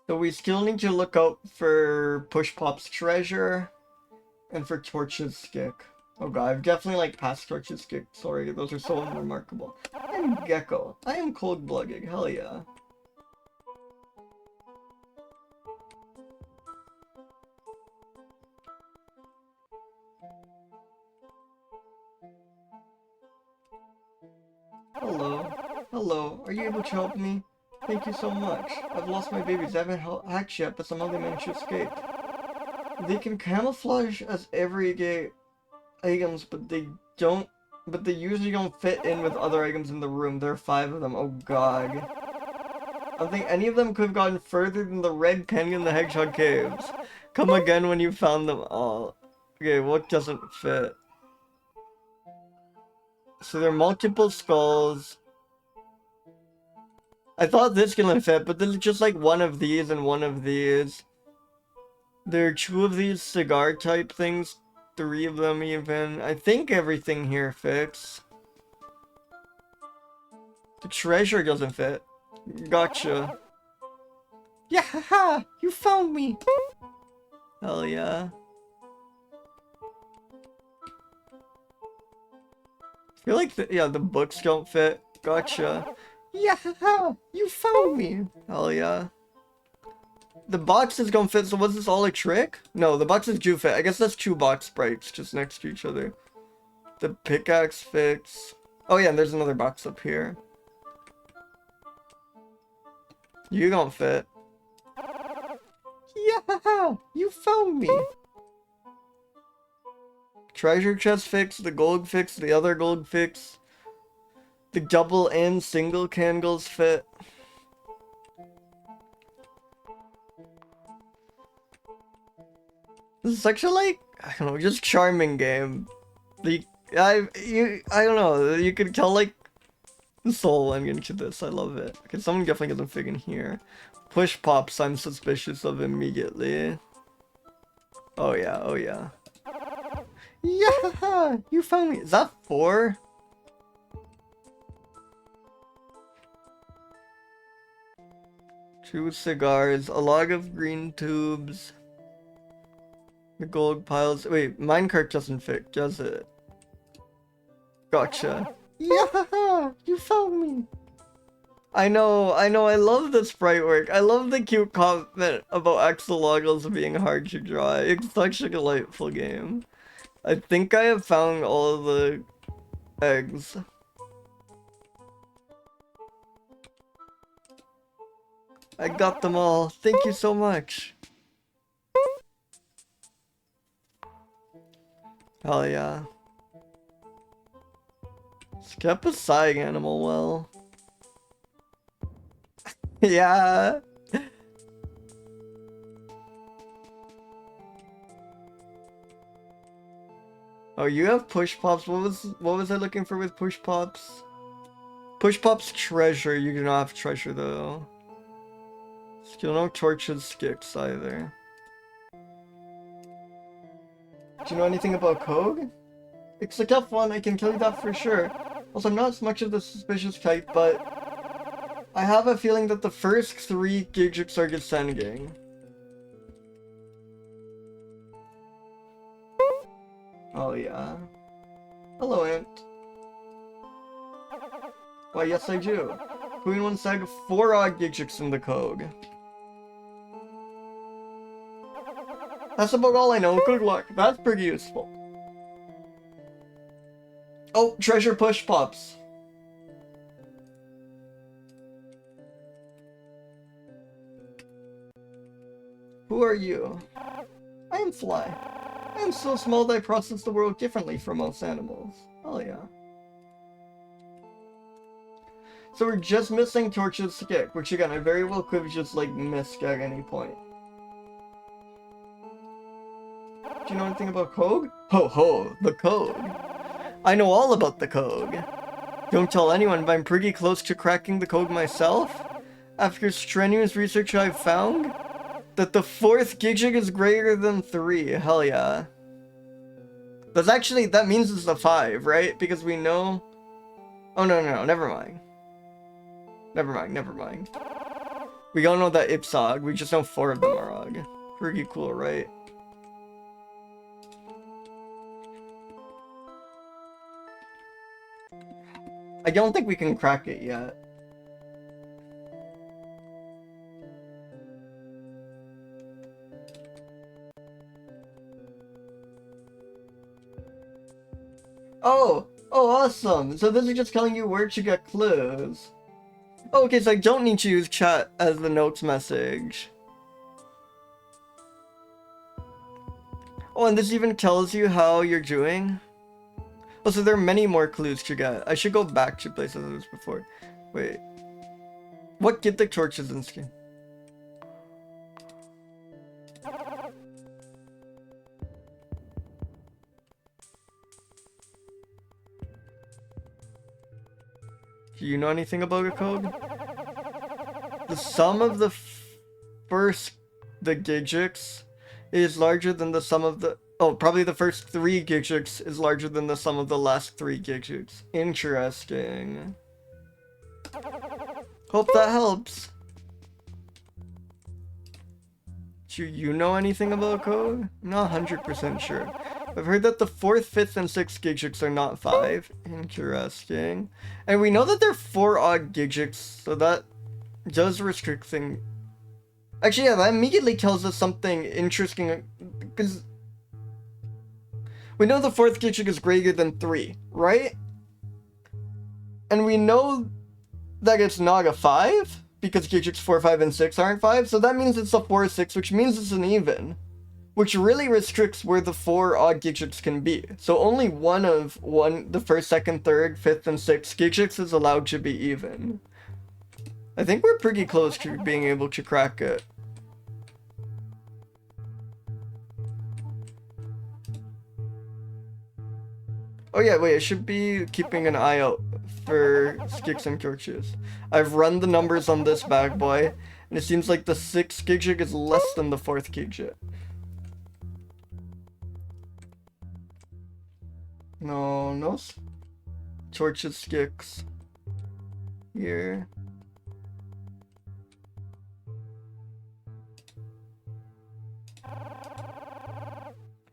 So we still need to look out for Push Pop's treasure and for Torch's skick. Oh god, I've definitely like passed Torch's skick. Sorry, those are so unremarkable. I'm Gecko. I am cold-blooded. Hell yeah. Hello. Hello. Are you able to help me? Thank you so much. I've lost my babies. I haven't hatched yet, but somehow they managed to escape. They can camouflage as everyday items, but they usually don't fit in with other items in the room. There are 5 of them. Oh god. I don't think any of them could have gotten further than the red penguin in the hedgehog caves. Come again when you found them all. Okay, what doesn't fit? So there are multiple skulls. I thought this gonna fit, but there's just like one of these and one of these. There are 2 of these cigar type things, 3 of them even. I think everything here fits. The treasure doesn't fit. Gotcha. Yeah, haha! You found me! Hell yeah. I feel like the books don't fit. Gotcha. Yeah, you found me. Hell yeah. The boxes don't fit, so was this all a trick? No, the boxes do fit. I guess that's 2 box sprites just next to each other. The pickaxe fits. Oh yeah, and there's another box up here. You don't fit. Yeah, you found me. Treasure chest fix, the gold fix, the other gold fix. The double and single candles fit. This is such a like, I don't know, just charming game. I don't know, you can tell like soul went into this. I love it. Okay, someone definitely doesn't fit in here. Push pops, I'm suspicious of immediately. Oh yeah, oh yeah. Yeah, you found me. Is that 4? Two cigars, a log of green tubes. The gold piles. Wait, minecart doesn't fit, does it? Gotcha. Yeah, you found me. I know, I love the sprite work. I love the cute comment about axolotls being hard to draw. It's such a delightful game. I think I have found all of the eggs. I got them all. Thank you so much. Hell yeah. Skep a sighing animal well. Yeah. Oh, you have push pops. What was I looking for with push pops? Push pops treasure. You do not have treasure though. Still no torches skips either. Do you know anything about Cog? It's a tough one, I can tell you that for sure. Also, I'm not as much of the suspicious type, but I have a feeling that the first 3 Gigix are descending. Oh yeah. Hello, Ant. Why, yes I do. Queen 1 sag 4 odd Gigix in the Cog. That's about all I know. Good luck. That's pretty useful. Oh, treasure push pops. Who are you? I am Fly. I am so small that I process the world differently from most animals. Oh yeah. So we're just missing Torch's Stick, which again, I very well could have just like missed at any point. Do you know anything about Cog? Ho ho, the Cog. I know all about the Cog. Don't tell anyone, but I'm pretty close to cracking the Cog myself. After strenuous research, I've found that the 4th Gigix is greater than 3. Hell yeah. That's actually, that means it's a 5, right? Because we know... Oh no, never mind. Never mind. We don't know that Ipsog, we just know 4 of them are Og. Pretty cool, right? I don't think we can crack it yet. Oh, awesome. So this is just telling you where to get clues. Oh, okay, so I don't need to use chat as the notes message. Oh, and this even tells you how you're doing. Oh, so there are many more clues to get. I should go back to places I was before. Wait. What get the torches in skin? Do you know anything about a code? The sum of the the Gigix is larger than the sum of the... Oh, probably the first 3 Gigix is larger than the sum of the last 3 Gigix. Interesting. Hope that helps. Do you know anything about code? I'm not 100% sure. I've heard that the 4th, 5th, and 6th Gigix are not 5. Interesting. And we know that they're 4 odd Gigix, so that does restrict things. Actually, yeah, that immediately tells us something interesting, because we know the 4th Gigix is greater than 3, right? And we know that it's not a 5, because Gigix 4, 5, and 6 aren't 5, so that means it's a 4, 6, which means it's an even. Which really restricts where the 4 odd Gigix can be. So only one of the 1st, 2nd, 3rd, 5th, and 6th Gigix is allowed to be even. I think we're pretty close to being able to crack it. Oh yeah, wait, I should be keeping an eye out for Skix and Kirchis. I've run the numbers on this bad boy, and it seems like the 6th Gigit is less than the 4th Gigit. No Torches Skix here.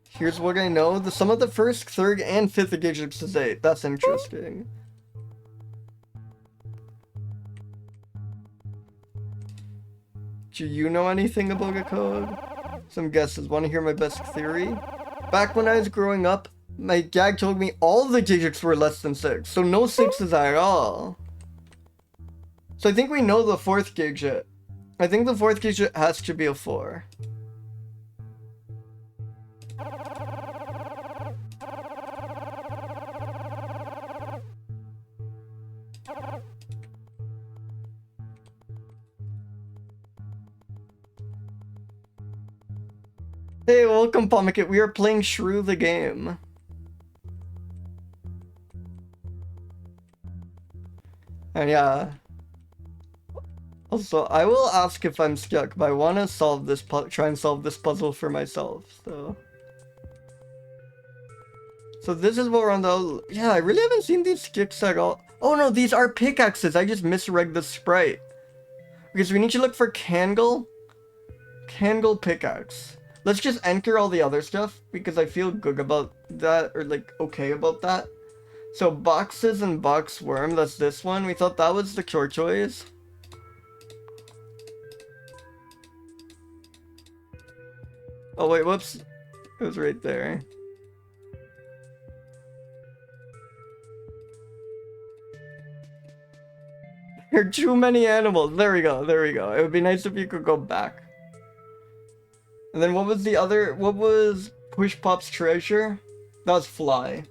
Here's what I know. The sum of the 1st, 3rd, and 5th Gigits is 8. That's interesting. Do you know anything about a code? Some guesses. Want to hear my best theory? Back when I was growing up, my dad told me all the digits were less than 6, so no 6s at all. So I think we know the 4th Gigit. I think the 4th Gigit has to be a 4. Hey, welcome, Pomikit. We are playing Shrew the game. And yeah. Also, I will ask if I'm stuck, but I want to solve this try and solve this puzzle for myself, so. So this is what we're on the... Yeah, I really haven't seen these sticks at all. Oh no, these are pickaxes. I just misread the sprite. Because we need to look for Kangle. Kangle pickaxe. Let's just enter all the other stuff, because I feel good about that, or like, okay about that. So, boxes and box worm, that's this one. We thought that was the tortoise. Oh wait, whoops. It was right there. There are too many animals. There we go, there we go. It would be nice if you could go back. And then what was the other, what was Push Pop's treasure? That was fly.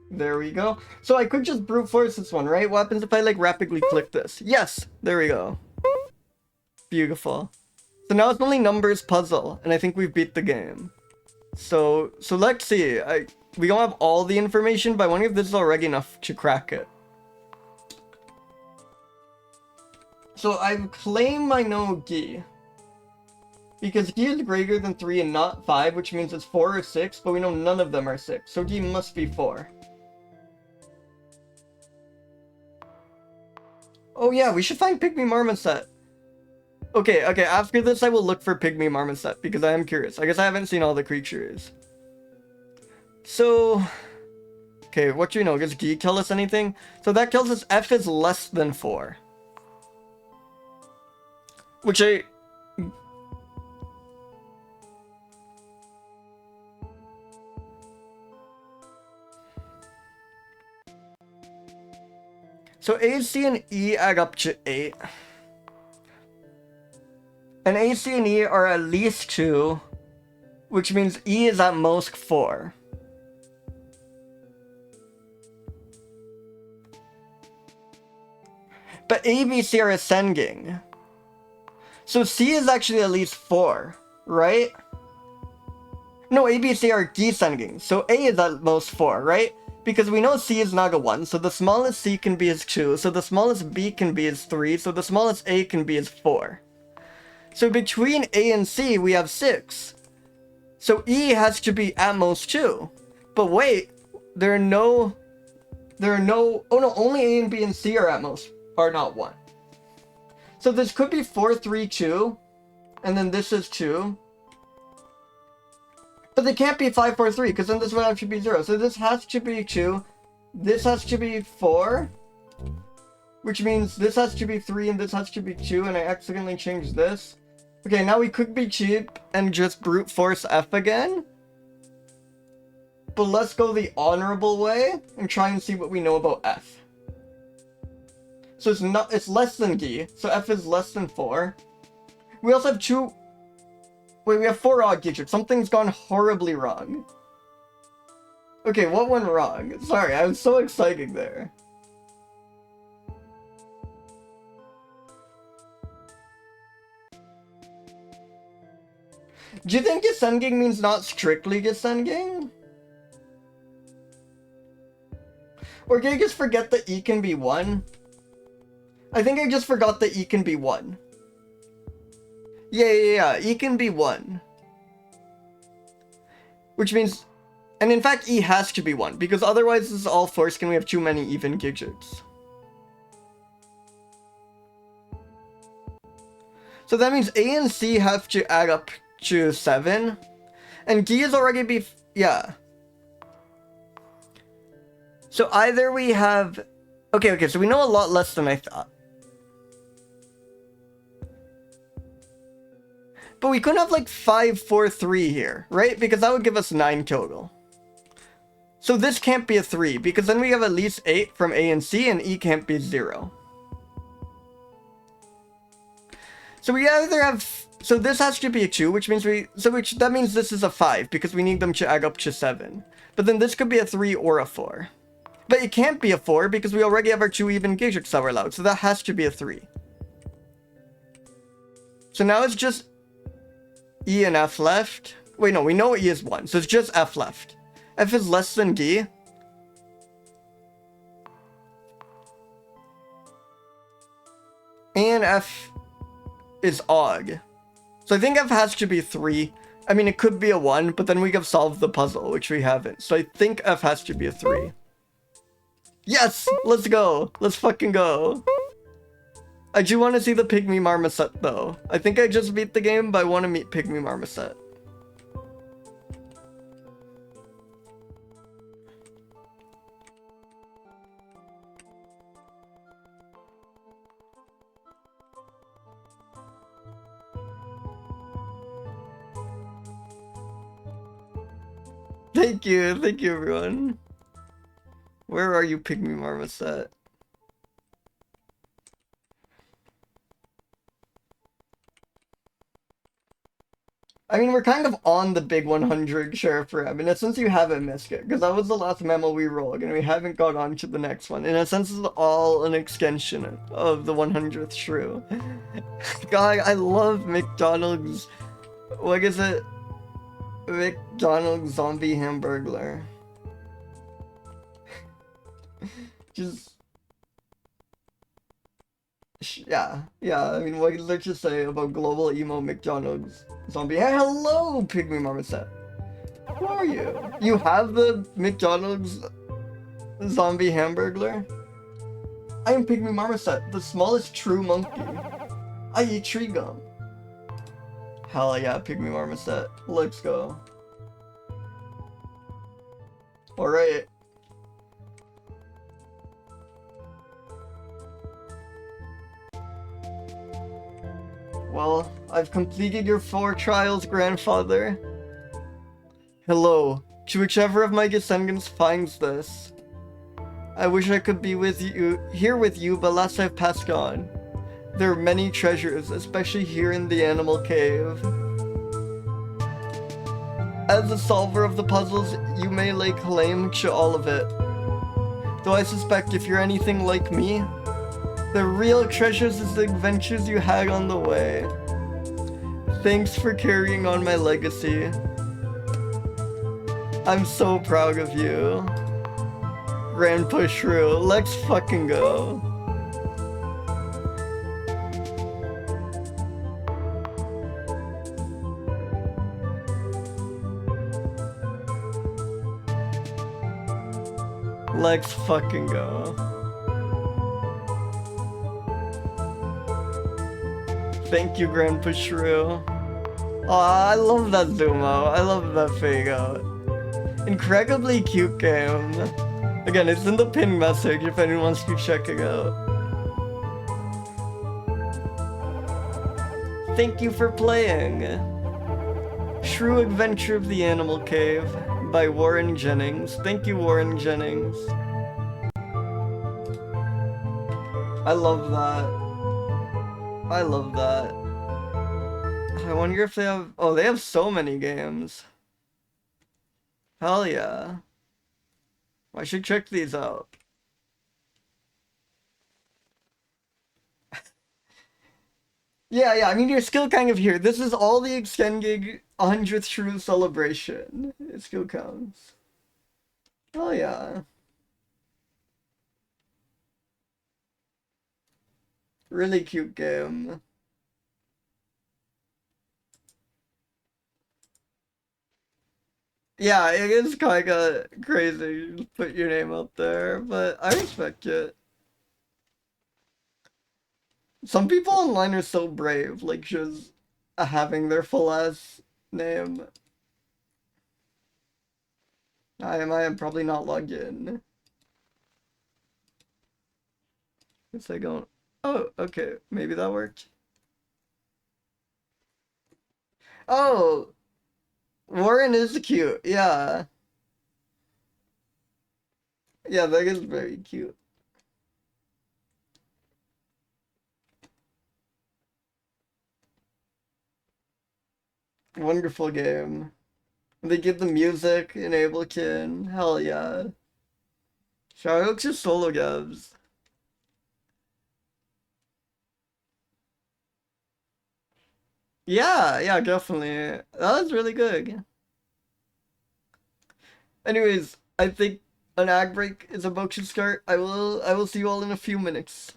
There we go. So I could just brute force this one, right? What happens if I like rapidly click this? Yes, there we go. Beautiful. So now it's only numbers puzzle, and I think we've beat the game. So let's see. We don't have all the information, but I wonder if this is already enough to crack it. So I've claimed I know Gi. Because Gi is greater than 3 and not 5, which means it's 4 or 6, but we know none of them are 6. So Gi must be 4. Oh yeah, we should find Pygmy Marmoset. Okay, after this I will look for Pygmy Marmoset, because I am curious. I guess I haven't seen all the creatures. So... Okay, what do you know? Does Gi tell us anything? So that tells us F is less than 4. Which I... So A, C, and E add up to 8. And A, C, and E are at least 2, which means E is at most 4. But A, B, C are ascending. So C is actually at least 4, right? No, A, B, C are descending. So A is at most 4, right? Because we know C is not a 1, so the smallest C can be as 2, so the smallest B can be as 3, so the smallest A can be as 4. So between A and C, we have 6. So E has to be at most 2. But wait, oh no, only A and B and C are at most, are not 1. So this could be 4, 3, 2, and then this is 2. But they can't be 5, 4, 3, because then this would have to be 0. So this has to be 2, this has to be 4, which means this has to be 3 and this has to be 2, and I accidentally changed this. Okay, now we could be cheap and just brute force F again. But let's go the honorable way and try and see what we know about F. So it's less than Gi, so F is less than 4. We also have 2... Wait, we have 4 odd digits. Something's gone horribly wrong. Okay, what went wrong? Sorry, I was so excited there. Do you think Gesenging means not strictly Gesenging? Or did I just forget that E can be 1? I think I just forgot that E can be 1. Yeah, E can be 1. Which means... And in fact, E has to be 1, because otherwise this is all forced and we have too many even digits. So that means A and C have to add up to 7. And D is already yeah. So either we have... Okay, so we know a lot less than I thought. But we couldn't have like 5, 4, 3 here, right? Because that would give us 9 total. So this can't be a 3, because then we have at least 8 from A and C, and E can't be 0. So we either have... So this has to be a 2, which means that means this is a 5, because we need them to add up to 7. But then this could be a 3 or a 4. But it can't be a 4, because we already have our 2 even digits that were allowed, so that has to be a 3. So now it's just E and F left. Wait, no, we know E is 1, so it's just F left. F is less than D. And F is odd. So I think F has to be 3. I mean, it could be a 1, but then we have solved the puzzle, which we haven't. So I think F has to be a 3. Yes! Let's go! Let's fucking go! I do want to see the Pygmy Marmoset, though. I think I just beat the game, but I want to meet Pygmy Marmoset. Thank you everyone. Where are you, Pygmy Marmoset? I mean, we're kind of on the big 100 Sheriff Ram, in a sense you haven't missed it, because that was the last mammal we rolled, and we haven't got on to the next one. In a sense, it's all an extension of the 100th shrew. God, I love McDonald's... What is it? McDonald's zombie hamburglar. Just... Yeah, I mean, what is there to say about global emo McDonald's zombie? Hey, hello, Pygmy Marmoset. Who are you? You have the McDonald's zombie hamburglar? I am Pygmy Marmoset, the smallest true monkey. I eat tree gum. Hell yeah, Pygmy Marmoset. Let's go. Alright. Well, I've completed your 4 trials, grandfather. Hello, to whichever of my descendants finds this. I wish I could be here with you, but alas I've passed on. There are many treasures, especially here in the animal cave. As the solver of the puzzles, you may lay claim to all of it. Though I suspect if you're anything like me, the real treasures is the adventures you had on the way. Thanks for carrying on my legacy. I'm so proud of you. Grandpa Shrew, let's fucking go. Let's fucking go. Thank you, Grandpa Shrew. Aw, I love that zoom out. I love that fade out. Incredibly cute game. Again, it's in the pin message if anyone wants to check it out. Thank you for playing. Shrew Adventure of the Animal Cave by Warren Jennings. Thank you, Warren Jennings. I love that. I love that. I wonder if they have... Oh, they have so many games. Hell yeah. I should check these out. Yeah, I mean, you're still kind of here. This is all the extended 100th shrew celebration. It still counts. Oh yeah. Really cute game. Yeah, it is kinda crazy to put your name out there, but I respect it. Some people online are so brave, like just having their full ass name. I am probably not logged in. Guess I don't. Oh, okay. Maybe that worked. Oh, Warren is cute. Yeah. Yeah, that is very cute. Wonderful game. They give the music in Ableton. Hell yeah. Shout out to solo devs. Yeah, yeah, definitely. That was really good. Anyways, I think an ag break is about to start. I will see you all in a few minutes.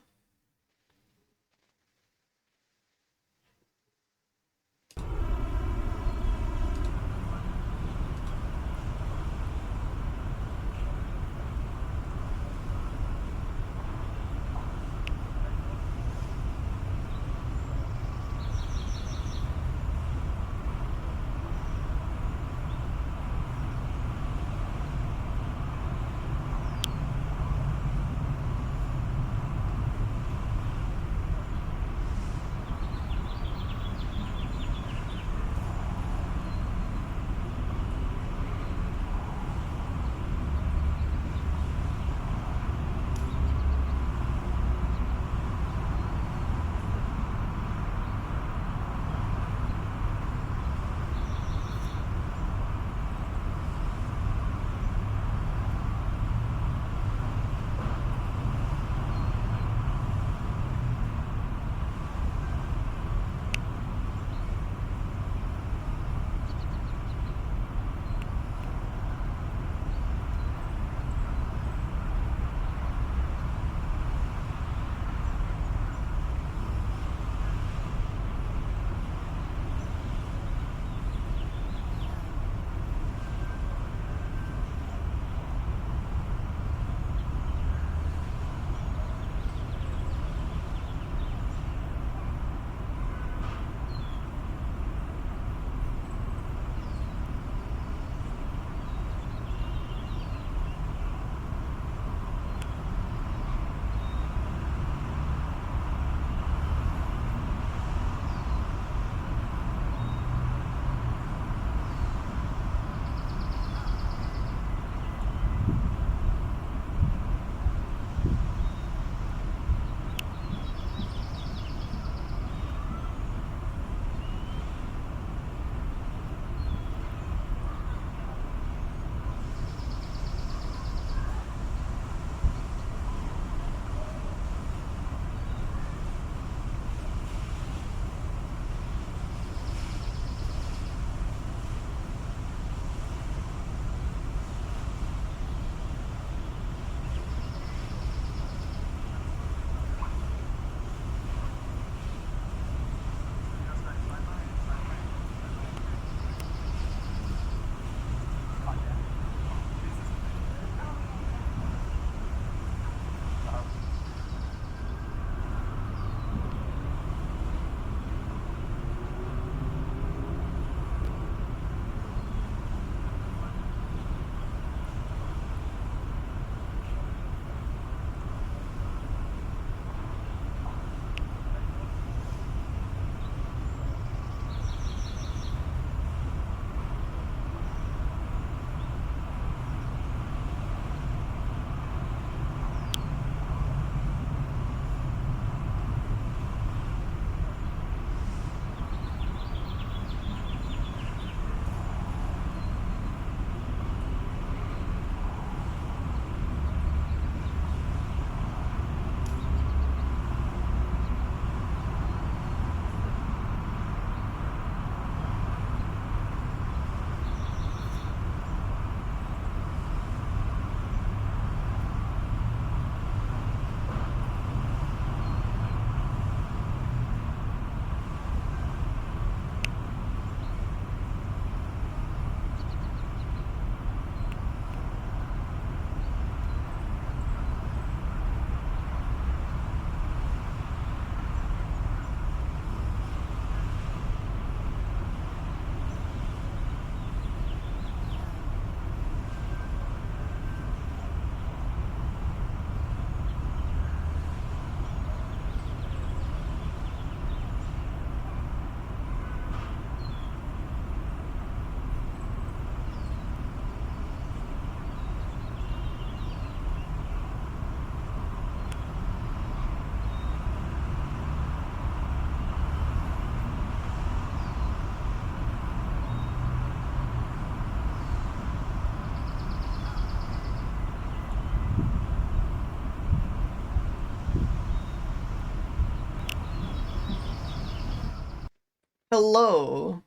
Hello!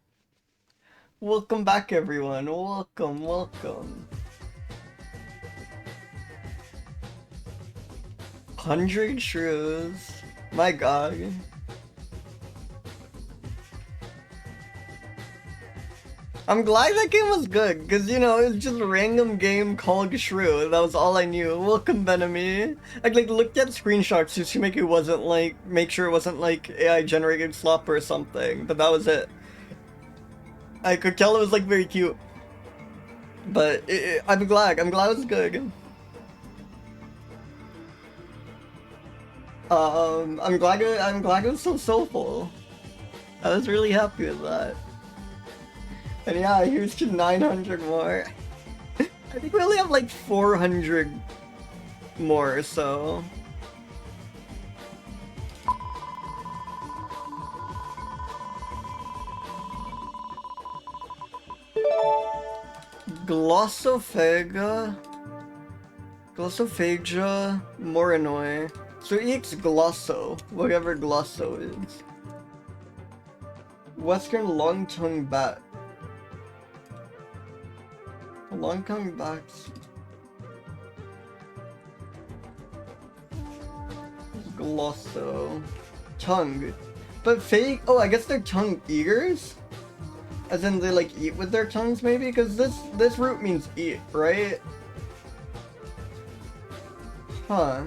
Welcome back, everyone. Welcome, welcome. 100 shrews. My god. I'm glad that game was good, because, you know, it's just a random game called Shrew. That was all I knew. Welcome, Benemy. I, like, looked at screenshots just to make sure it wasn't, like, AI-generated slop or something, but that was it. I could tell it was, like, very cute. But, I'm glad it was good. I'm glad it was so soulful. I was really happy with that. And yeah, here's to 900 more. I think we only have like 400 more, so... Glossophaga... Glossophaga morenoi. So EX glosso, whatever glosso is. Western long-tongued bat. Long-tongued bats. Glosso. Tongue. But fake. Oh, I guess they're tongue eaters? As in they like eat with their tongues maybe? Because this root means eat, right? Huh.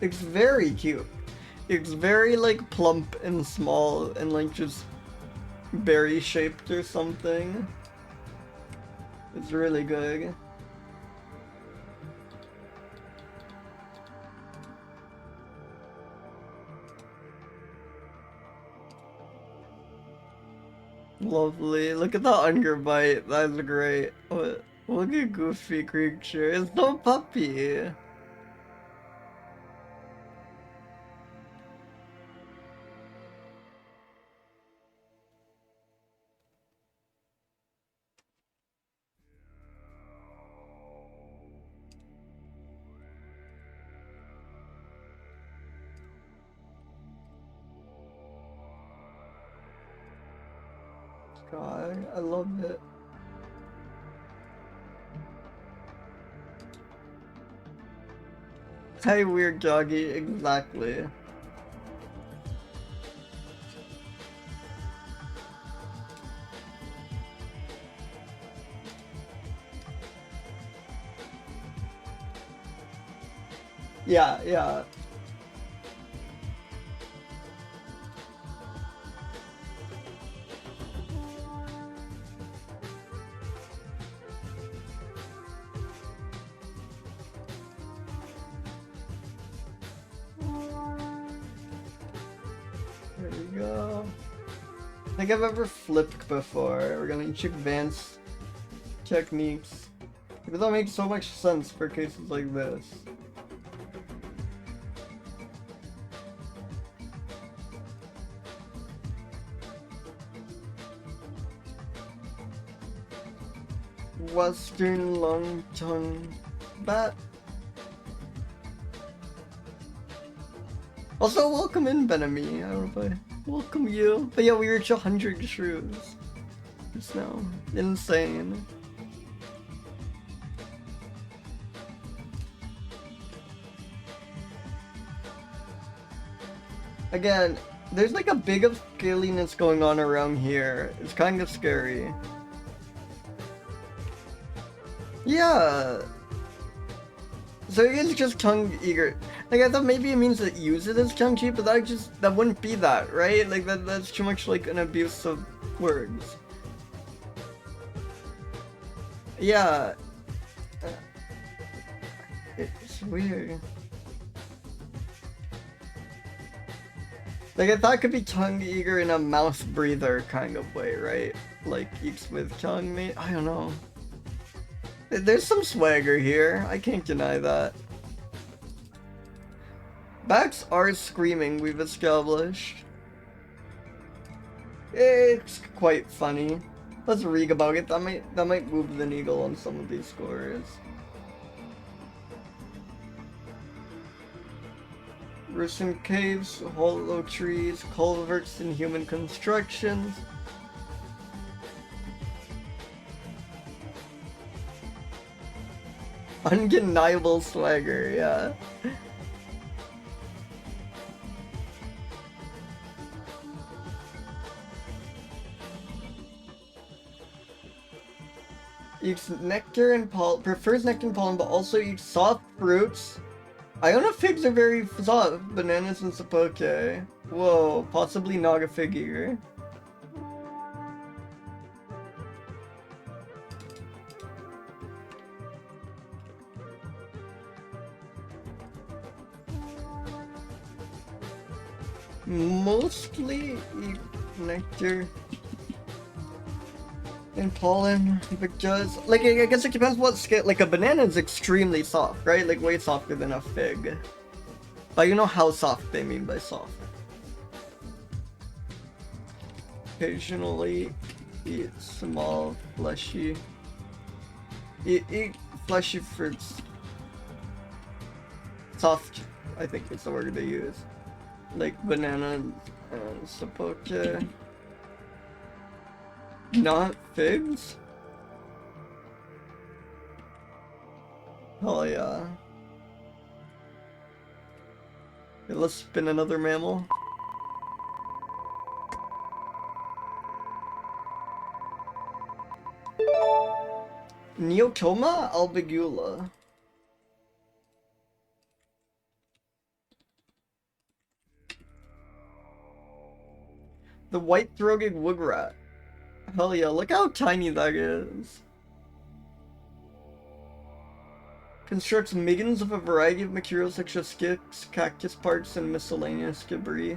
It's very cute. It's very like plump and small and like just berry shaped or something. It's really good. Lovely. Look at the underbite. That's great. Look at Goofy creature. It's no puppy. God, I love it. Hey, weird doggy, exactly. Yeah. There we go. I think I've ever flipped before. We're gonna check advanced techniques. Because that makes so much sense for cases like this. Western long-tongued bat. Also, welcome in, Benemy. I don't know if I welcome you. But yeah, we reached 100 shrews just now. Insane. Again, there's like a big of scaliness going on around here. It's kind of scary. Yeah. So it is just tongue eager. Like I thought maybe it means it uses its tongue cheek, but that wouldn't be that, right? Like that's too much like an abuse of words. Yeah. It's weird. Like I thought it could be tongue eager in a mouth breather kind of way, right? Like eats with tongue, mate. I don't know. There's some swagger here. I can't deny that. Bats are screaming, we've established. It's quite funny. Let's read about it. That might move the needle on some of these scores. Roosts in caves, hollow trees, culverts, and human constructions. Undeniable swagger, yeah. Eats nectar and pollen, prefers nectar and pollen, but also eats soft fruits. I don't know if figs are very soft. Bananas and sapoke. Whoa, possibly not a fig eater. Mostly eat nectar and pollen, because, like, I guess it depends what scale. Like, a banana is extremely soft, right? Like, way softer than a fig. But you know how soft they mean by soft. Occasionally eat small, fleshy. Eat fleshy fruits. Soft, I think is the word they use. Like banana and sapote. Not figs? Oh yeah. Okay, let's spin another mammal. Neotoma albigula. The white-throated wood rat. Hell yeah, look how tiny that is. Constructs middens of a variety of materials such as sticks, cactus parts, and miscellaneous debris.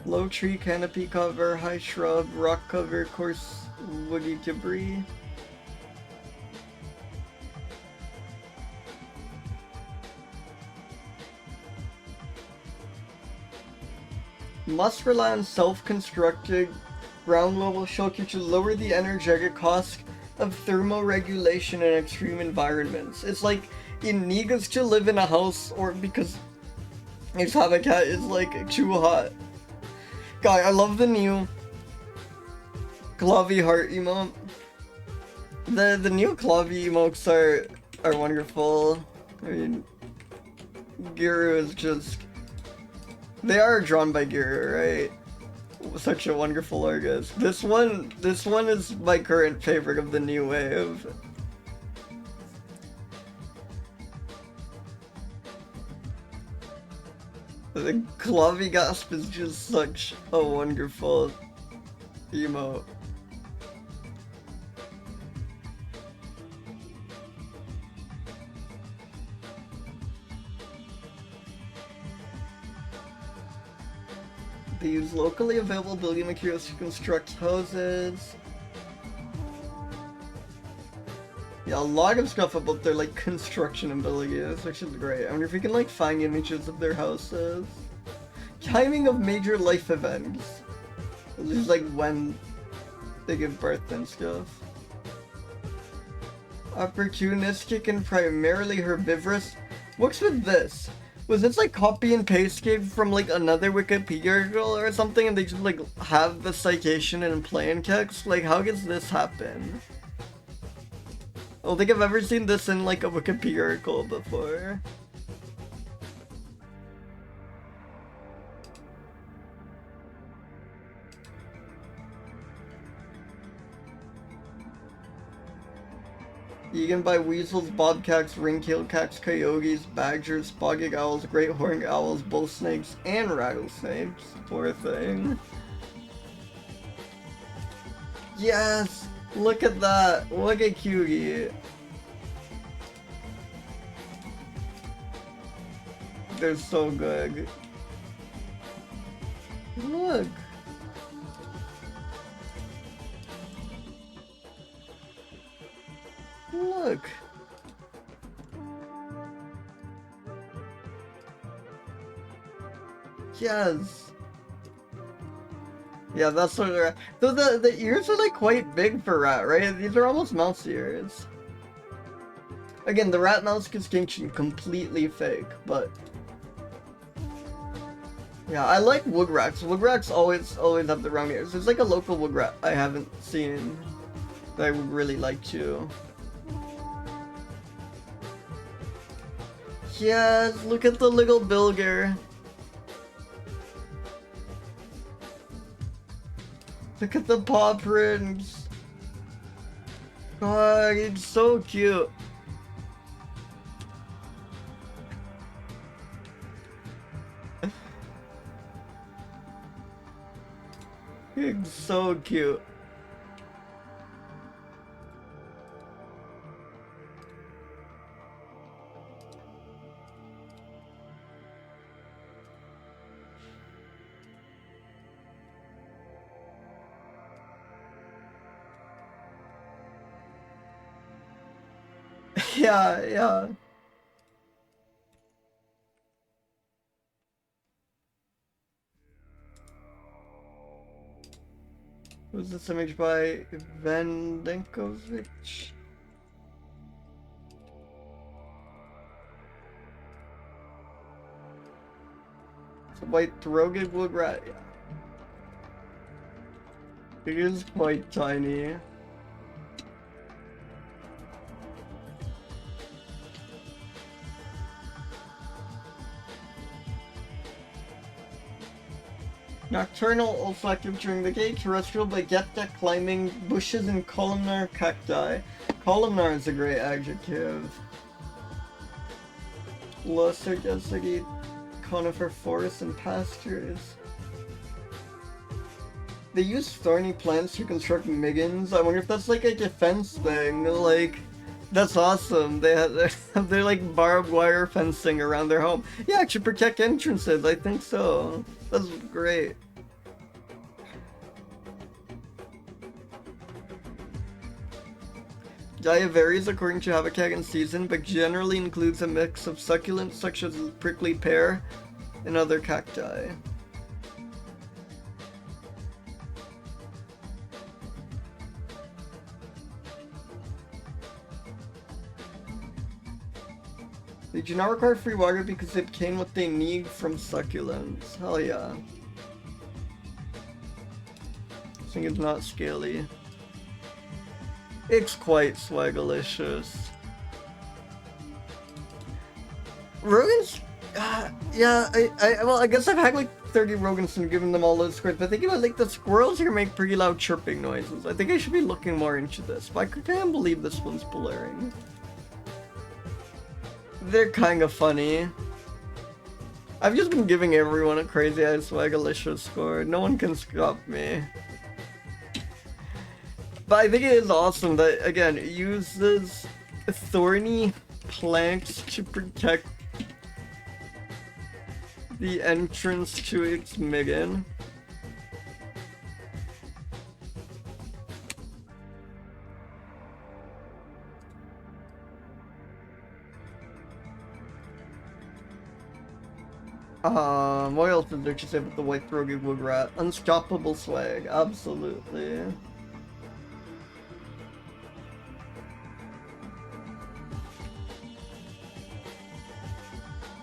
Low tree canopy cover, high shrub, rock cover, coarse woody debris. Must rely on self-constructed ground-level shelter to lower the energetic cost of thermoregulation in extreme environments. It's like, it needs to live in a house, or because its habitat is like too hot. God, I love the new Clavy heart emote. The new Clavy emotes are wonderful. I mean, Guru is just... They are drawn by Guru, right? Such a wonderful artist. This one is my current favorite of the new wave. The Clavigasp is just such a wonderful emote. They use locally available building materials to construct houses. Yeah, a lot of stuff about their like construction abilities, which is great. I wonder if we can like find images of their houses. Timing of major life events. This is like when they give birth and stuff. Opportunistic and primarily herbivorous. What's with this? Was this like copy and paste from like another Wikipedia article or something, and they just like have the citation in plain text? Like, how does this happen? I don't think I've ever seen this in like a Wikipedia article before. Eaten by weasels, bobcats, ring-tailed cats, coyotes, badgers, spotted owls, great horned owls, bull snakes, and rattlesnakes. Poor thing. Yes! Look at that! Look at cutie! They're so good. Look! Look! Yes! Yeah, that's what they're. Though the ears are like quite big for rat, right? These are almost mouse ears. Again, the rat mouse distinction completely fake, but yeah, I like wood rats. Wood rats always have the round ears. There's like a local wood rat I haven't seen that I would really like to. Yes, look at the little bilger. Look at the paw prints. God, it's so cute. It's so cute. Yeah. Was this image by Vandenkovic? It's a white-throated wood rat. It is quite tiny. Nocturnal, also active during the day, terrestrial by depth at climbing bushes and columnar cacti. Columnar is a great adjective. Lesser density conifer forests and pastures. They use thorny plants to construct miggins. I wonder if that's like a defense thing. Like, that's awesome. They have their like barbed wire fencing around their home. Yeah, it should protect entrances. I think so. That's great. Diet varies according to habitat and season, but generally includes a mix of succulents such as prickly pear and other cacti. They do not require free water because they obtain what they need from succulents. Hell yeah. This thing is not scaly. It's quite swagalicious. Rogans? Yeah, I guess I've had like 30 Rogans and given them all those squares, but thinking about like the squirrels here make pretty loud chirping noises. I think I should be looking more into this, but I can't believe this one's blaring. They're kind of funny. I've just been giving everyone a crazy-eyed swagalicious score. No one can stop me. But I think it is awesome that, again, it uses thorny plants to protect the entrance to its miggin. What else did you say with the white-throated wood rat? Unstoppable swag, absolutely.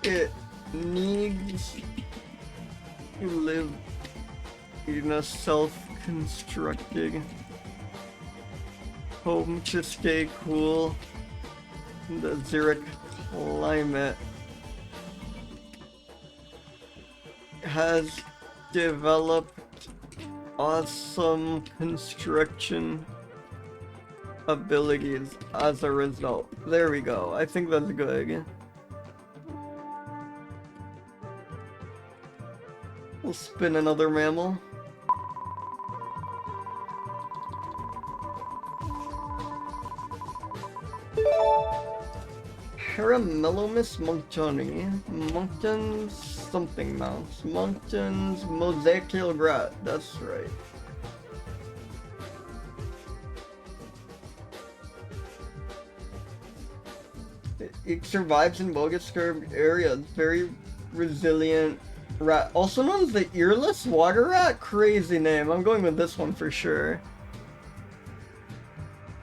It needs to live in a self-constructing home to stay cool in the Zurich climate. Has developed awesome construction abilities as a result. There we go. I think that's good. We'll spin another mammal. Paramilomys moncktoni. Monckton's something mouse. Monckton's mosaic-tailed rat. That's right. It survives in well-disturbed areas. Very resilient rat, also known as the earless water rat. Crazy name. I'm going with this one for sure.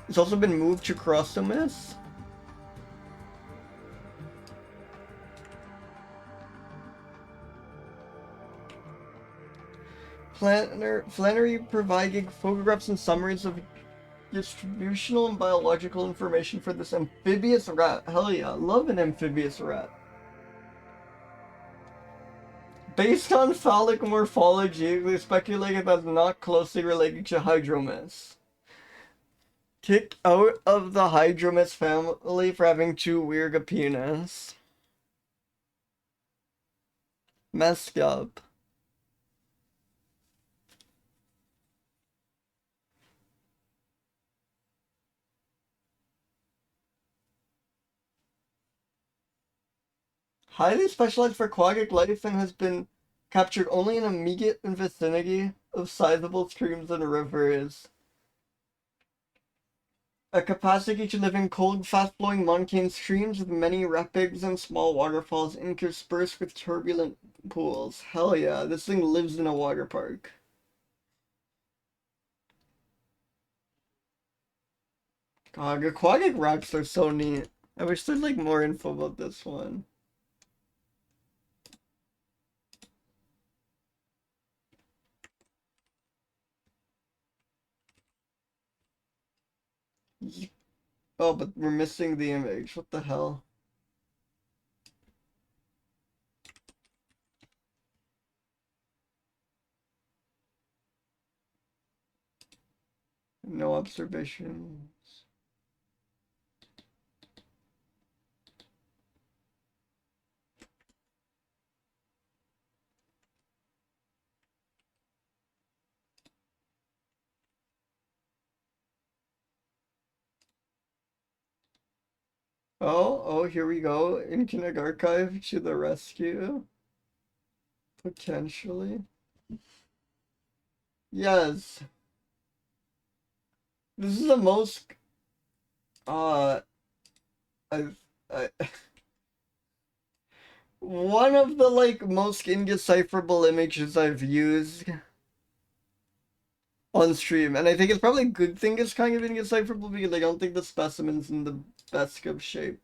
It's also been moved to Crossomys. Flannery providing photographs and summaries of distributional and biological information for this amphibious rat. Hell yeah, love an amphibious rat. Based on phallic morphology, they speculated that it's not closely related to Hydromys. Kicked out of the Hydromys family for having too weird a penis. Messed up. Highly specialized for aquatic life and has been captured only in immediate vicinity of sizable streams and rivers. A capacity to live in cold, fast-flowing montane streams with many rapids and small waterfalls interspersed with turbulent pools. Hell yeah, this thing lives in a water park. God, aquatic rats are so neat. I wish there'd like more info about this one. Oh, but we're missing the image. What the hell? No observations. Oh, here we go. Internet Archive to the rescue. Potentially. Yes. This is the most, I one of the, like, most indecipherable images I've used on stream, and I think it's probably a good thing it's kind of indecipherable because I don't think the specimen's in the best of shape.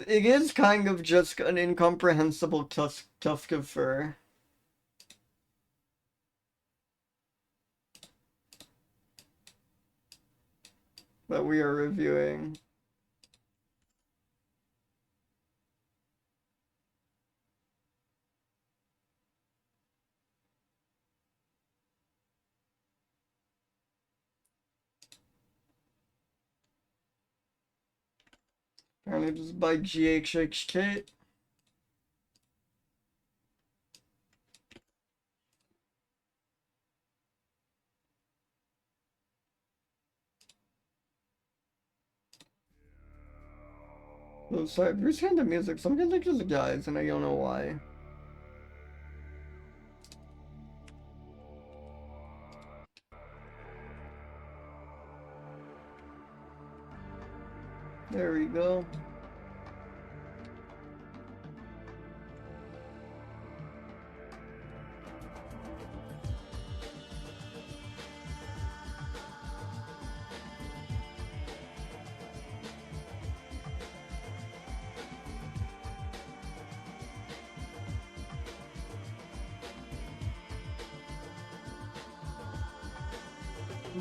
It is kind of just an incomprehensible tusk of fur. That we are reviewing. Apparently this is by GHHK. Oh, sorry, Bruce hearing the music. Sometimes like just guys, and I don't know why. There we go.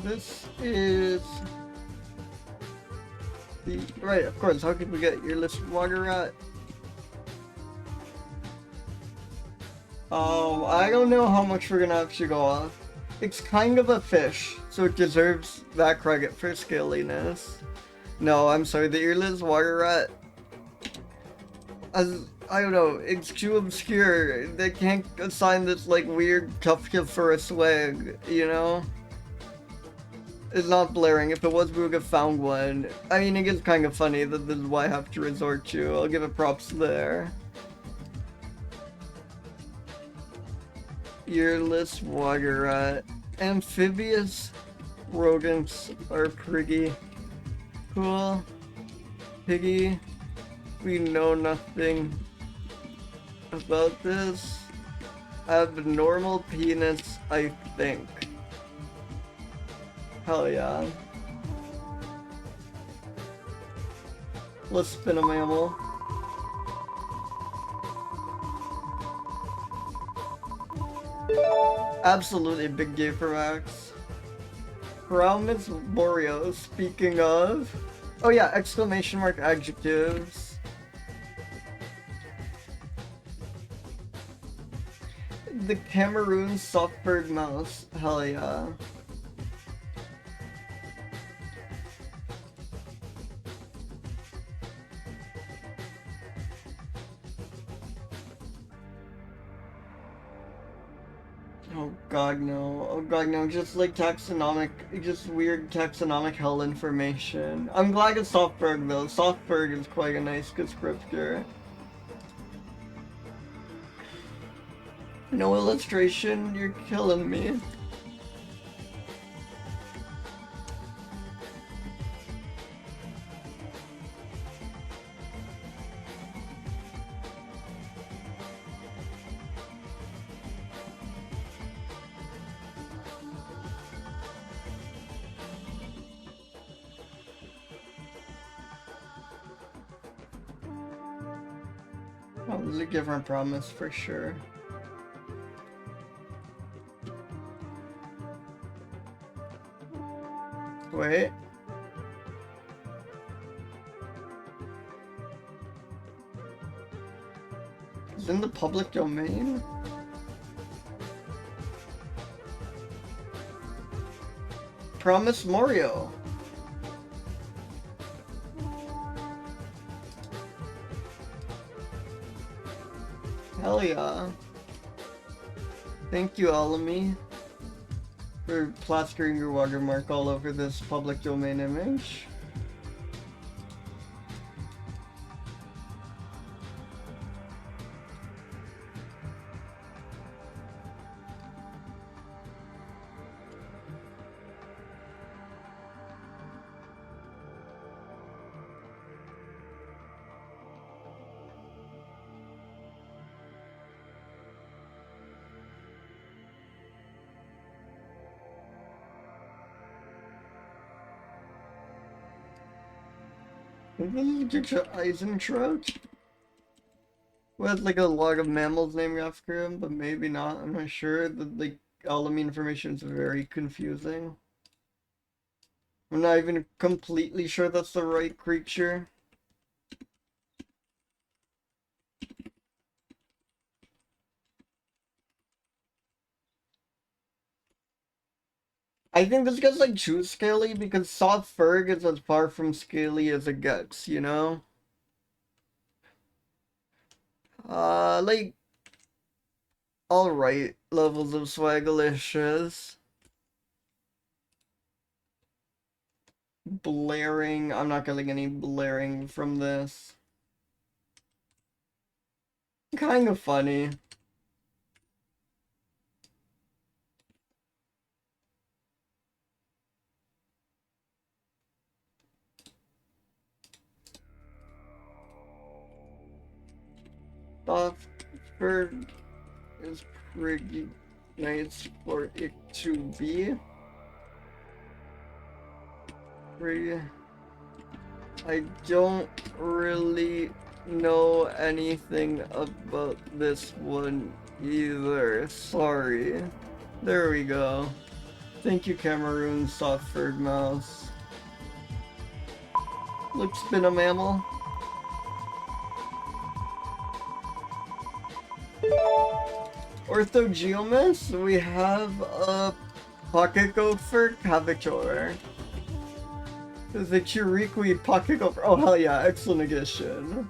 This is the right, of course. How could we get your list water rat? Oh, I don't know how much we're gonna have to go off. It's kind of a fish, so it deserves that credit for scaliness. No, I'm sorry, the earless water rat. As I don't know, it's too obscure. They can't assign this like weird tuft for a swag, you know? It's not blaring. If it was, we would have found one. I mean, it is kind of funny that this is what I have to resort to. I'll give it props there. Earless water rat. Amphibious rodents are pretty cool. Piggy. We know nothing about this. Abnormal penis, I think. Hell yeah. Let's spin a mammal. Absolutely big gay for Max. Praomys morio, speaking of. Oh yeah, exclamation mark adjectives. The Cameroon soft-bird mouse. Hell yeah. Oh god no, oh god no, just like taxonomic, just weird taxonomic hell information. I'm glad it's Softberg though, Softberg is quite a nice descriptor. No illustration, you're killing me. Oh, this is a different promise for sure. Wait. It's in the public domain? Promise Morio. Hell yeah. Thank you, Alamy, for plastering your watermark all over this public domain image. This is Eisentraut. We had like a lot of mammals named after him, but maybe not. I'm not sure. The like Alamy information is very confusing. I'm not even completely sure that's the right creature. I think this guy's like too scaly because soft Ferg is as far from scaly as it gets, you know? Like, alright levels of swagalicious. Blaring, I'm not getting any blaring from this. Kind of funny. Softberg is pretty nice for it to be. I don't really know anything about this one either. Sorry. There we go. Thank you, Cameroon Softberg Mouse. Let's spin a mammal. Orthogeomys, we have a pocket gopher cavator. There's a urichi pocket gopher. Oh hell yeah, excellent addition.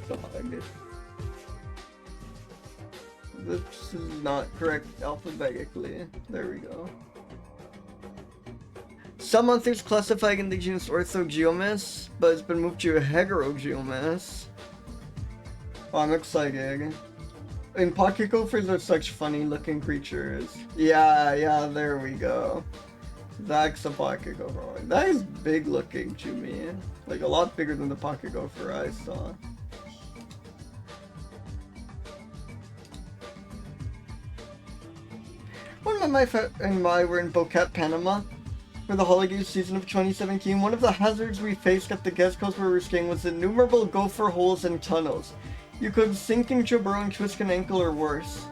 Dog. This is not correct alphabetically. There we go. Some authors classify in the genus Orthogeomys, but it's been moved to Heterogeomys. Oh, I'm excited. And pocket gophers are such funny looking creatures. Yeah, there we go. That's a pocket gopher. That is big looking to me. Like a lot bigger than the pocket gopher I saw. When my wife and I were in Boquete, Panama, for the holiday season of 2017, one of the hazards we faced at the guest house where we were staying was innumerable gopher holes and tunnels. You could sink into a burrow and twist an ankle or worse.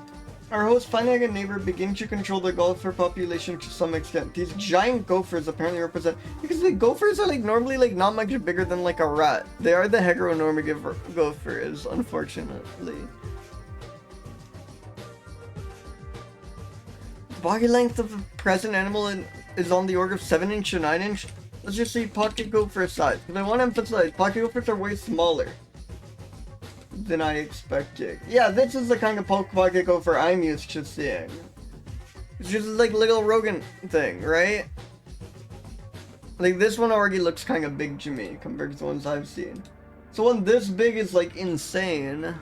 Our host, finding a neighbor, began to control the gopher population to some extent. These giant gophers apparently represent, because the gophers are like normally like not much bigger than like a rat. They are the heteronormative gophers, unfortunately. The body length of the present animal is on the order of 7 inch to 9 inch. Let's just see pocket gopher size. But I want to emphasize, pocket gophers are way smaller than I expected. Yeah, this is the kind of pocket gopher I'm used to seeing. It's just like little rodent thing, right? Like this one already looks kind of big to me compared to the ones I've seen. So one this big is like insane.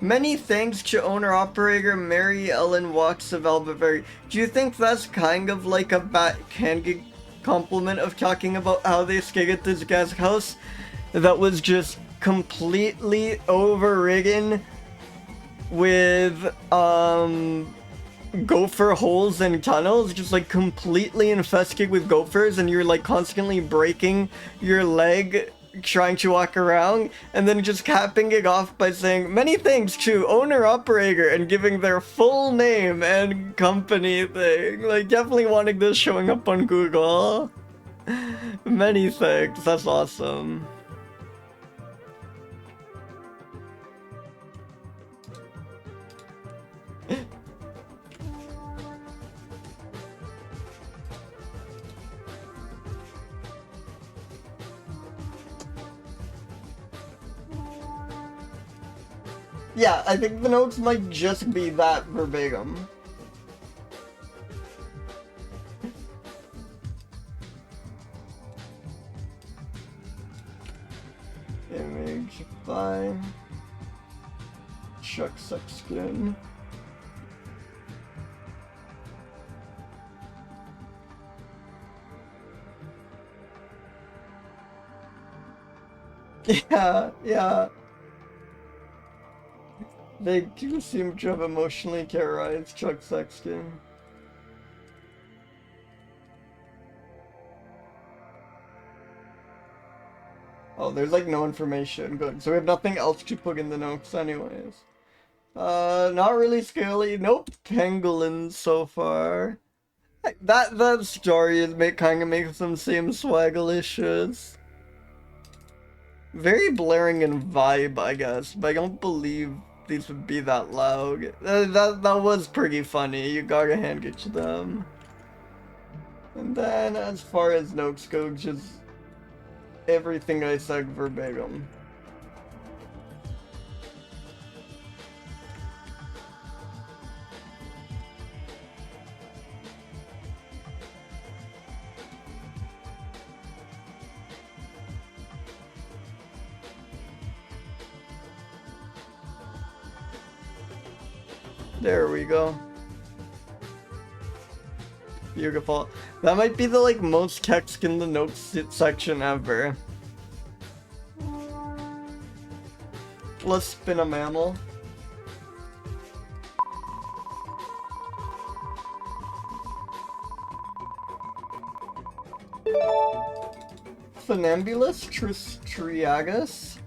Many thanks to owner-operator Mary Ellen Walks of Albuquerque. Do you think that's kind of like a backhanded compliment of talking about how they stayed at this guest house that was just completely overridden with gopher holes and tunnels, just like completely infested with gophers, and you're like constantly breaking your leg trying to walk around, and then just capping it off by saying many thanks to owner-operator and giving their full name and company thing. Like definitely wanting this showing up on Google. Many thanks, that's awesome. Yeah, I think the notes might just be that verbatim. Image by Chuck Sexton. Yeah. They do seem to have emotionally terrorized Chuck Sexton. Oh, there's like no information. Good. So we have nothing else to put in the notes anyways. Not really scaly. Nope. Pangolins so far. That story is kind of makes them seem swaggalicious. Very blaring in vibe, I guess, but I don't believe these would be that loud. That was pretty funny. You gotta hand it to them. And then, as far as notes go, just everything I said verbatim. There we go. Beautiful. That might be the like most text in the notes section ever. Let's spin a mammal. Funambulus tristriatus.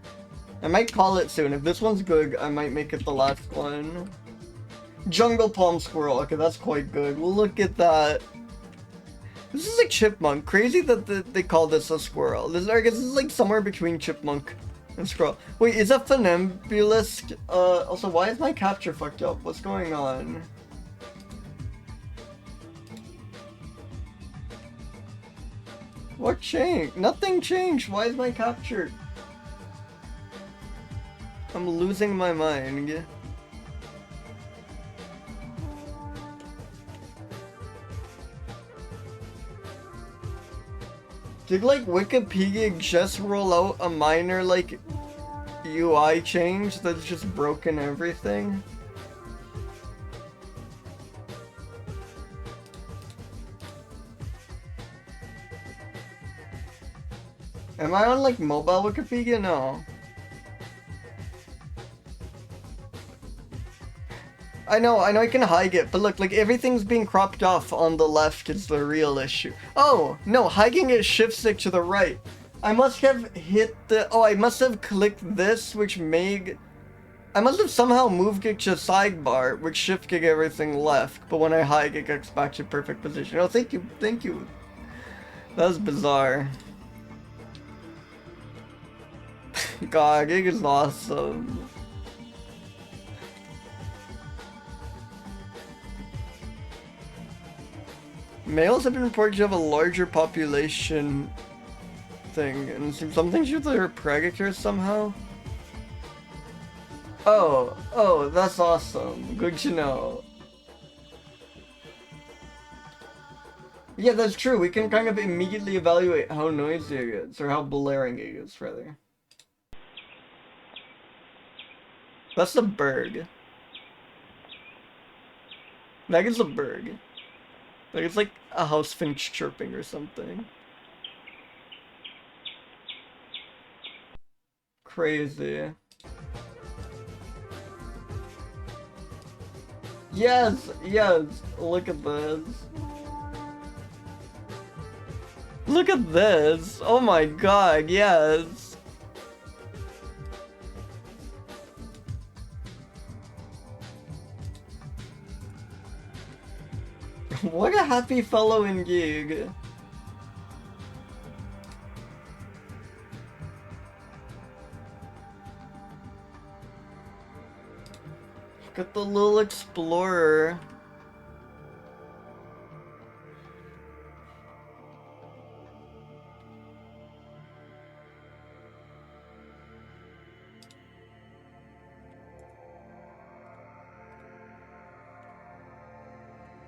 I might call it soon. If this one's good, I might make it the last one. Jungle palm squirrel. Okay, that's quite good. Look at that. This is a chipmunk. Crazy that they call this a squirrel. I guess this is like somewhere between chipmunk and squirrel. Wait, is that Funambulus? Also, why is my capture fucked up? What's going on? What changed? Nothing changed. Why is my capture? I'm losing my mind. Did like Wikipedia just roll out a minor like UI change that's just broken everything? Am I on like mobile Wikipedia? No. I know I can hide it, but look, like everything's being cropped off on the left is the real issue. Oh, no, hiding it shift stick to the right. I must have hit the, oh, I must have clicked this, which made, I must have somehow moved it to sidebar, which shift kick everything left, but when I hide it gets back to perfect position. Oh, thank you, thank you. That was bizarre. God, Gig is awesome. Males have been reported to have a larger population thing, and it seems something to do with their predators somehow. Oh, that's awesome. Good to know. Yeah, that's true. We can kind of immediately evaluate how noisy it is, or how blaring it is, rather. That's a bird. That is a bird. Like, it's like a house finch chirping or something. Crazy. Yes, yes, look at this. Look at this. Oh my god, yes. What a happy fellow in gig. Look at the little explorer.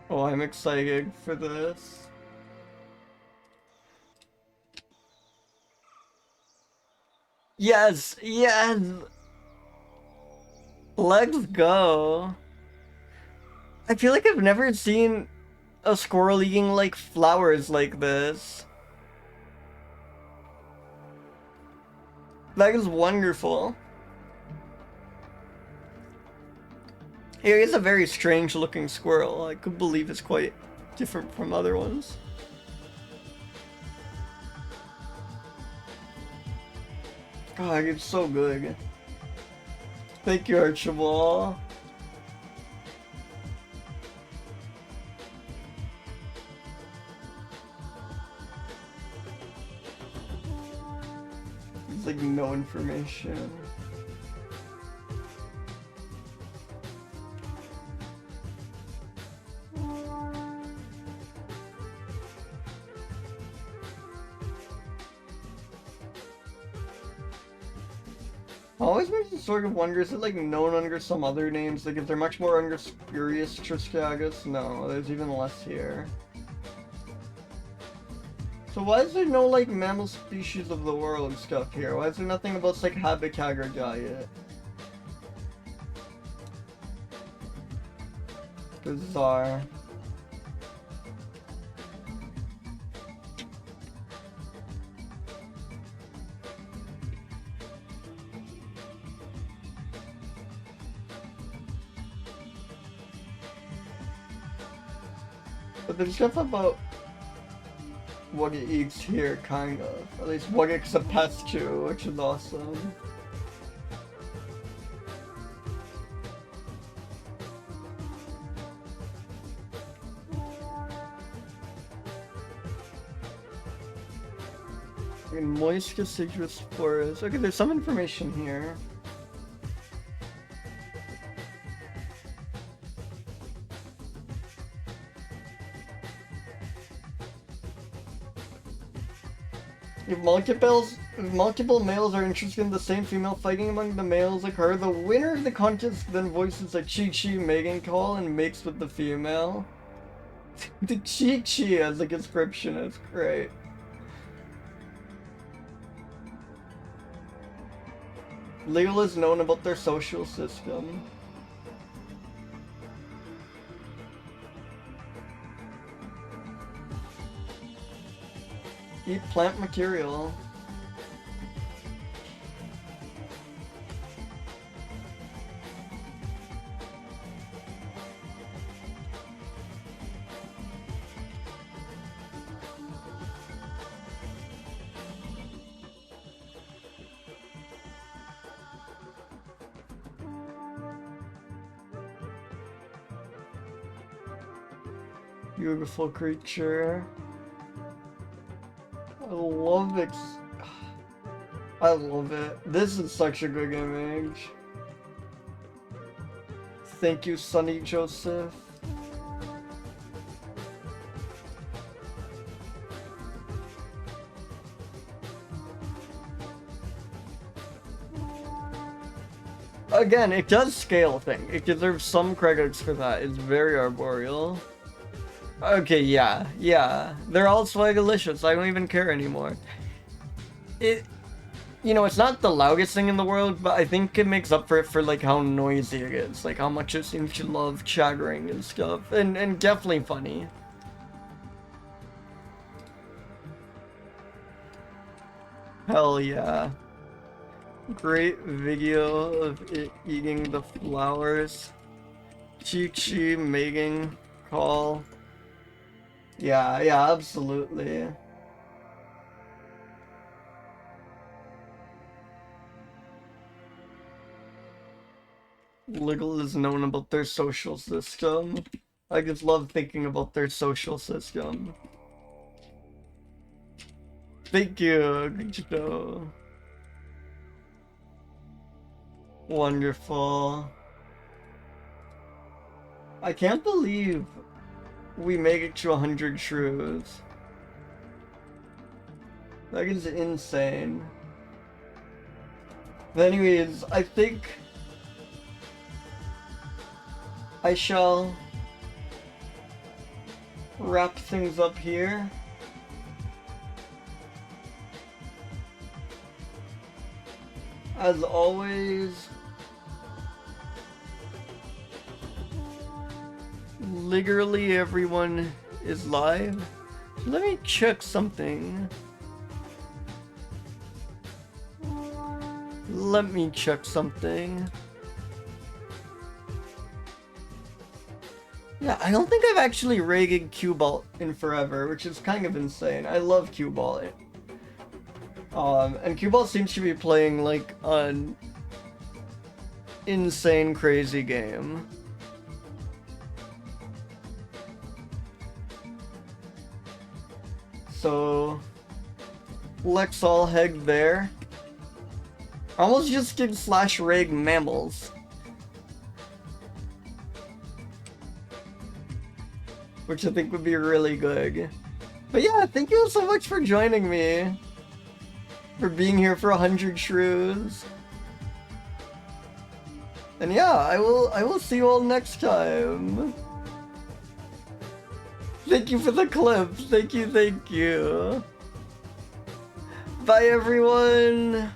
Oh, I'm excited for this. Yes, yes! Let's go. I feel like I've never seen a squirrel eating like flowers like this. That is wonderful. Here is a very strange looking squirrel. I could believe it's quite different from other ones. God, it's so good. Thank you, Archibald. There's like no information. Always makes me sort of wonder, is it like known under some other names? Like, is there much more under spurious tristriatus? No, there's even less here. So why is there no like mammal species of the world stuff here? Why is there nothing about like habitat or diet? Bizarre. But there's stuff about what it eats here, kind of. At least what it's supposed to, which is awesome. In moist deciduous forest. Okay, there's some information here. If multiple males are interested in the same female fighting among the males like her, the winner of the contest then voices a chi-chi mating call and makes with the female. The chi-chi as a description is great. Little is known about their social system. Eat plant material. Beautiful creature. I love it. This is such a good image. Thank you, Sonny Joseph. Again, it does scale thing. It deserves some credits for that. It's very arboreal. Okay, yeah. They're all swagalicious. I don't even care anymore. You know, it's not the loudest thing in the world, but I think it makes up for it for, like, how noisy it is. Like, how much it seems to love chattering and stuff. And definitely funny. Hell yeah. Great video of it eating the flowers. Chi-Chi mating call. Yeah, absolutely. Little is known about their social system. I just love thinking about their social system. Thank you, good show. Wonderful. I can't believe we make it to 100 shrews. That is insane. But anyways, I think I shall wrap things up here. As always, literally everyone is live. Let me check something. Yeah, I don't think I've actually rated Q-Ball in forever, which is kind of insane. I love Q-Ball. And Q-Ball seems to be playing like an insane, crazy game. So let's all head there. I almost just did /reg mammals. Which I think would be really good. But yeah, thank you so much for joining me. For being here for 100 shrews. And yeah, I will see you all next time. Thank you for the clip. Thank you. Bye everyone.